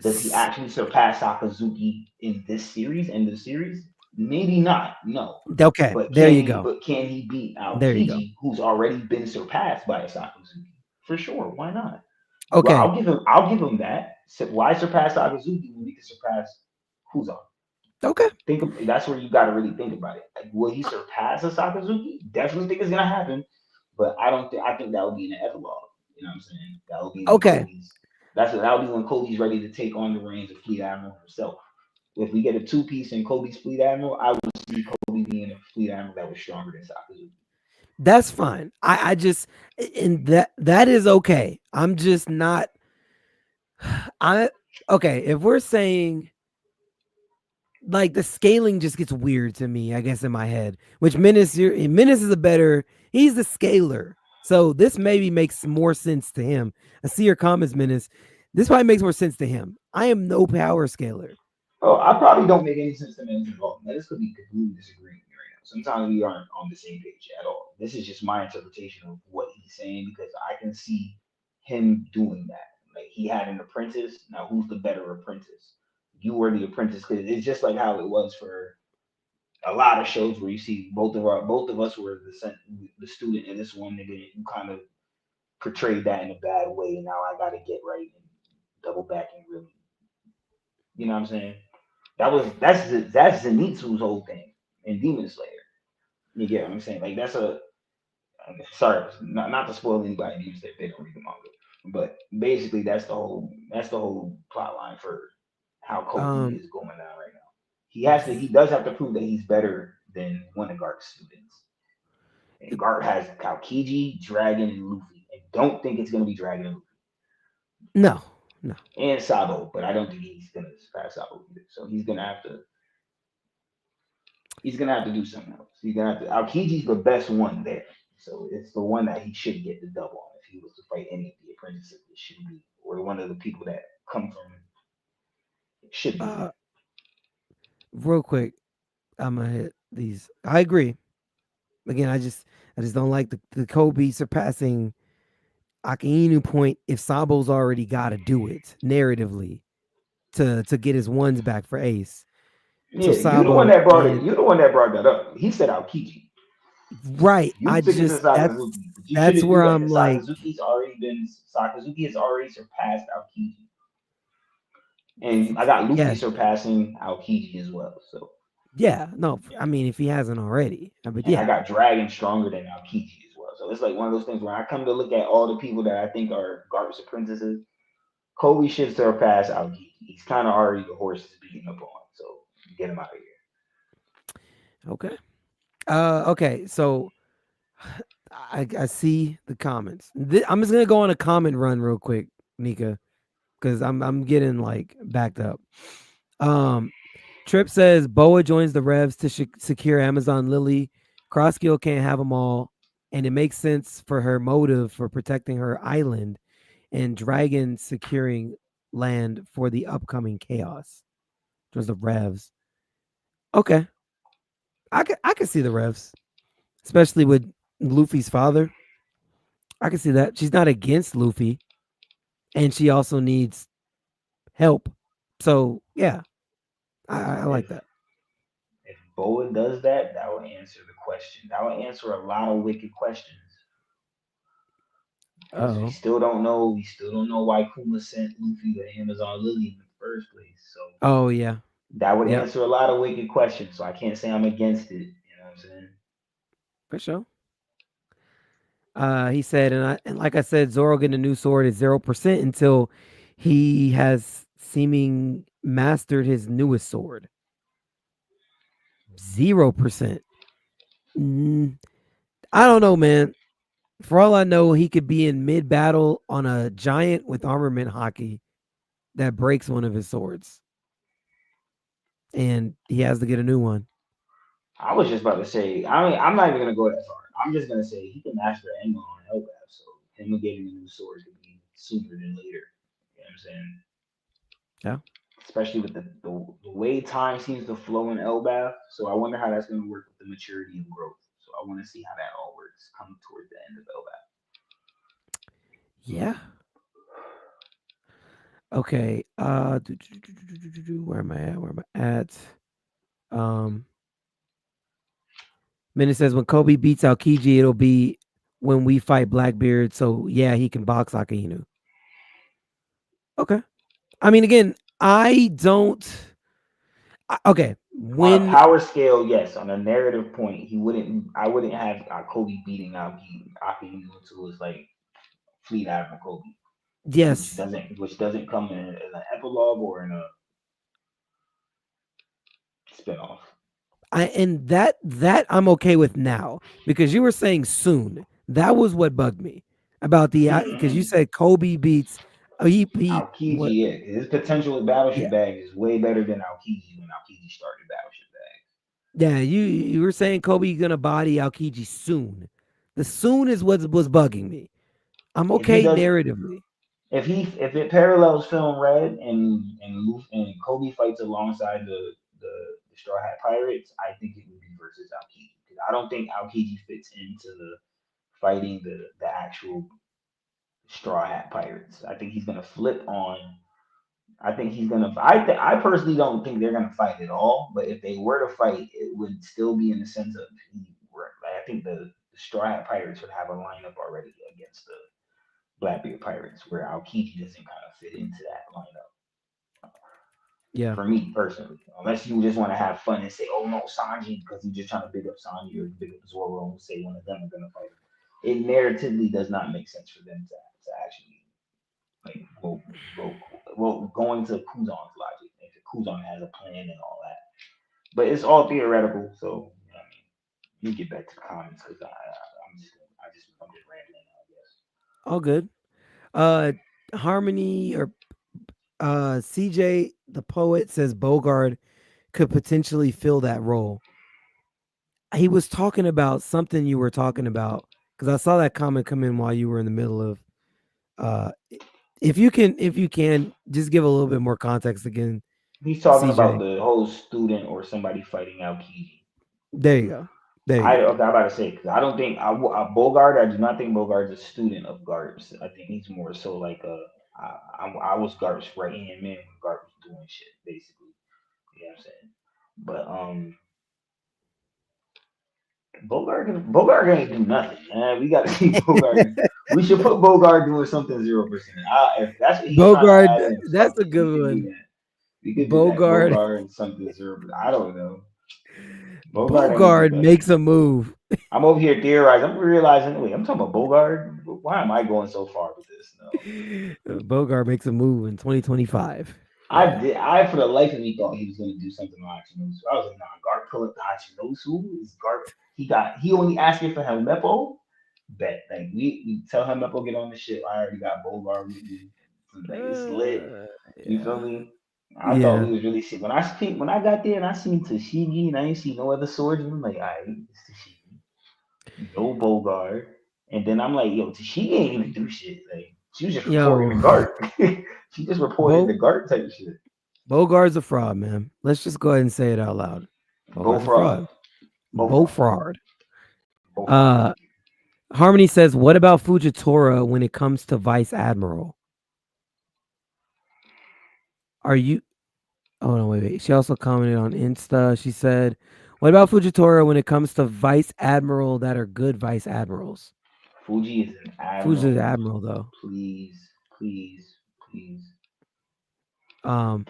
Does he S- actually surpass Sakazuki in this series? In the series, maybe not. No, Okay, but there can you he? go. But can he beat There you go. Aokiji, who's already been surpassed by a Sakazuki? For sure. Why not? Well, Okay, I'll give him that. So why surpass Sakazuki when he can surpass Kuzan? okay. That's where you got to really think about it. Like, will he surpass a Sakazuki? Definitely think it's gonna happen, but I don't think. I think that would be in the epilogue. You know what I'm saying? That would be when Okay. Kobe's. That'll be when Kobe's ready to take on the reins of Fleet Admiral himself. If we get a two piece in Kobe's Fleet Admiral, I would see Kobe being a Fleet Admiral that was stronger than Sakazuki. That's fine. I just and that is okay. I'm just not I okay, if we're saying like the scaling just gets weird to me, I guess in my head. Which Menace is a better he's the scaler. So this maybe makes more sense to him. I see your comments, Menace. This probably makes more sense to him. I am no power scaler. Oh, I probably don't make any sense to men involved. Now, this could be completely disagreeing with me right now. Sometimes we aren't on the same page at all. This is just my interpretation of what he's saying because I can see him doing that. Like he had an apprentice. Now, who's the better apprentice? You were the apprentice because it's just like how it was for a lot of shows where you see both of us were the student and this one nigga. You kind of portrayed that in a bad way. And now I got to get right and double back and really, you know what I'm saying? That's Zenitsu's whole thing in Demon Slayer. You get what I'm saying? Like that's a sorry, not to spoil anybody Demon Slayer if they don't read the manga, but basically that's the whole plot line for how Kobe Um is going down right now. He does have to prove that he's better than one of Gart's students. And Gart has Kalkiji, Dragon, and Luffy. And don't think it's gonna be Dragon and Luffy no. No. and Sabo, but I don't think he's gonna surpass Sabo either. So he's gonna have to do something else. He's gonna have to. Aokiji's the best one there, so it's the one that he should get the dub on if he was to fight any of the apprentices. It should be, or one of the people that come from. It should be him. Uh real quick, I'm gonna hit these. I agree. Again, I just don't like the Kobe surpassing Akainu point if Sabo's already got to do it narratively to get his ones back for Ace. So Yeah, you the one Sabo that brought it. and You the one that brought that up. He said Aokiji. right, You I took it to just Sakazuki, but you that's shouldn't do where that I'm because like, Sakazuki has already surpassed Aokiji, and I got Luffy yeah, surpassing Aokiji as well. So yeah, no, I mean if he hasn't already, but and I yeah, got Dragon stronger than Aokiji as well. So it's like one of those things when I come to look at all the people that I think are garbage apprentices, Kobe should surpass Aokiji. He's kind of already the horse is beating up on. So get him out of here. okay, okay, so I see the comments. I'm just gonna go on a comment run real quick, Nika, because I'm getting like backed up. Um, Trip says Boa joins the Revs to secure Amazon Lily. Crosskill can't have them all, and it makes sense for her motive for protecting her island, and Dragon securing land for the upcoming chaos. There's the Revs. Okay, I can see the Revs, especially with Luffy's father. I can see that she's not against Luffy, and she also needs help. So yeah, I If like that. if Boa does that, that will answer the question. That will answer a lot of wicked questions. Because we Oh, still don't know. We still don't know why Kuma sent Luffy to Amazon Lily in the first place. So oh yeah, that would yep, answer a lot of wicked questions. So I can't say I'm against it. You know what I'm saying? for sure. He said, and like I said, Zoro getting a new sword is 0% until he has seeming mastered his newest sword. 0%. I don't know, man. For all I know, he could be in mid battle on a giant with armament hockey that breaks one of his swords, and he has to get a new one. I was just about to say. I mean, I'm not even gonna go that far. I'm just gonna say he can master Emma on Elbaf. So him getting a new sword could be sooner than later. You know what I'm saying? Yeah. Especially with the way time seems to flow in Elbaf. So I wonder how that's going to work with the maturity and growth. So I want to see how that all works come towards the end of Elbaf. Yeah. Okay. Where am I at? Where am I at? Um, Minute says when Kobe beats Aokiji, it'll be when we fight Blackbeard. So yeah, he can box Akainu. Okay. I mean, again, I don't. Okay. On a When power scale, yes. On a narrative point, he wouldn't. I wouldn't have Kobe beating Aki until it was like Fleet Admiral Kobe, yes, which doesn't come in an epilogue or in a spinoff. and that I'm okay with now because you were saying soon. That was what bugged me about the because you said Kobe beats. He Aokiji, what? yeah, his potential with Battleship Yeah, Bag is way better than Aokiji when Aokiji started Battleship Bag. yeah. You were saying Kobe gonna body Aokiji soon. The soon is what was bugging me. I'm If he okay does, narratively. if it parallels Film Red and Kobe fights alongside the Straw Hat Pirates, I think it would be versus Aokiji because I don't think Aokiji fits into the fighting the actual Straw Hat Pirates. I think he's gonna flip on. I think he's gonna. I personally don't think they're gonna fight at all. But if they were to fight, it would still be in the sense of like, I think the Straw Hat Pirates would have a lineup already against the Blackbeard Pirates, where Aokiji doesn't kind of fit into that lineup. Yeah, For me personally, unless you just want to have fun and say, "Oh no, Sanji," because you're just trying to big up Sanji or big up Zoro and say one of them are gonna fight him. It narratively does not make sense for them to actually like going to Kuzan's logic. If Kuzan has a plan and all that, but it's all theoretical. So you know what I mean, you get back to the comments because I'm just rambling. I guess. all good. Uh, Harmony or CJ the poet says Bogard could potentially fill that role. He was talking about something you were talking about because I saw that comment come in while you were in the middle of. Uh, if you can, just give a little bit more context again, He's talking about CJ. the whole student or somebody fighting Aokiji. There you go. There you go. Okay, I'm about to say because I don't think Bogart. I do not think Bogart's a student of Garp's. I think he's more so like I was Garp's right hand man when Garp was doing shit, basically. You know what I'm saying? But Bogart ain't do nothing, man. We got to see Bogart. We should put Bogart doing something 0%. If that's what he's trying to Bogard, add in, fuck that's a it. We good can do one. that. We could do that. Bogard, Bogart and something 0%. I don't know. Bogart ain't do Bogard nothing. makes a move. I'm over here theorizing. I'm realizing, wait, I'm talking about Bogart. Why am I going so far with this? No, Bogard makes a move in 2025. I Yeah. did. I for the life of me thought he was going to do something on Hachinosu. I was like, nah, Garp pull up the Hachinosu. Is Garp? He only asking for Helmeppo. Bet like we tell Helmeppo get on the ship. I already got Bogart with me. Like it's lit. You feel Yeah. me? I thought we Yeah. was really sick. When I got there and I seen Tashigi and I ain't see no other swordsman, I'm like, all right, it's Tashigi. No Bogard. And then I'm like, yo, she ain't even do shit. Like she was just reporting the Yo, guard. She just reported the Bo guard type shit. Bogard's a fraud, man. Let's just go ahead and say it out loud. Bo Bogard's a fraud. fraud. Bo Bo fraud. fraud. Bo fraud. Uh Harmony says, what about Fujitora when it comes to Vice Admiral? Are you Oh no, wait. She also commented on Insta. She said, What about Fujitora when it comes to vice admiral that are good vice admirals? Fuji is an Fuji's an admiral. admiral though. Please, please, please. Um,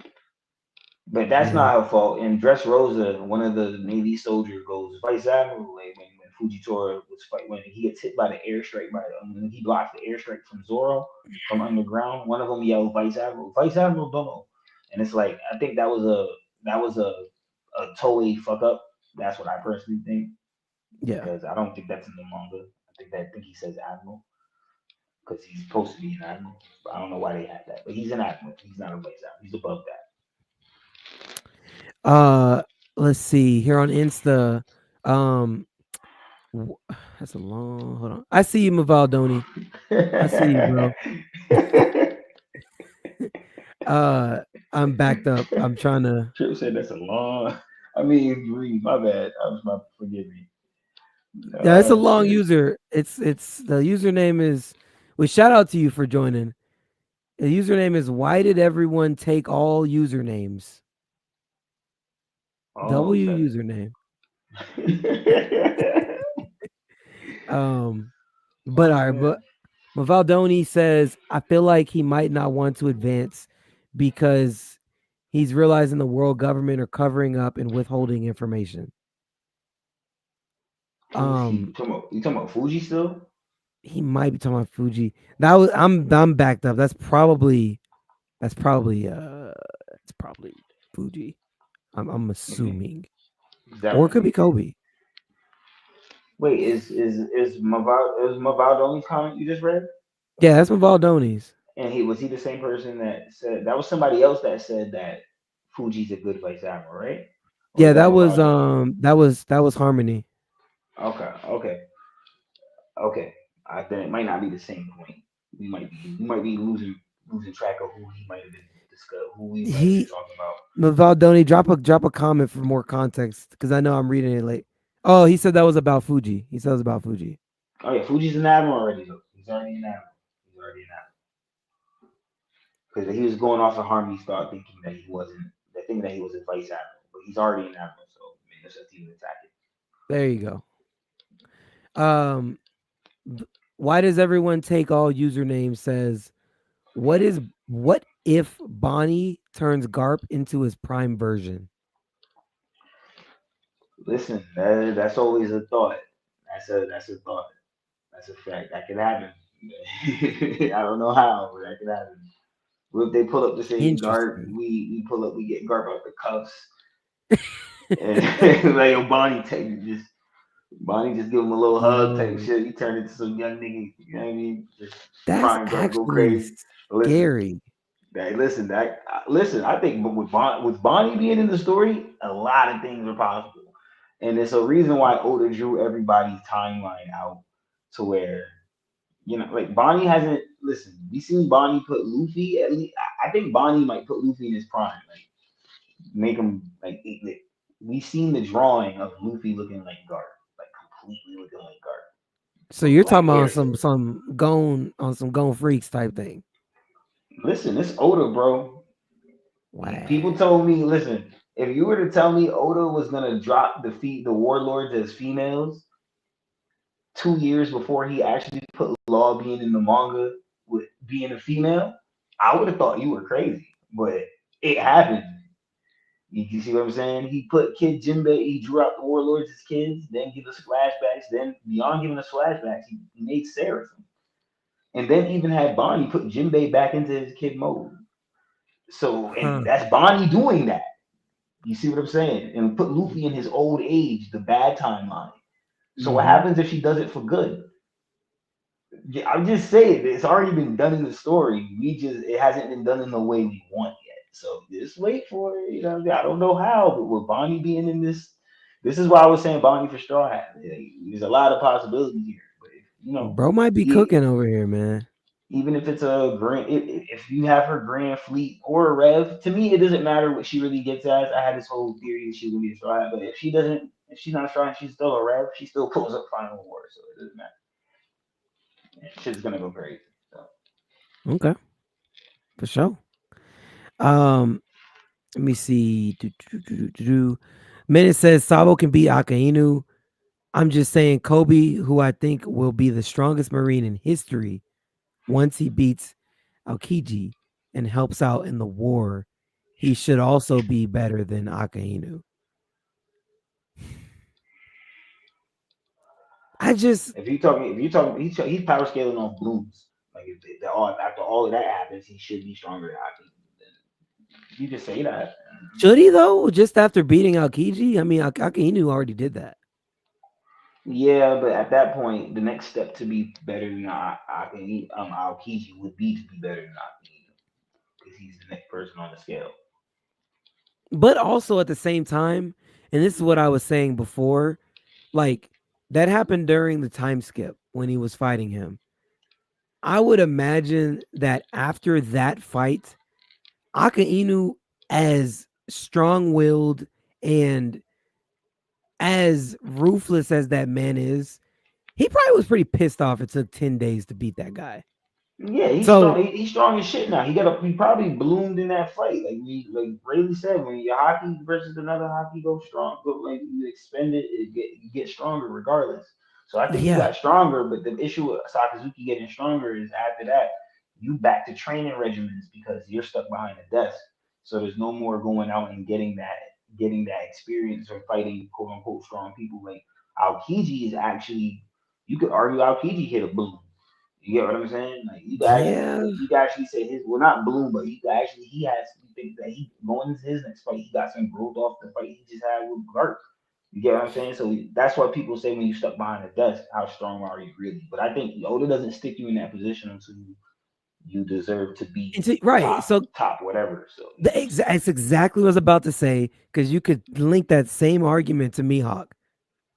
But that's yeah, not her fault. In Dressrosa, one of the Navy soldiers goes, Vice Admiral, like when Fujitora was fight when he gets hit by the airstrike by when he blocks the airstrike from Zoro from underground, one of them yells Vice Admiral Dono. And it's like I think that was a Toei fuck up. That's what I personally think. yeah. Because I don't think that's in the manga. I think he says Admiral because he's supposed to be an Admiral. But I don't know why they had that. But he's an Admiral. He's not a Vice Admiral. He's above Uh, let's see here on Insta. Um, w- that's a long. Hold on. I see you, Mavaldoni. I see you, bro. that. Uh, I'm backed up. I'm trying to. Trip said that's a long. I mean, Reed, my bad. I was my forgive me. Yeah, it's a Oh long shit. user. It's the username is. We shout out to you for joining. The username is why did everyone take all usernames? Oh W shit. username. Um, but all Oh right, man. but Mavaldoni says I feel like he might not want to advance because he's realizing the world government are covering up and withholding information. Who's he? Um, You talking about Fuji still? he might be talking about Fuji. That was I'm backed up. That's probably Fuji. I'm Okay. assuming. Is Or that it could be Kobe. wait? Is Maval the only comment you just read? Yeah, that's Mavaldoni's. And he the same person that said that was somebody else that said that Fuji's a good vice admiral, right? Or Yeah, is that that was Maval? Harmony. Okay, okay, okay. I think it might not be the same point. We might be losing track of who he might have been who we might have been He talking about. Mavaldoni, drop a comment for more context because I know I'm reading it late. Oh, he said that was about Fuji. He said it was about Fuji. Oh yeah, Fuji's an admiral already though. He's already an admiral. He's already an admiral because he was going off of Harmony's thought, thinking that he wasn't, thinking that he was a vice admiral, but he's already an admiral, so it made no sense to even attack it. There you go. B- why does everyone take all usernames? Says what if Bonnie turns Garp into his prime version? Listen, that's always a thought. That's a thought. That's a fact. That could happen. I don't know how, but that could happen. What if they pull up to say guard? Interesting. We pull up. We get guard out the cuffs, and like yo, Bonnie just give him a little hug type Yo, shit. He turned into some young nigga. You know what I mean? Just that's prime guard go actually crazy. Listen, scary. listen. I think, but with Bonnie being in the story, a lot of things are possible, and it's a reason why Oda drew everybody's timeline out to where like Bonnie hasn't. Listen, we seen Bonnie put Luffy at least. I think Bonnie might put Luffy in his prime, like make him we seen the drawing of Luffy looking like Garp, like completely looking like Garp, So with you're black talking hair about still. some gone freaks type thing. Listen, it's Oda, bro. People Wow. told me, listen, if you were to tell me Oda was gonna drop the warlords as females 2 years before he actually put Law being in the manga with being a female, I would have thought you were crazy. But it happened. You see what I'm saying? He put Kid Jinbei, he drew out the warlords as kids, then give us flashbacks, then beyond giving us flashbacks, he made Seraphim. And then even had Bonnie put Jinbei back into his kid mode. So, and Huh. that's Bonnie doing that. You see what I'm saying? And put Luffy in his old age, the bad timeline. So what Mm-hmm. happens if she does it for good? Yeah, I'm just saying it's already been done in the story. It hasn't been done in the way we want yet. So just wait for it. I don't know how, but with Bonnie being in this is why I was saying Bonnie for Straw Hat. There's a lot of possibilities here. But if, Bro might be e- cooking over here, man. even if it's a grand, if you have her Grand Fleet or a Rev, to me it doesn't matter what she really gets as. I had this whole theory that she's gonna be a Straw Hat, but if she's not a Straw Hat, she's still a Rev. She still pulls up Final War, so it doesn't matter. Shit's gonna go crazy. So. Okay, for sure. Um, let me see. Minute says Sabo can beat Akainu. I'm just saying Kobe, who I think will be the strongest Marine in history once he beats Aokiji and helps out in the war, he should also be better than Akainu. I just If you talking, he's power scaling on blooms. Like if all after all of that happens, he should be stronger than Aki. You just say that. should he though? Just after beating Aokiji? I mean, Akainu already did that. Yeah, but at that point, the next step to be better than Aokiji would be to be better than Aki because he's the next person on the scale. But also at the same time, and this is what I was saying before, like that happened during the time skip when he was fighting him. I would imagine that after that fight, Akainu, as strong willed and as ruthless as that man is, he probably was pretty pissed off it took 10 days to beat that guy. Yeah, he's So, strong. He's strong as shit now. He probably bloomed in that fight. Like Rayleigh said, when your hockey versus another hockey goes strong, but like you expend it, you get stronger regardless. So I think he yeah, got stronger, but the issue with Sakazuki getting stronger is after that, you back to training regimens because you're stuck behind a desk. So there's no more going out and getting that experience or fighting quote unquote strong people. Like Aokiji is actually, you could argue Aokiji hit a boom. You get what I'm saying? Like yeah, you can actually say his, well, not bloom, but he has, he thinks that he going into his next fight, he got some growth off the fight he just had with Clark. You get what I'm saying? So that's what people say when you stuck behind a desk, how strong are you really? But I think Oda doesn't stick you in that position until you deserve to be right. So top whatever. So that's exactly what I was about to say because you could link that same argument to Mihawk,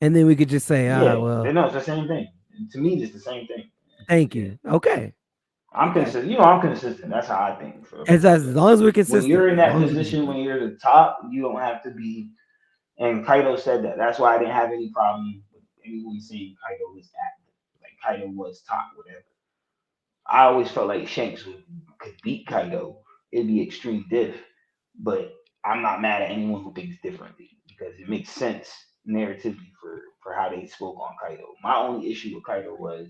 and then we could just say, yeah, well, no, it's the same thing. To me, it's the same thing. thank Yeah. you. Okay, I'm okay. consistent. You know, I'm consistent. That's how I think. As long as we're When consistent, you're in as that long as we're position, consistent. when you're the top, you don't have to be. And Kaido said that. That's why I didn't have any problem with anyone saying Kaido is active. Like Kaido was top, whatever. I always felt like Shanks could beat Kaido. It'd be extreme diff, but I'm not mad at anyone who thinks differently because it makes sense narratively for how they spoke on Kaido. My only issue with Kaido was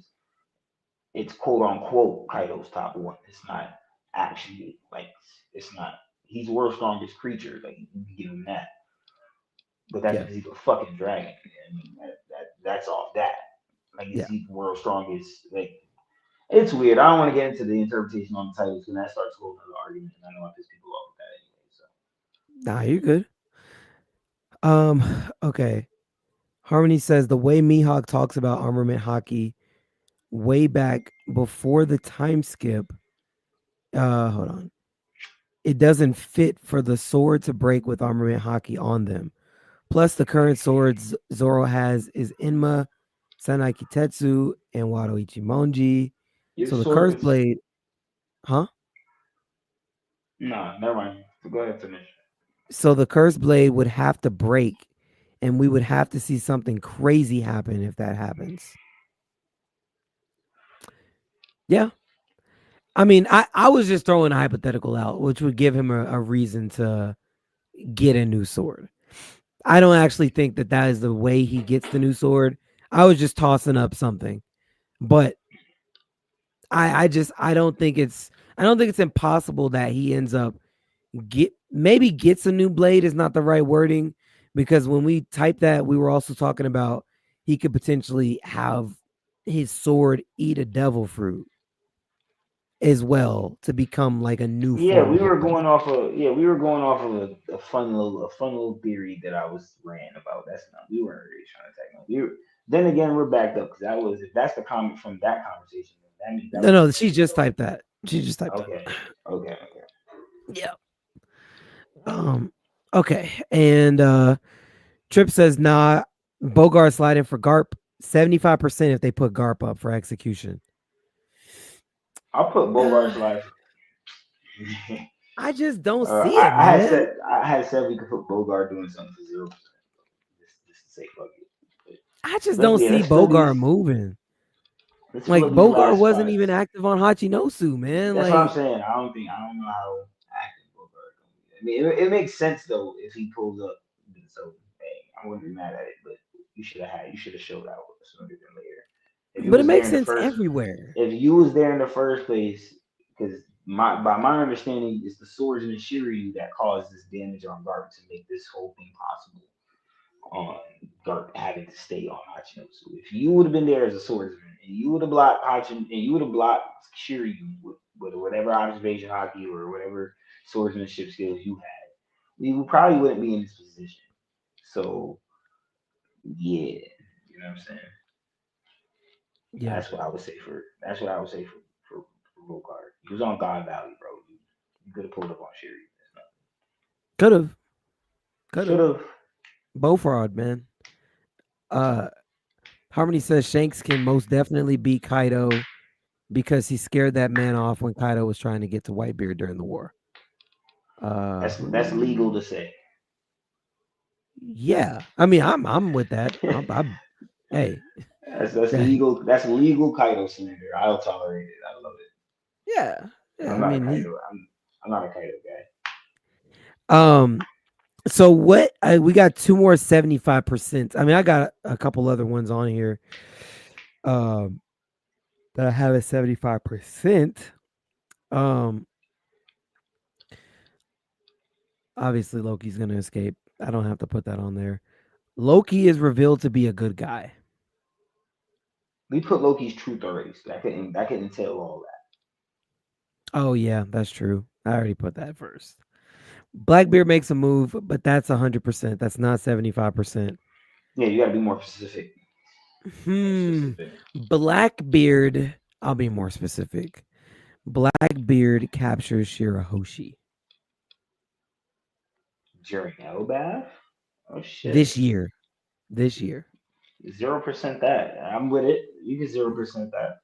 it's quote unquote Kaido's top one. It's not actually like it's not. He's the world's strongest creature. Like you can give him that, but that's Yeah, because he's a fucking dragon. I mean, that's off that. Like is yeah. he the world's strongest? Like it's weird. I don't want to get into the interpretation on the titles because that starts a whole other argument. And I know I piss people off with that anyway. So Nah, you're good. Um, okay. Harmony says the way Mihawk talks about armament hockey way back before the time skip. Hold on. It doesn't fit for the sword to break with armament hockey on them. Plus, the current swords Zoro has is Inma, Sanai Kitetsu, and Wado Ichimonji. your So the sword curse can. blade, huh? Nah, never mind. Go ahead, finish. So the curse blade would have to break, and we would have to see something crazy happen if that happens. Yeah. I mean, I was just throwing a hypothetical out, which would give him a reason to get a new sword. I don't actually think that that is the way he gets the new sword. I was just tossing up something, but I don't think it's impossible that he ends up maybe gets a new blade is not the right wording because when we typed that we were also talking about he could potentially have his sword eat a devil fruit as well to become like a new Yeah, form we of were life. going off of we were going off of a fun little theory that I was ranting about. That's not we weren't really trying to take no. Then again we're backed up because that was if that's the comment from that conversation, that means that No, was no, the she original. just typed that. She just typed that. Okay, okay. Yeah. Um. Okay. And Trip says, "Nah, Bogart sliding for Garp 75% if they put Garp up for execution." I'll put Bogart's life. I just don't see it, man. I had said we could put Bogart doing something for 0%. Just to say fuck it. I just But don't yeah, see Bogart moving. let's fill Like up these Bogart last wasn't spots. even active on Hachinosu, man. That's what I'm Like saying. I don't know how active Bogart gonna be. I mean, it makes sense though if he pulls up. So I wouldn't be mad at it, but you should have showed out sooner than later. If you But it was there makes in the sense first, everywhere. if you was there in the first place, because by my understanding, it's the swords and the Shiryu that caused this damage on Garp to make this whole thing possible. On Garp having to stay on Hachinosu. If you would have been there as a swordsman and you would have blocked Hachin and you would have blocked Shiryu with whatever observation hockey or whatever swordsmanship skills you had, we probably wouldn't be in this position. So yeah, you know what I'm saying? Yeah, That's what I would say for Volkart. He was on God Valley, bro. You could have pulled up on Shiryu. could have, could Should have. have. Bow fraud, man. Uh, Harmony says Shanks can most definitely beat Kaido because he scared that man off when Kaido was trying to get to Whitebeard during the war. That's legal Who? to say. Yeah, I mean, I'm with that. Hey, That's legal. That's legal Kaido slander. I'll tolerate it. I love it. yeah, yeah. I'm I not a mean, he. Kaido. I'm not a Kaido guy. Um. So what? We got two more 75%. I mean, I got a couple other ones on here. Um, that I have at 75%. Um, obviously Loki's gonna escape. I don't have to put that on there. Loki is revealed to be a good guy. We put Loki's truth already. So that couldn't tell all that. Oh yeah, that's true. I already put that first. Blackbeard makes a move, but that's 100%. That's not 75%. Yeah, you got to be more specific. More Hmm. specific. Blackbeard. I'll be more specific. Blackbeard captures Shirahoshi During Elbath? Oh shit. this year. This year. 0% that. I'm with it. You can 0% that.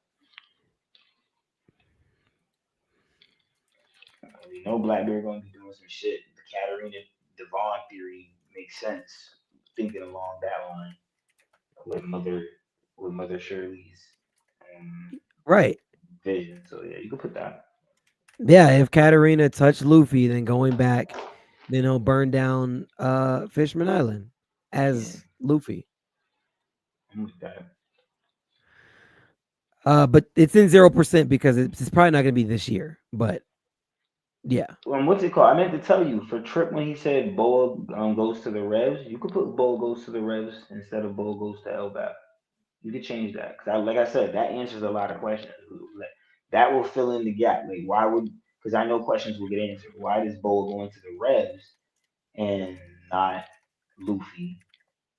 We know Blackbeard gonna be doing some shit. The Katarina Devon theory makes sense. Thinking along that line with Mother Shirley's um, Right. vision. So yeah, you can put that. Yeah, if Katarina touched Luffy, then going back, then he'll burn down Fishman Island Yeah, as Luffy. I'm with that. But it's in 0% because it's probably not gonna be this year. But yeah. What's it called? I meant to tell you for Trip when he said Boa goes to the Revs. You could put Boa goes to the Revs instead of Boa goes to Elbap. You could change that because, like I said, that answers a lot of questions. Like, that will fill in the gap. Like, why would? Because I know questions will get answered. Why does Boa go into the Revs and not Luffy?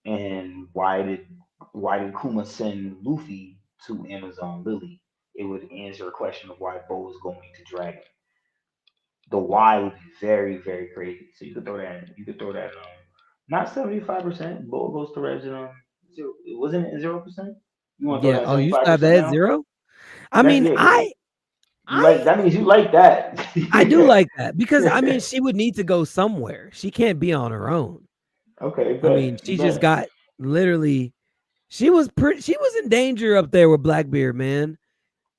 And why did Kuma send Luffy to Amazon Lily? It would answer a question of why Boa is going to Dragon. The why would be very, very crazy. So you could throw that in. You could throw that not 75%. Boa goes to Revs and zero. Wasn't it 0%? You want to throw Yeah. that Oh, you still seventy-five have percent that at now? 0? I That's mean, yeah, because you like I that means you like that. I do like that because I mean she would need to go somewhere. She can't be on her own. Okay, I mean, bet, she just bet. got literally she was in danger up there with Blackbeard, man.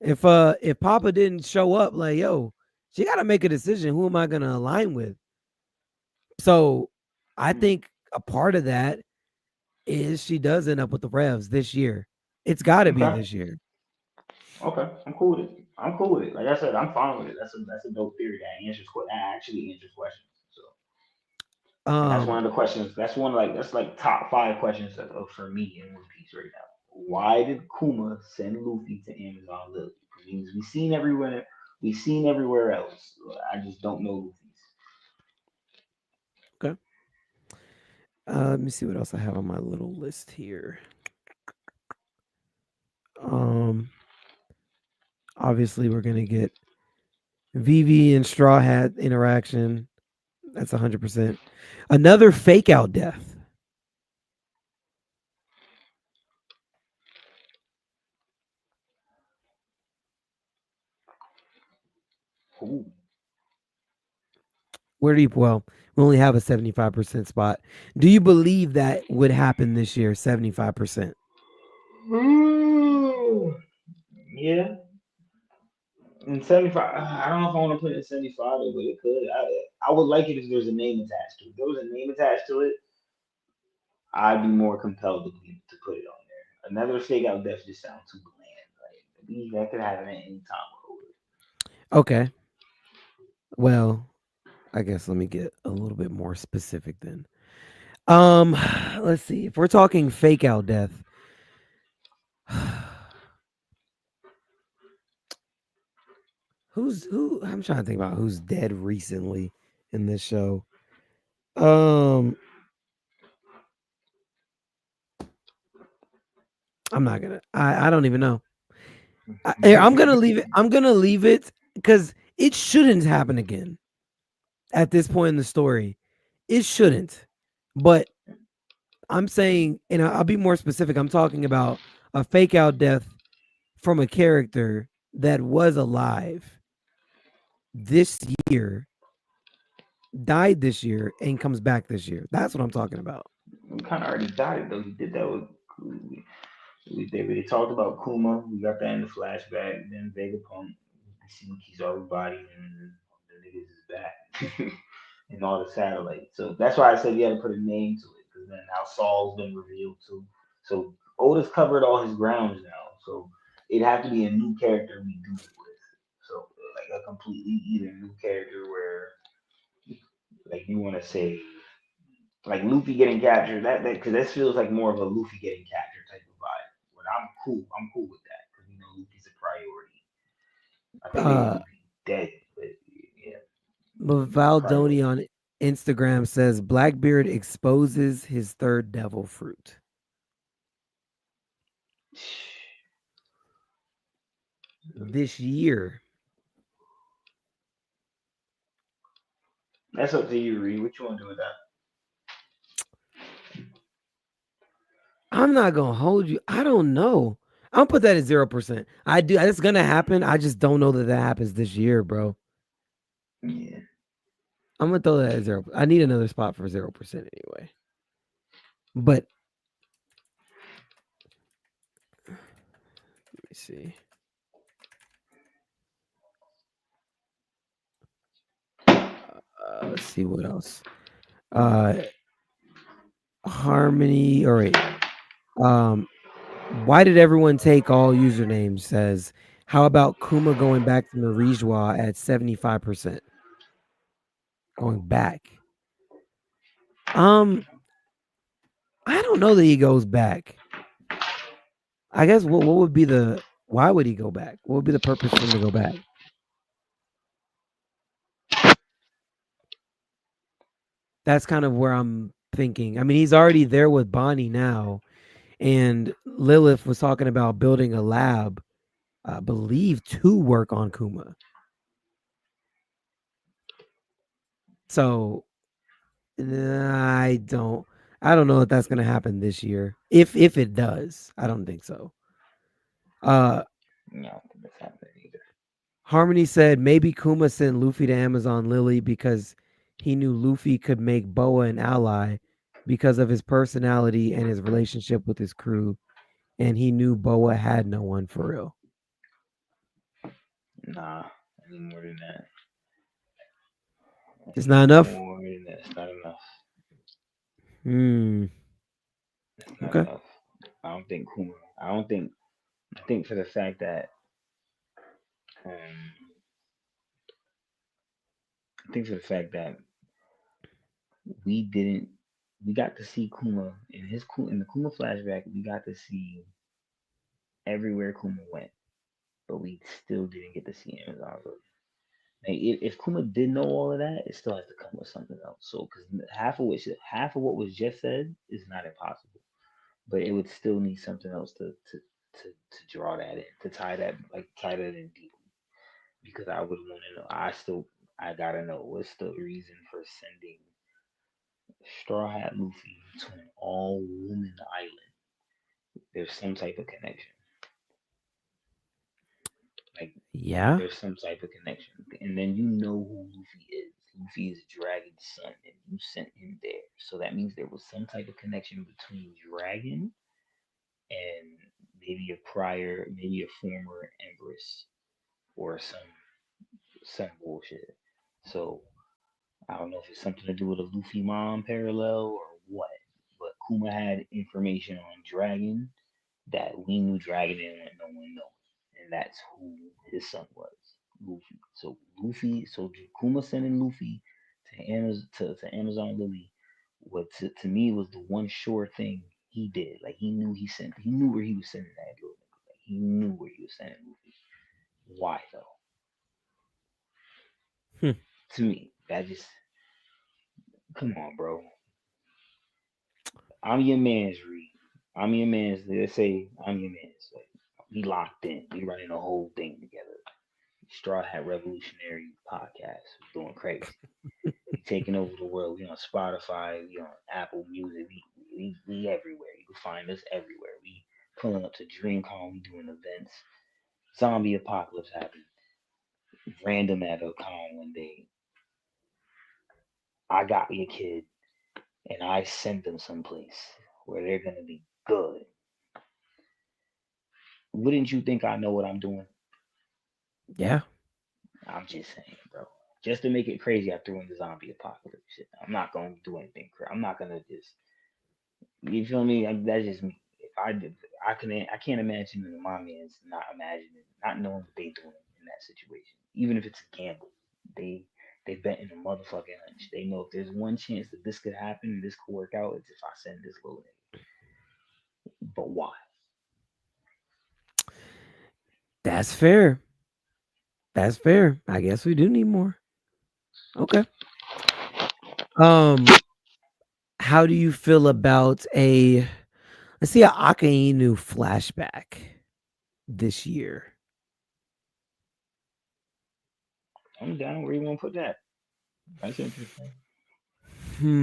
If Papa didn't show up, like, yo, she gotta make a decision. Who am I gonna align with? So I think a part of that is she does end up with the Revs this year. It's gotta be Okay, this year. okay, I'm cool with it. I'm cool with it. Like I said, I'm fine with it. That's a dope theory that actually answers questions. So, and that's one Um, of the questions. That's like top five questions for me in One Piece right now. Why did Kuma send Luffy to Amazon Lily? Because we've seen everywhere. We've seen everywhere else. I just don't know Luffy's. okay. Let me see what else I have on my little list here. Um, obviously we're gonna get Vivi and Straw Hat interaction. That's 100%. Another fake out death. Ooh. Where do you well, we only have a 75% spot. Do you believe that would happen this year? 75%. Ooh. Yeah, in 75. I don't know if I want to put it in 75, but it could. I would like it if there's a name attached to it. If there was a name attached to it, I'd be more compelled to put it on there. Another fake out death just sounds too bland. That could happen at any time with Oda. Okay. Well, I guess let me get a little bit more specific then. Um, let's see. If we're talking fake out death, who? I'm trying to think about who's dead recently in this show. Um, I'm not gonna. I don't even know. I'm gonna leave it. I'm gonna leave it because it shouldn't happen again at this point in the story. It shouldn't. But I'm saying, and I'll be more specific. I'm talking about a fake out death from a character that was alive this year, died this year, and comes back this year. That's what I'm talking about. We kind of already got it though. He did that with. They talked about Kuma. We got that in the flashback. Then Vegapunk. We see Ki's already body and the niggas is back. And all the satellites. So that's why I said you had to put a name to it. Because then now Saul's been revealed too. So Oda's covered all his grounds now. So it'd have to be a new character we do it with. So like a completely either new character where like you want to say like Luffy getting captured. That because this feels like more of a Luffy getting captured type of vibe. But I'm cool. I'm cool with that because we know Luffy's a priority. I think maybe Uh, Luffy dead, but yeah, but Luffy's a Valdoni priority. on Instagram says Blackbeard exposes his third devil fruit this year. That's up to you, Reed. What you want to do with that? I'm not gonna hold you. I don't know. I'll put that at 0%. I do. It's gonna happen. I just don't know that that happens this year, bro. Yeah. I'm gonna throw that at 0. I need another spot for 0% anyway. But let me see. Let's see what else. Uh, Harmony. All right. Um, why did everyone take all usernames? Says, how about Kuma going back to Marijwa at 75%? Going back. Um, I don't know that he goes back. I guess what would be the why would he go back? What would be the purpose for him to go back? That's kind of where I'm thinking. I mean, he's already there with Bonnie now, and Lilith was talking about building a lab, I believe, to work on Kuma. So I don't, I don't know if that's going to happen this year. If it does, I don't think so. Uh, No, I don't think that's happening either. Harmony said maybe Kuma sent Luffy to Amazon Lily because he knew Luffy could make Boa an ally because of his personality and his relationship with his crew, and he knew Boa had no one for real. Nah, I need more than that. I It's need not enough. more than that. It's not enough. Hmm. It's not Okay. enough. I don't think Kuma. I don't think. I think for the fact that um, I think for the fact that we didn't. We got to see Kuma in the Kuma flashback. We got to see everywhere Kuma went, but we still didn't get to see Amazon. Like, if Kuma did know all of that, it still has to come with something else. So, because half of what was just said is not impossible, but it would still need something else to draw that in, to tie that in deeply. Because I would want to know. I gotta know what's the reason for sending Straw Hat Luffy to an all woman island. There's some type of connection. Like Yeah. there's some type of connection. And then you know who Luffy is. Luffy is Dragon's son, and you sent him there. So that means there was some type of connection between Dragon and maybe a former Empress or some bullshit. So I don't know if it's something to do with a Luffy mom parallel or what, but Kuma had information on Dragon that we knew Dragon didn't want no one knowing, and that's who his son was, Luffy. So Kuma sending Luffy to Amazon Lily, what to me was the one sure thing he did. Like he knew where he was sending that little nigga. Like he knew where he was sending Luffy. Why though? Hmm. To me, that just come on, bro. I'm your man's Reed. I'm your man's. Let's say I'm your man's. Like, we locked in. We running the whole thing together. Straw Hat Revolutionary podcast. We're doing crazy. We taking over the world. We on Spotify. We on Apple Music. We everywhere. You can find us everywhere. We pulling up to DreamCon. We doing events. Zombie apocalypse happened. Random at a con one day. I got your kid, and I sent them someplace where they're gonna be good. Wouldn't you think I know what I'm doing? Yeah. I'm just saying, bro. Just to make it crazy, I threw in the zombie apocalypse shit. I'm not gonna do anything. I'm not gonna just. You feel me? That's just me. If I did, I can't imagine the my man's not imagining, not knowing what they doing in that situation. Even if it's a gamble, they they betting a motherfucking hunch. They know if there's one chance that this could happen and this could work out, it's if I send this little nigga. But why? That's fair. That's fair. I guess we do need more. Okay. Um, how do you feel about a let's see a Akainu flashback this year? I'm down where you want to put that. That's interesting.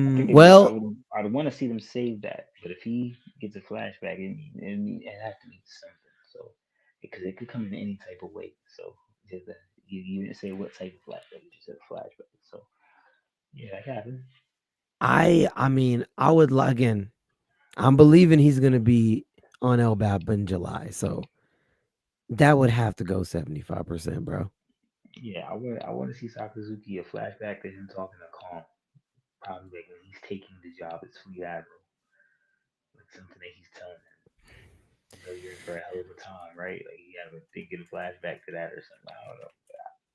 I Hmm. think Well, I'd want to see them save that. But if he gets a flashback, it has to mean something. So because it could come in any type of way. So just you didn't say what type of flashback. You just said flashback. So yeah, that can happen. I mean, I would again. I'm believing he's gonna be on LBAP in July, so that would have to go 75%, bro. Yeah, I want to see Sakazuki a flashback to him talking to Kong. Probably like when he's taking the job as Fleet Admiral, like something that he's telling him. You know, you're in for a hell of a time, right? Like you have a thinking flashback to that or something. I don't know.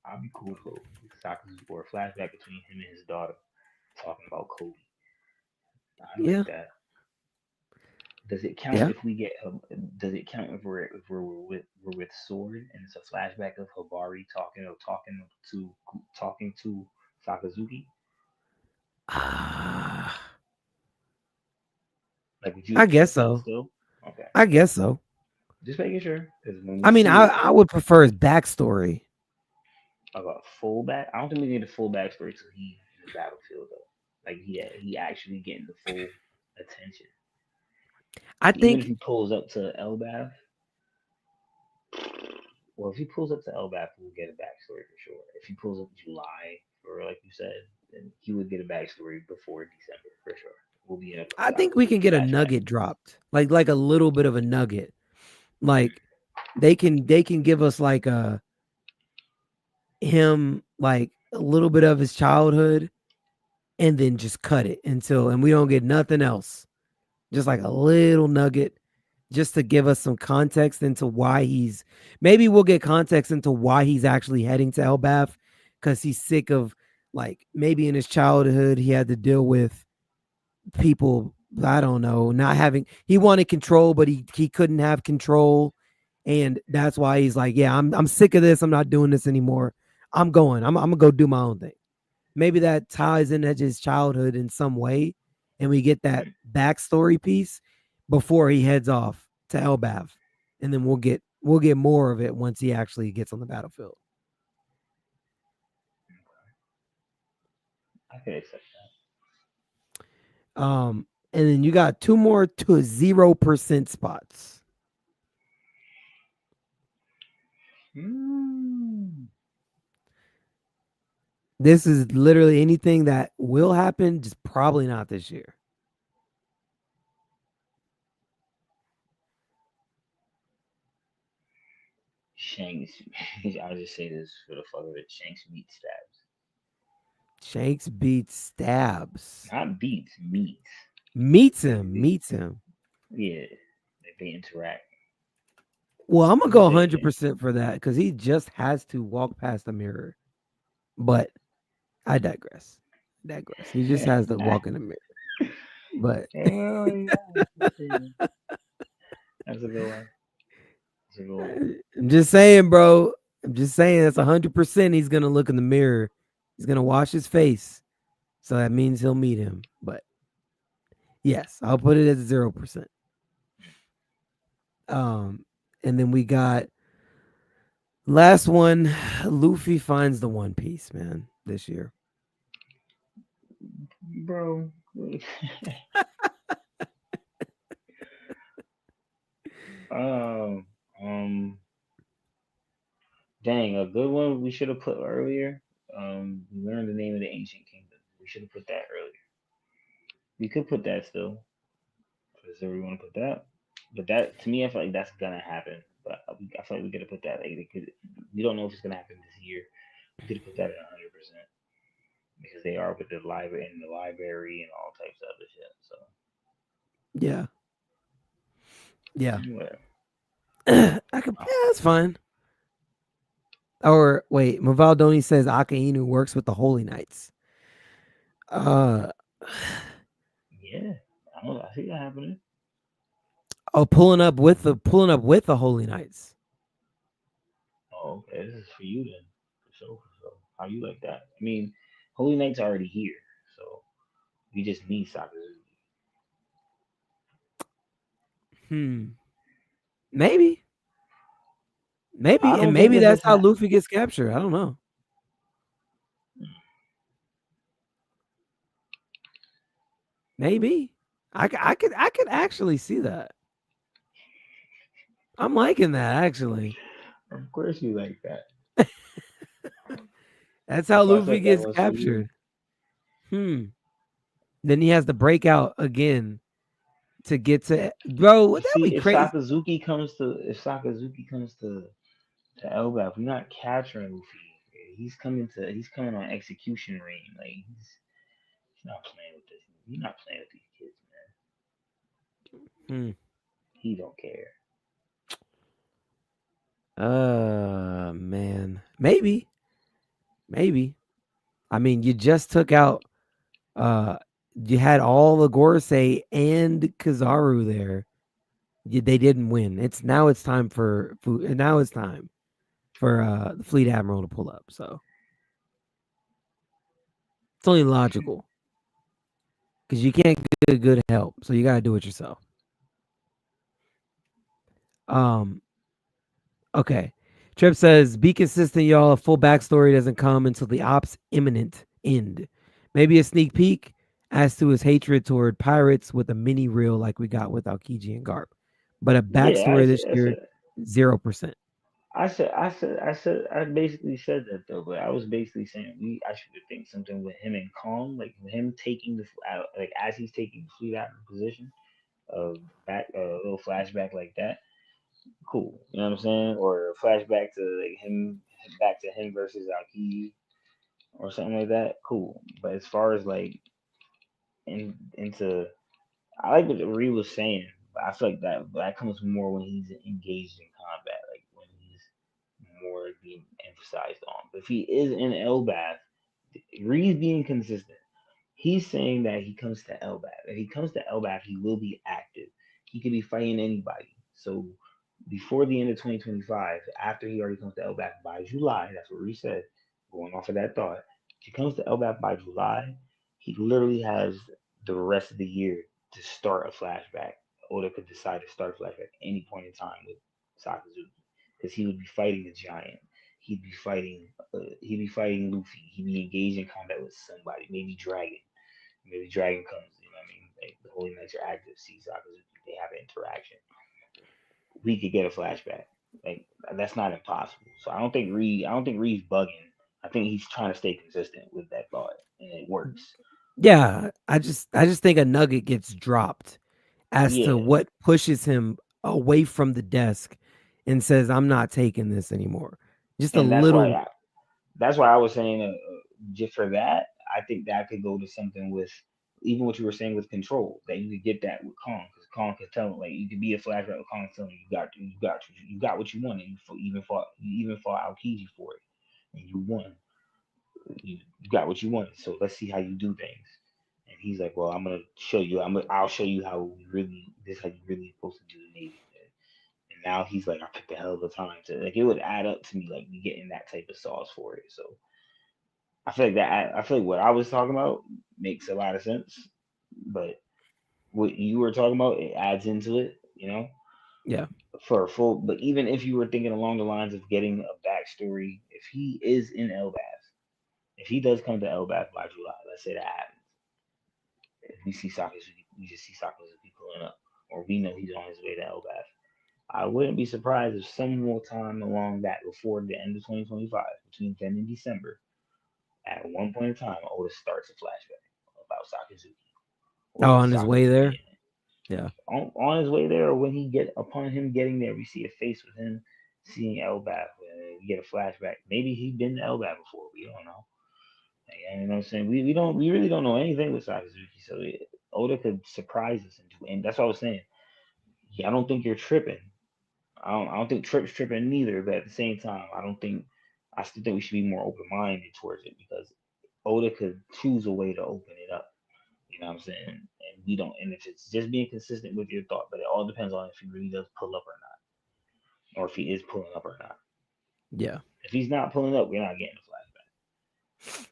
I'll be cool with Sakazuki or a flashback between him and his daughter talking about Kobe. I like Yeah, that. Does it count yeah. if we get? Does it count we're with Sword and it's a flashback of Hibari talking to Sakazuki? Ah, Like, would you I guess accept that so. still? Okay, I guess so. just making sure because when we I mean, see it, I would prefer his backstory. about fullback, I don't think we need a full backstory till he in the battlefield though. Like he actually getting the full attention. I Even if think he pulls up to Elbath, well, if he pulls up to Elbath, we'll get a backstory for sure. If he pulls up July, or like you said, then he would get a backstory before December for sure. We'll be in a I think we can Sakazuki get a flashback. nugget dropped, like a little bit of a nugget. Like they can give us like a him like a little bit of his childhood and then just cut it until and we don't get nothing else. Just like a little nugget just to give us some context into why he's maybe we'll get context into why he's actually heading to Elbath because he's sick of like maybe in his childhood he had to deal with people I don't know not having he wanted control but he couldn't have control and that's why he's like yeah I'm sick of this I'm not doing this anymore I'm going I'm gonna go do my own thing maybe that ties into his childhood in some way, and we get that backstory piece before he heads off to Elbath, and then we'll get more of it once he actually gets on the battlefield. I can accept And then you got two more to 0% spots. that. Mm. This is literally anything that will happen, just probably not this year. Shanks. I'll just say this for the fuck of it. Shanks meat stabs. Shanks beats stabs. Not beats, meats. Meets him. Yeah, they interact. Well, I'm gonna I'm go thinking, 100% for that because he just has to walk past the mirror. But I digress. He just has to nah. walk in the mirror. But Well, yeah, that's a good one. That's a good one. I'm just saying, bro. I'm just saying that's 100%. He's gonna look in the mirror. He's gonna wash his face. So that means he'll meet him. But yes, I'll put it at 0%. Um, and then we got last one. Luffy finds the One Piece, man, this year. Bro. um, um, dang, a good one we should have put earlier. We learned the name of the ancient kingdom. We should have put that earlier. We could put that still. So we want to put that. But that to me, I feel like that's gonna happen. But I feel like we gotta put that. Like, we don't know if it's gonna happen this year. We could put that at 100% because they are with the library in the library and all types of other shit. So Yeah, yeah. whatever. I could. Yeah, that's fine. Or wait, Mavaldoni says Akainu works with the Holy Knights. Uh, Yeah, I don't. I see that happening. oh, pulling up with the Holy Knights. Oh, okay. This is for you then. For sure. For sure. How you like that? I mean, Holy Knight's already here, so we just need Sakazuki. Hmm. Maybe, I and don't think maybe this that's is how Luffy gets captured. I don't know. Maybe. I could actually see that. I'm liking that actually. Of course you like that. That's how If I Luffy said that gets was for you, captured. Hmm. Then he has to break out again to get to bro. Would that be see, crazy? If Sakazuki comes to Elbaf, we're not capturing Luffy. He's coming on execution reign. Like he's not playing with this. He's not playing with these kids, man. Hmm. He don't care. Man. Maybe. Maybe. I mean, you just took out uh you had all the Gorosei and Kizaru there. They didn't win. It's time for now it's time for the fleet admiral to pull up. So it's only logical because you can't get good help, so you got to do it yourself. Um. Okay. Trip says, "Be consistent, y'all. A full backstory doesn't come until the op's imminent end. Maybe a sneak peek as to his hatred toward pirates with a mini reel like we got with Aokiji and Garp, but a Yeah, backstory this year, 0%." I basically said that though, but I was basically saying I should think something with him and Kong, like him taking like as he's taking the fleet out of position, back a little flashback like that, cool. You know what I'm saying? Or a flashback to like him back to him versus Aokiji or something like that, cool. But as far as like into I like what Ree was saying, but I feel like that comes more when he's engaged in combat, like when he's more being emphasized on. But if he is in Elbath, Ree's being consistent. He's saying that he comes to Elbath. If he comes to Elbath, he will be active. He could be fighting anybody. So before the end of 2025, after he already comes to Elbath by July, that's what Ree said, going off of that thought. If he comes to Elbath by July, he literally has the rest of the year to start a flashback. Oda could decide to start a flashback at any point in time with Sakazuki because he would be fighting a giant. He'd be fighting Luffy. He'd be engaged in combat with somebody, maybe Dragon. Maybe Dragon comes. You know what I mean? Like the Holy Knights are active. See Sakazuki. They have an interaction. We could get a flashback. Like that's not impossible. So I don't think Reed's bugging. I think he's trying to stay consistent with that thought, and it works. Yeah, I just think a nugget gets dropped as to Yeah, what pushes him away from the desk and says, "I'm not taking this anymore." Just a and little. that's why I was saying just for that, I think that could go to something with even what you were saying with control, that you could get that with Kong, because Kong could tell him, like, you could be a flashback with Kong telling you got what you wanted. You even fought Aokiji for it, and you won. You got what you wanted. So let's see how you do things. And he's like, well, I'll show you how we really this how you really supposed to do the Navy. And now he's like, I picked a hell of a time to, like, it would add up to me, like, me getting that type of sauce for it. So I feel like what I was talking about makes a lot of sense, but what you were talking about, it adds into it, Yeah. for a full. But even if you were thinking along the lines of getting a backstory, if he is in Elbaf, if he does come to Elbaf by July, let's say that happens, if we just see Sakazuki pulling up, or we know he's on his way to Elbaf. I wouldn't be surprised if some more time along that before the end of 2025, between then and December, at one point in time, Oda starts a flashback about Sakazuki, Oh, or on his way Sakazuki there. Yeah. on his way there, or when he get upon him getting there, we see a face with him seeing Elbaf, and we get a flashback. Maybe he'd been to Elbaf before. We don't know. Like, you know what I'm saying? We really don't know anything with Sakazuki, so Oda could surprise us and that's what I was saying. Yeah, I don't think you're tripping. I don't think Trip's tripping neither, but at the same time, I still think we should be more open minded towards it, because Oda could choose a way to open it up. You know what I'm saying? And we don't. And if it's just being consistent with your thought, but it all depends on if he really does pull up or not, or if he is pulling up or not. Yeah. If he's not pulling up, we're not getting a flashback.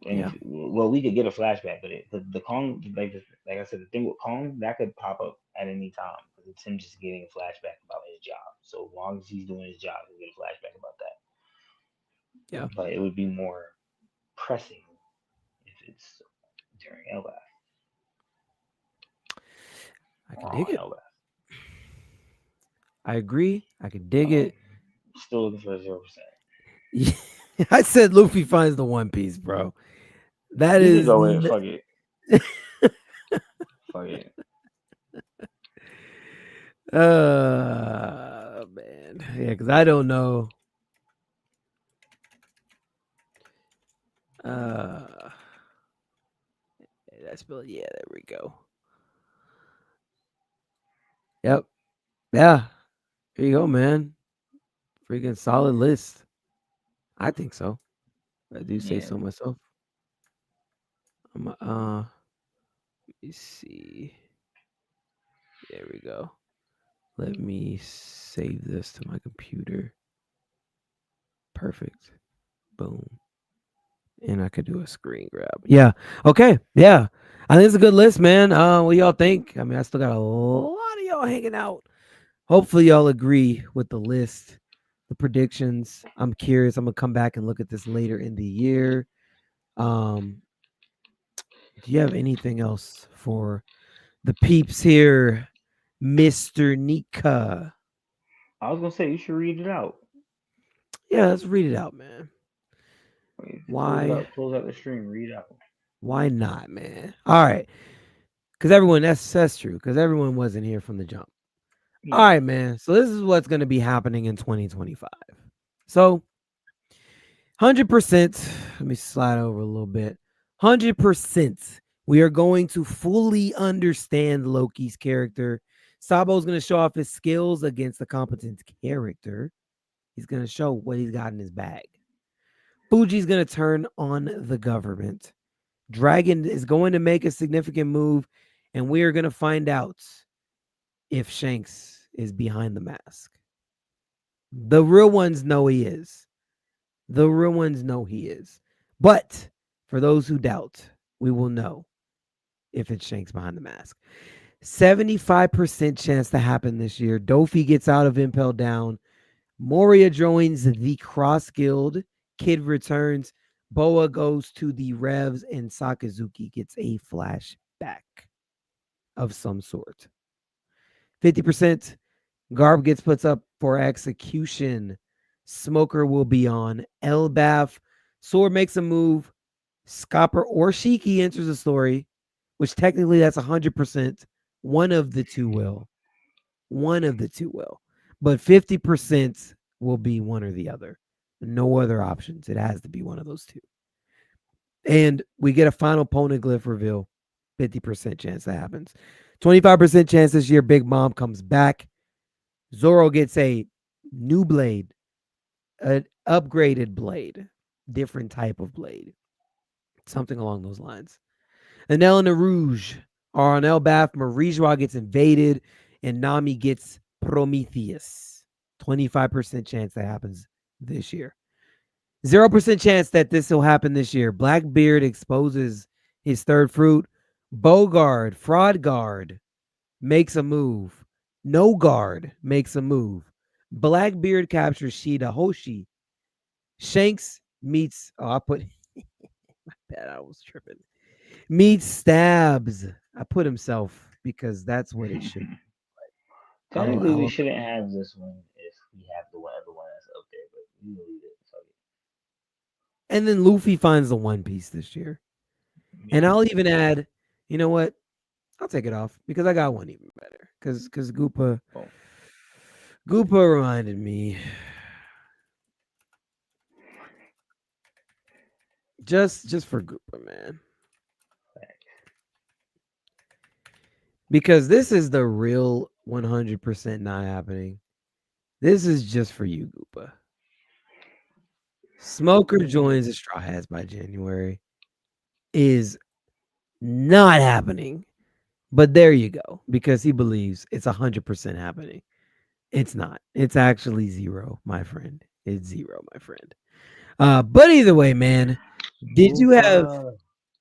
And Yeah. if, well, we could get a flashback, but the Kong, like I said, the thing with Kong, that could pop up at any time, because it's him just getting a flashback about his job. So as long as he's doing his job, he'll get a flashback about that. Yeah. But it would be more pressing if it's during Elbaf I or can dig on it. Elbaf. I agree. I can dig Um, it. Still looking for 0%. I said Luffy finds the One Piece, bro. That You could is go with it. Fuck it. Fuck it. man. Yeah, because I don't know. Uh that's yeah, there we go. Yep. Yeah. Here you go, man. Freaking solid list. I think so. I do say Yeah. so myself. Let me see. There we go. Let me save this to my computer. Perfect. Boom. And I could do a screen grab. Yeah. Okay. Yeah. I think it's a good list, man. What y'all think? I mean, I still got a lot of y'all hanging out. Hopefully y'all agree with the list, the predictions. I'm curious. I'm gonna come back and look at this later in the year. Um, do you have anything else for the peeps here, Mr. Nika? I was gonna say you should read it out. Yeah, let's read it out, man. Why? Close out the stream. Read it out. Why not, man? All right. Because everyone, that's true. Because everyone wasn't here from the jump. All Yeah. right, man. So this is what's going to be happening in 2025. So 100%, let me slide over a little bit. 100%, we are going to fully understand Loki's character. Sabo's going to show off his skills against the competent character. He's going to show what he's got in his bag. Fuji's going to turn on the government. Dragon is going to make a significant move, and we are going to find out if Shanks is behind the mask. The real ones know he is. The real ones know he is. But for those who doubt, we will know if it's Shanks behind the mask. 75% chance to happen this year. Dofi gets out of Impel Down. Moria joins the Cross Guild. Kid returns. Boa goes to the Revs, and Sakazuki gets a flashback of some sort. 50%, Garb gets puts up for execution. Smoker will be on Elbaf. Sword makes a move. Scopper or Shiki enters the story, which technically that's 100%. One of the two will. One of the two will. But 50% will be one or the other. No other options. It has to be one of those two. And we get a final poneglyph reveal. 50% chance that happens. 25% chance this year Big Mom comes back. Zoro gets a new blade, an upgraded blade, different type of blade, something along those lines. Enel and the Rouge are on Elbaf. Marijua gets invaded, and Nami gets Prometheus. 25% chance that happens this year. 0% chance that this will happen this year. Blackbeard exposes his third fruit. Bogard, Fraud Guard makes a move. No Guard makes a move. Blackbeard captures Shida Hoshi. Shanks meets. Oh, I put. My bad, I was tripping. Meets Stabs. I put himself because that's what it should be. Technically, we shouldn't have this one if we have the other one that's up there, but we leave it. Fuck it. And then Luffy finds the One Piece this year. Yeah. And I'll even add, you know what? I'll take it off because I got one even better. Because Goopa reminded me. Just for Goopa, man. Because this is the real 100% not happening. This is just for you, Goopa. Smoker joins the Straw Hats by January. Is not happening. But there you go. Because he believes it's 100% happening. It's not. It's actually 0, my friend. It's 0, my friend. But either way, man, did you have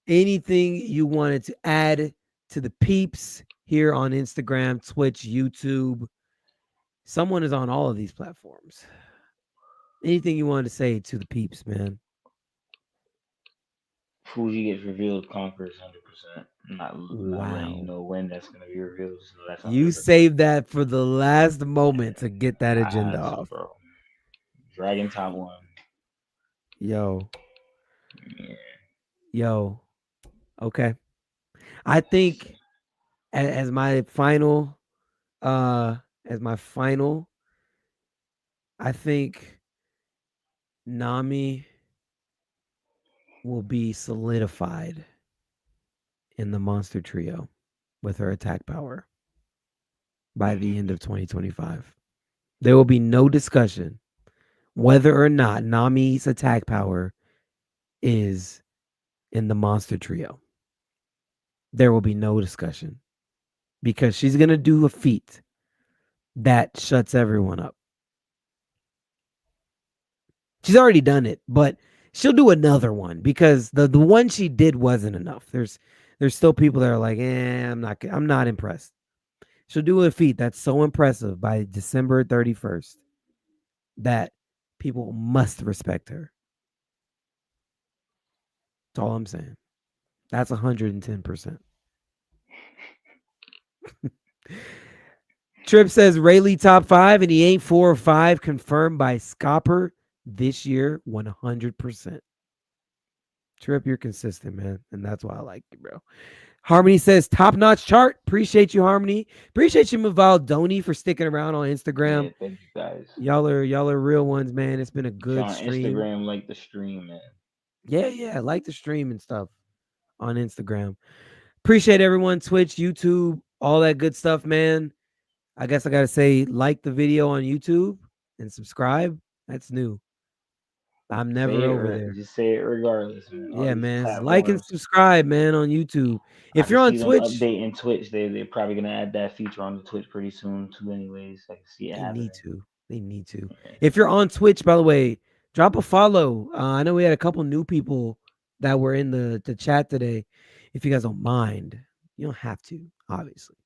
anything you wanted to add to the peeps here on Instagram, Twitch, YouTube? Someone is on all of these platforms. Anything you wanted to say to the peeps, man? Fuji gets revealed, conquers 100%. Not letting you know when that's going to be revealed. So that's you saved that for the last moment to get that agenda off. Bro. Dragon top 1. Yo. Yeah. Yo. Okay. I think as my final, I think Nami will be solidified in the monster trio with her attack power by the end of 2025. There will be no discussion whether or not Nami's attack power is in the monster trio. There will be no discussion because she's going to do a feat that shuts everyone up. She's already done it, but she'll do another one because the one she did wasn't enough. There's still people that are like, I'm not impressed. She'll do a feat that's so impressive by December 31st that people must respect her. That's all I'm saying. That's 110%. Trip says Rayleigh top 5 and he ain't 4 or 5 confirmed by Scopper this year 100%. Trip, you're consistent, man, and that's why I like you, bro. Harmony says top-notch chart. Appreciate you, Harmony. Appreciate you, Maval Doni, for sticking around on Instagram. Yeah, thank you guys. Y'all are real ones, man. It's been a good stream. Instagram, like the stream, man. Yeah, like the stream and stuff on Instagram. Appreciate everyone, Twitch, YouTube, all that good stuff, man. I guess I gotta say, like the video on YouTube and subscribe. That's new. I'm never over there. Just say it regardless, man. Yeah, man. Like and subscribe, man, on YouTube. If you're on Twitch, updating Twitch, they're probably gonna add that feature on the Twitch pretty soon too. Anyways, I can see it happening. They need to. Yeah. If you're on Twitch, by the way, drop a follow. I know we had a couple new people that were in the chat today. If you guys don't mind, you don't have to, obviously,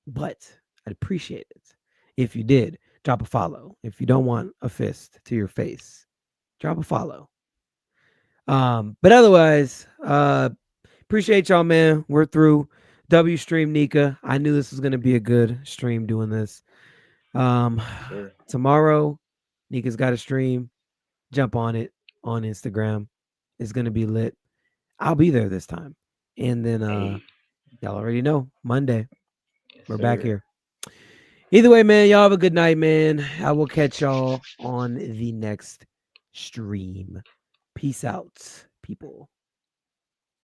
but I'd appreciate it if you did. Drop a follow. If you don't want a fist to your face, drop a follow. But otherwise, appreciate y'all, man. We're through. W stream Nika. I knew this was gonna be a good stream doing this. Sure. Tomorrow, Nika's got a stream. Jump on it on Instagram. It's gonna be lit. I'll be there this time. And then y'all already know Monday. Yes, we're back here. Either way, man, y'all have a good night, man. I will catch y'all on the next stream. Peace out, people.